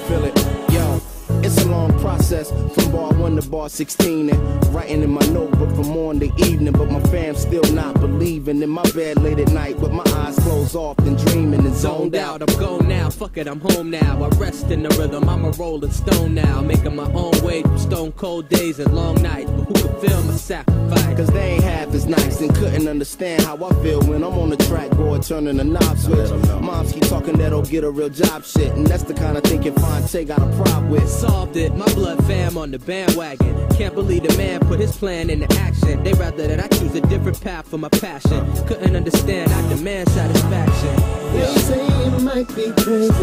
Feel it. Yo. It's a long process from bar 1 to bar 16 and writing in my notebook from morning to evening, but my fam still not believing. In my bed late at night with my eyes closed off and dreaming and zoned out. I'm gone now, fuck it, I'm home now. I rest in the rhythm, I'm a rolling stone now, making my own way through stone cold days and long nights. But who can feel my sacrifice? Cause they ain't half as nice and couldn't understand how I feel when I'm on the track board turning the knob switch. Moms keep talking that I'll get a real job shit, and that's the kind of thinking Fonte got a problem with. Solved it, my blood fam on the bandwagon. Can't believe the man put his plan into action. They rather that I choose a different path for my passion. Couldn't understand, I demand satisfaction. They say it might be crazy,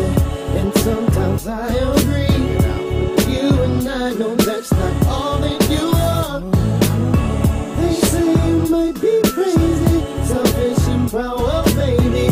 and sometimes I agree. But you and I know that's not all that you are. They say it might be crazy, selfish and proud, baby.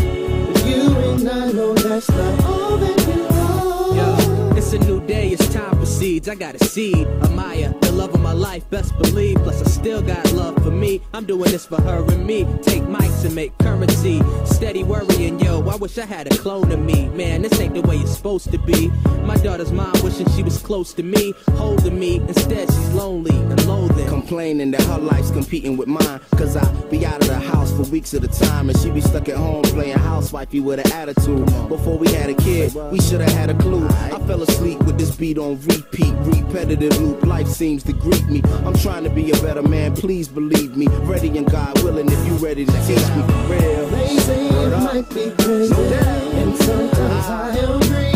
But you and I know that's not all that you are. It's a new day, it's time for seeds. I got a seed, Amaya, the love of my life, best believe. Plus I still got love for me. I'm doing this for her and me. Take mics and make currency. Steady worrying, yo, I wish I had a clone of me. Man, this ain't the way it's supposed to be. My daughter's mom wishing she was close to me, holding me. Instead she's lonely and loathing, complaining that her life's competing with mine. Cause I be out of the house for weeks at a time, and she be stuck at home playing housewifey with an attitude. Before we had a kid, we should've had a clue. I fell asleep with this beat on repeat, repetitive loop. Life seems to greet me. I'm trying to be a better man, please believe me. Ready and God willing if you ready to teach me for real. They say it might be crazy, and sometimes I agree.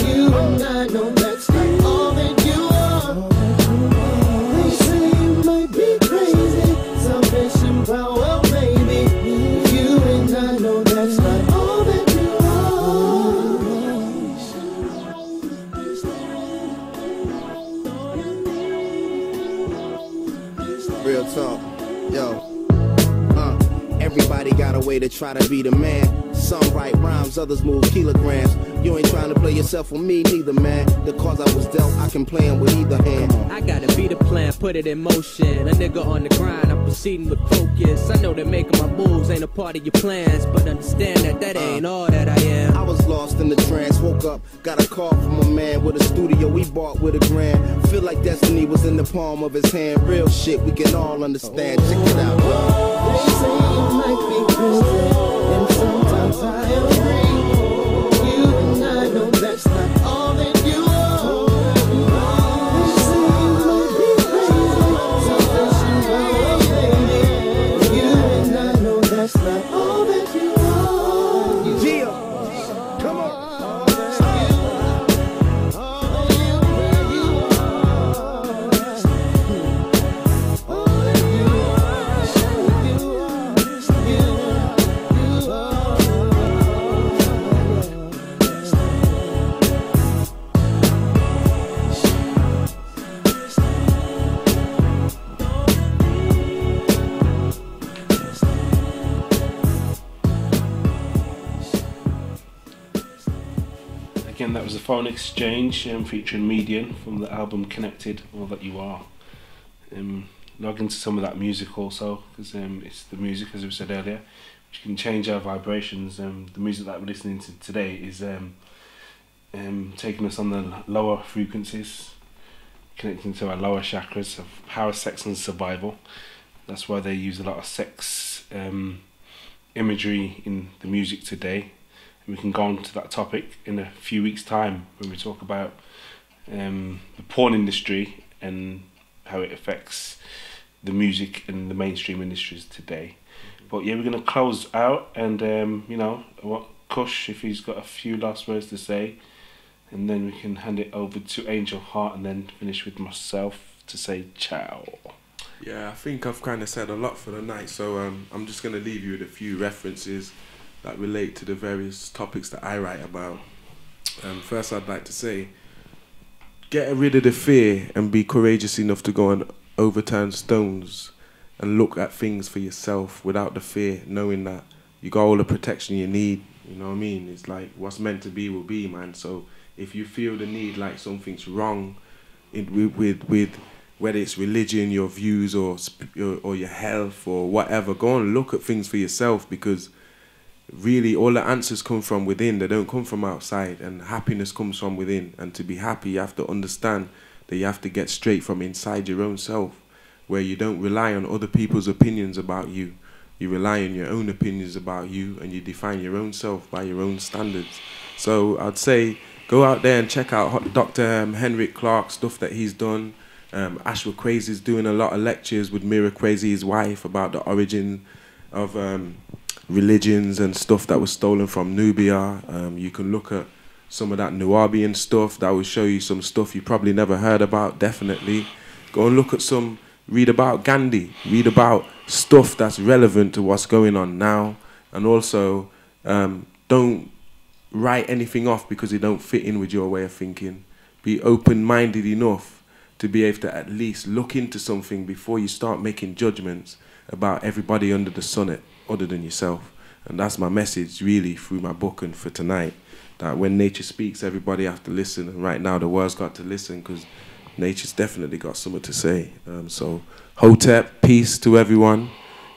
You and I know that's not all that you are. They say it might be crazy, selfish and proud, well, baby. You and I know that's not all that you are. Real talk, yo. Everybody got a way to try to be the man. Some write rhymes, others move kilograms. You ain't trying to play yourself with me neither, man. The cards I was dealt, I can play 'em with either hand. I gotta be the plan, put it in motion. A nigga on the grind, I'm proceeding with focus. I know that making my moves ain't a part of your plans, but understand that that ain't all that I am. I was lost in the trance, woke up, got a call from a man with a studio we bought with $1,000. Feel like destiny was in the palm of his hand. Real shit we can all understand. Check it out, yo. They say it might be crazy, and sometimes I agree. You and I know that's not all that you are. They say it might be crazy, selfish and proud, baby. You and I know that's not all that you are. Yeah, come on. Again, that was a phone exchange featuring Median from the album Connected, All That You Are. Log into some of that music also, because it's the music, as we said earlier, which can change our vibrations. The music that we're listening to today is taking us on the lower frequencies, connecting to our lower chakras of power, sex and survival. That's why they use a lot of sex imagery in the music today. And we can go on to that topic in a few weeks' time when we talk about the porn industry and how it affects the music and the mainstream industries today. But yeah, we're going to close out, and you know, what Kush, if he's got a few last words to say, and then we can hand it over to Angel Heart and then finish with myself to say ciao. Yeah, I think I've kind of said a lot for the night, so I'm just going to leave you with a few references that relate to the various topics that I write about. First, I'd like to say, get rid of the fear and be courageous enough to go and overturn stones and look at things for yourself without the fear, knowing that you got all the protection you need. You know what I mean? It's like what's meant to be will be, man. So if you feel the need like something's wrong with whether it's religion, your views, or your health, or whatever, go and look at things for yourself, because really all the answers come from within. They don't come from outside, and happiness comes from within. And to be happy, you have to understand that you have to get straight from inside your own self, where you don't rely on other people's opinions about you. You rely on your own opinions about you, and you define your own self by your own standards. So I'd say go out there and check out Dr. Henrik Clark's stuff that he's done. Ashwa Crazy's doing a lot of lectures with Mira Crazy, his wife, about the origin of religions and stuff that was stolen from Nubia. You can look at some of that Nubian stuff that will show you some stuff you probably never heard about, definitely. Go and look at read about Gandhi, read about stuff that's relevant to what's going on now. And also, don't write anything off because it don't fit in with your way of thinking. Be open-minded enough to be able to at least look into something before you start making judgments about everybody under the sun other than yourself. And that's my message really through my book and for tonight, that when nature speaks, everybody has to listen. And right now the world's got to listen, because nature's definitely got something to say. So Hotep, peace to everyone.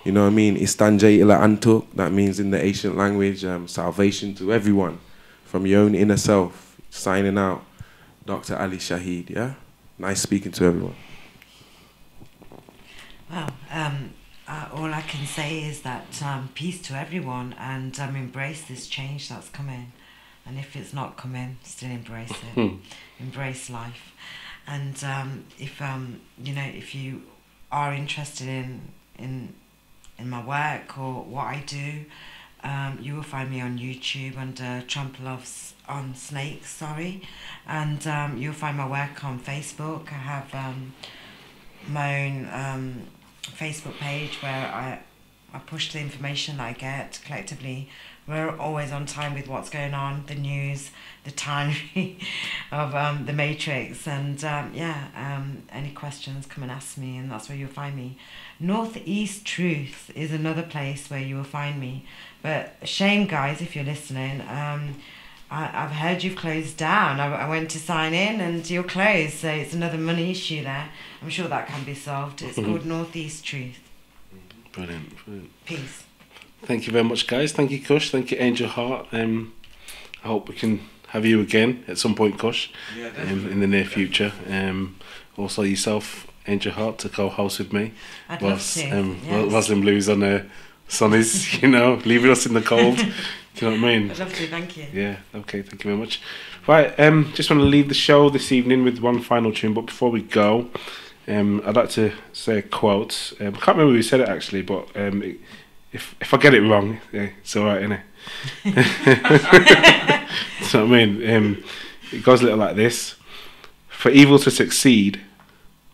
You know what I mean? Istanjay ila antuk, that means in the ancient language, salvation to everyone from your own inner self. Signing out, Dr. Ali Shahiyd, yeah? Nice speaking to everyone. Well, all I can say is that peace to everyone, and embrace this change that's coming. And if it's not coming, still embrace it. Embrace life. And if you know, if you are interested in my work or what I do, you will find me on YouTube under Trample on Snakes, sorry. And you'll find my work on Facebook. I have my own Facebook page where I push the information that I get collectively. We're always on time with what's going on, the news, the timing of the Matrix, and any questions, come and ask me, and that's where you'll find me. Northeast Truth is another place where you will find me. But shame, guys, if you're listening, I've heard you've closed down. I went to sign in and you're closed, so it's another money issue there. I'm sure that can be solved. It's called Northeast Truth. Brilliant. Peace. Thank you very much, guys. Thank you, Kush. Thank you, Angel Heart. I hope we can have you again at some point, Kush, in the near future. Also yourself, Angel Heart, to co-host with me. I'd love to. Yes. Muslim Blues on the sunnies, you know, leaving us in the cold. Do you know what I mean? I'd love to, thank you. Yeah, okay, thank you very much. Right, just want to leave the show this evening with one final tune, but before we go, I'd like to say a quote. I can't remember who said it actually, but if I get it wrong, it's alright, innit? So I mean, it goes a little like this: for evil to succeed,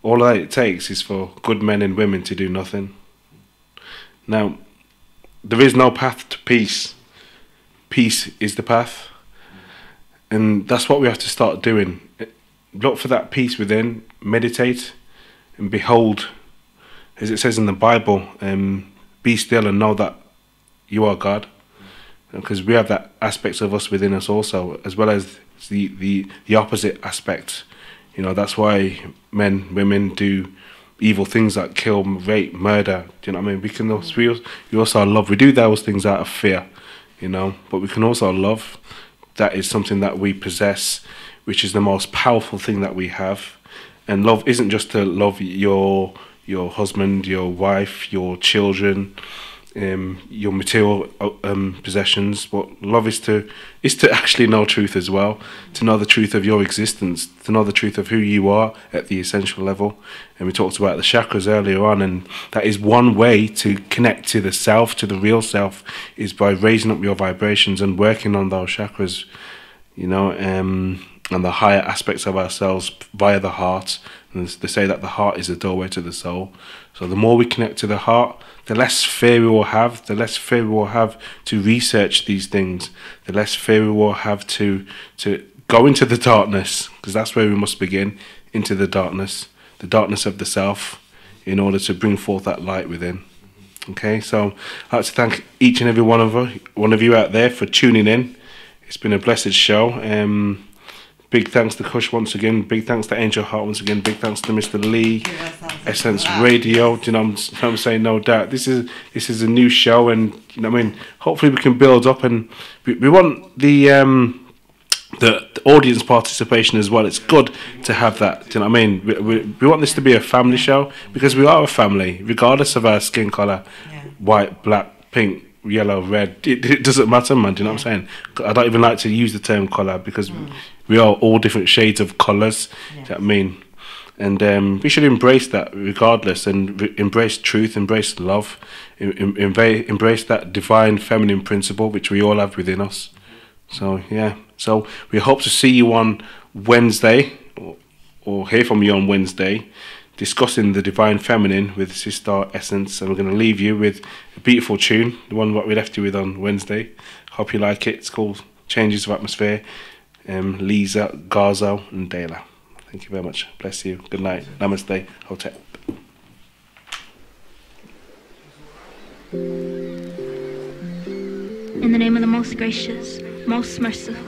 all that it takes is for good men and women to do nothing. Now, there is no path to peace. Peace is the path, and that's what we have to start doing. Look for that peace within, meditate, and behold, as it says in the Bible, be still and know that you are God, because we have that aspect of us within us also, as well as the opposite aspect. You know, that's why men, women do evil things like kill, rape, murder. Do you know what I mean? We also love. We do those things out of fear, you know, but we can also love. That is something that we possess, which is the most powerful thing that we have. And love isn't just to love your husband, your wife, your children, your material possessions, but love is to actually know truth as well, to know the truth of your existence, to know the truth of who you are at the essential level. And we talked about the chakras earlier on, and that is one way to connect to the self, to the real self, is by raising up your vibrations and working on those chakras, you know, and the higher aspects of ourselves via the heart. And they say that the heart is the doorway to the soul. So the more we connect to the heart, the less fear we will have, the less fear we will have to research these things, the less fear we will have to go into the darkness, because that's where we must begin, into the darkness of the self, in order to bring forth that light within. Okay, so I'd like to thank each and every one of you out there for tuning in. It's been a blessed show. Big thanks to Kush once again. Big thanks to Angel Heart once again. Big thanks to Mr. Lee, Essence Radio. Do you know what I'm saying? No doubt. This is a new show, and you know what I mean. Hopefully, we can build up, and we want the audience participation as well. It's good to have that. Do you know what I mean? We want this to be a family show, because we are a family, regardless of our skin color, white, black, pink, yellow, red. It doesn't matter, man. Do you know what I'm saying? I don't even like to use the term color, because we are all different shades of colors. Do you know what I mean? And we should embrace that regardless, and embrace truth, embrace love, embrace that divine feminine principle which we all have within us. So yeah, so we hope to see you on Wednesday, or hear from you on Wednesday, discussing the divine feminine with Sister Essence, and we're going to leave you with a beautiful tune, the one what we left you with on Wednesday. Hope you like it. It's called Changes of Atmosphere. Liza, Garza and Dela. Thank you very much. Bless you. Good night. Namaste. Hotep. In the name of the most gracious, most merciful,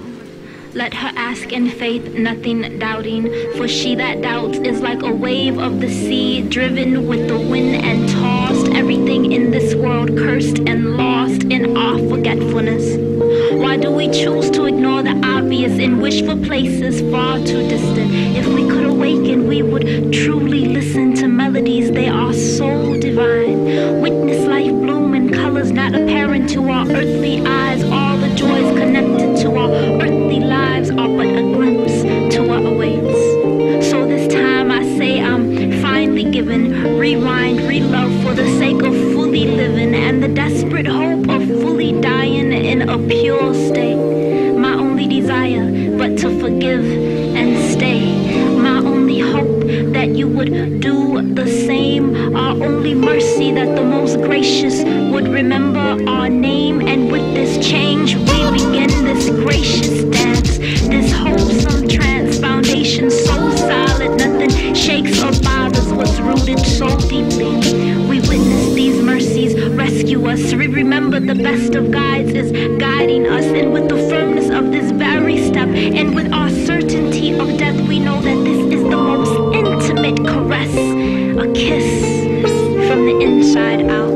let her ask in faith, nothing doubting, for she that doubts is like a wave of the sea, driven with the wind and tossed, everything in this world cursed and lost in our forgetfulness. Why do we choose to ignore the obvious and wish for places far too distant? If we could awaken, we would truly listen to melodies, they are so divine. Witness life bloom in colors not apparent to our earthly eyes. All the joys connected to our earthly lives are but a glimpse to what awaits. So this time I say I'm finally given, rewind, relove for the sake of fully living, and the desperate hope of fully dying in a pure state. My only desire but to forgive and stay. My only hope that you would do the same. Our only mercy that the most gracious would remember our name. And with this change we begin this gracious dance, this wholesome trance, foundation so solid nothing shakes or bothers what's rooted so deeply. We witness these mercies rescue us. We remember the best of guides is guiding us, and with the firmness of this very step, and with our certainty of death, we know that this is the most intimate caress, a kiss from the inside out.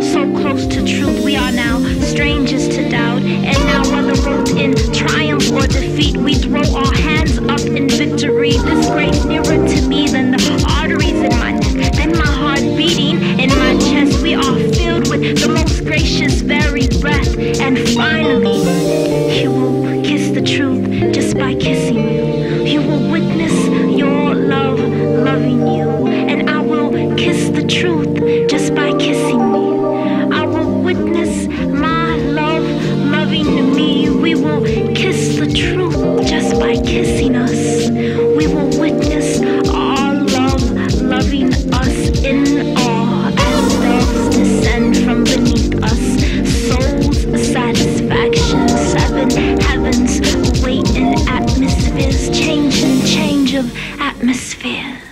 So close to truth we are now, strangers to doubt, and now whether wrote in triumph or defeat, we throw our hands up in victory. This grace nearer to me than the arteries in my neck, than my heart beating in my chest. We are filled with the most gracious very breath, and finally you will kiss the truth just by kissing you. You will witness your love loving you, and I will kiss the truth just by kissing me. I will witness my love loving me. We will kiss the truth just by kissing us. We will witness our love loving us in awe as doves descend from beneath us. Soul's satisfaction, 7 heavens awaiting atmospheres, change of atmospheres.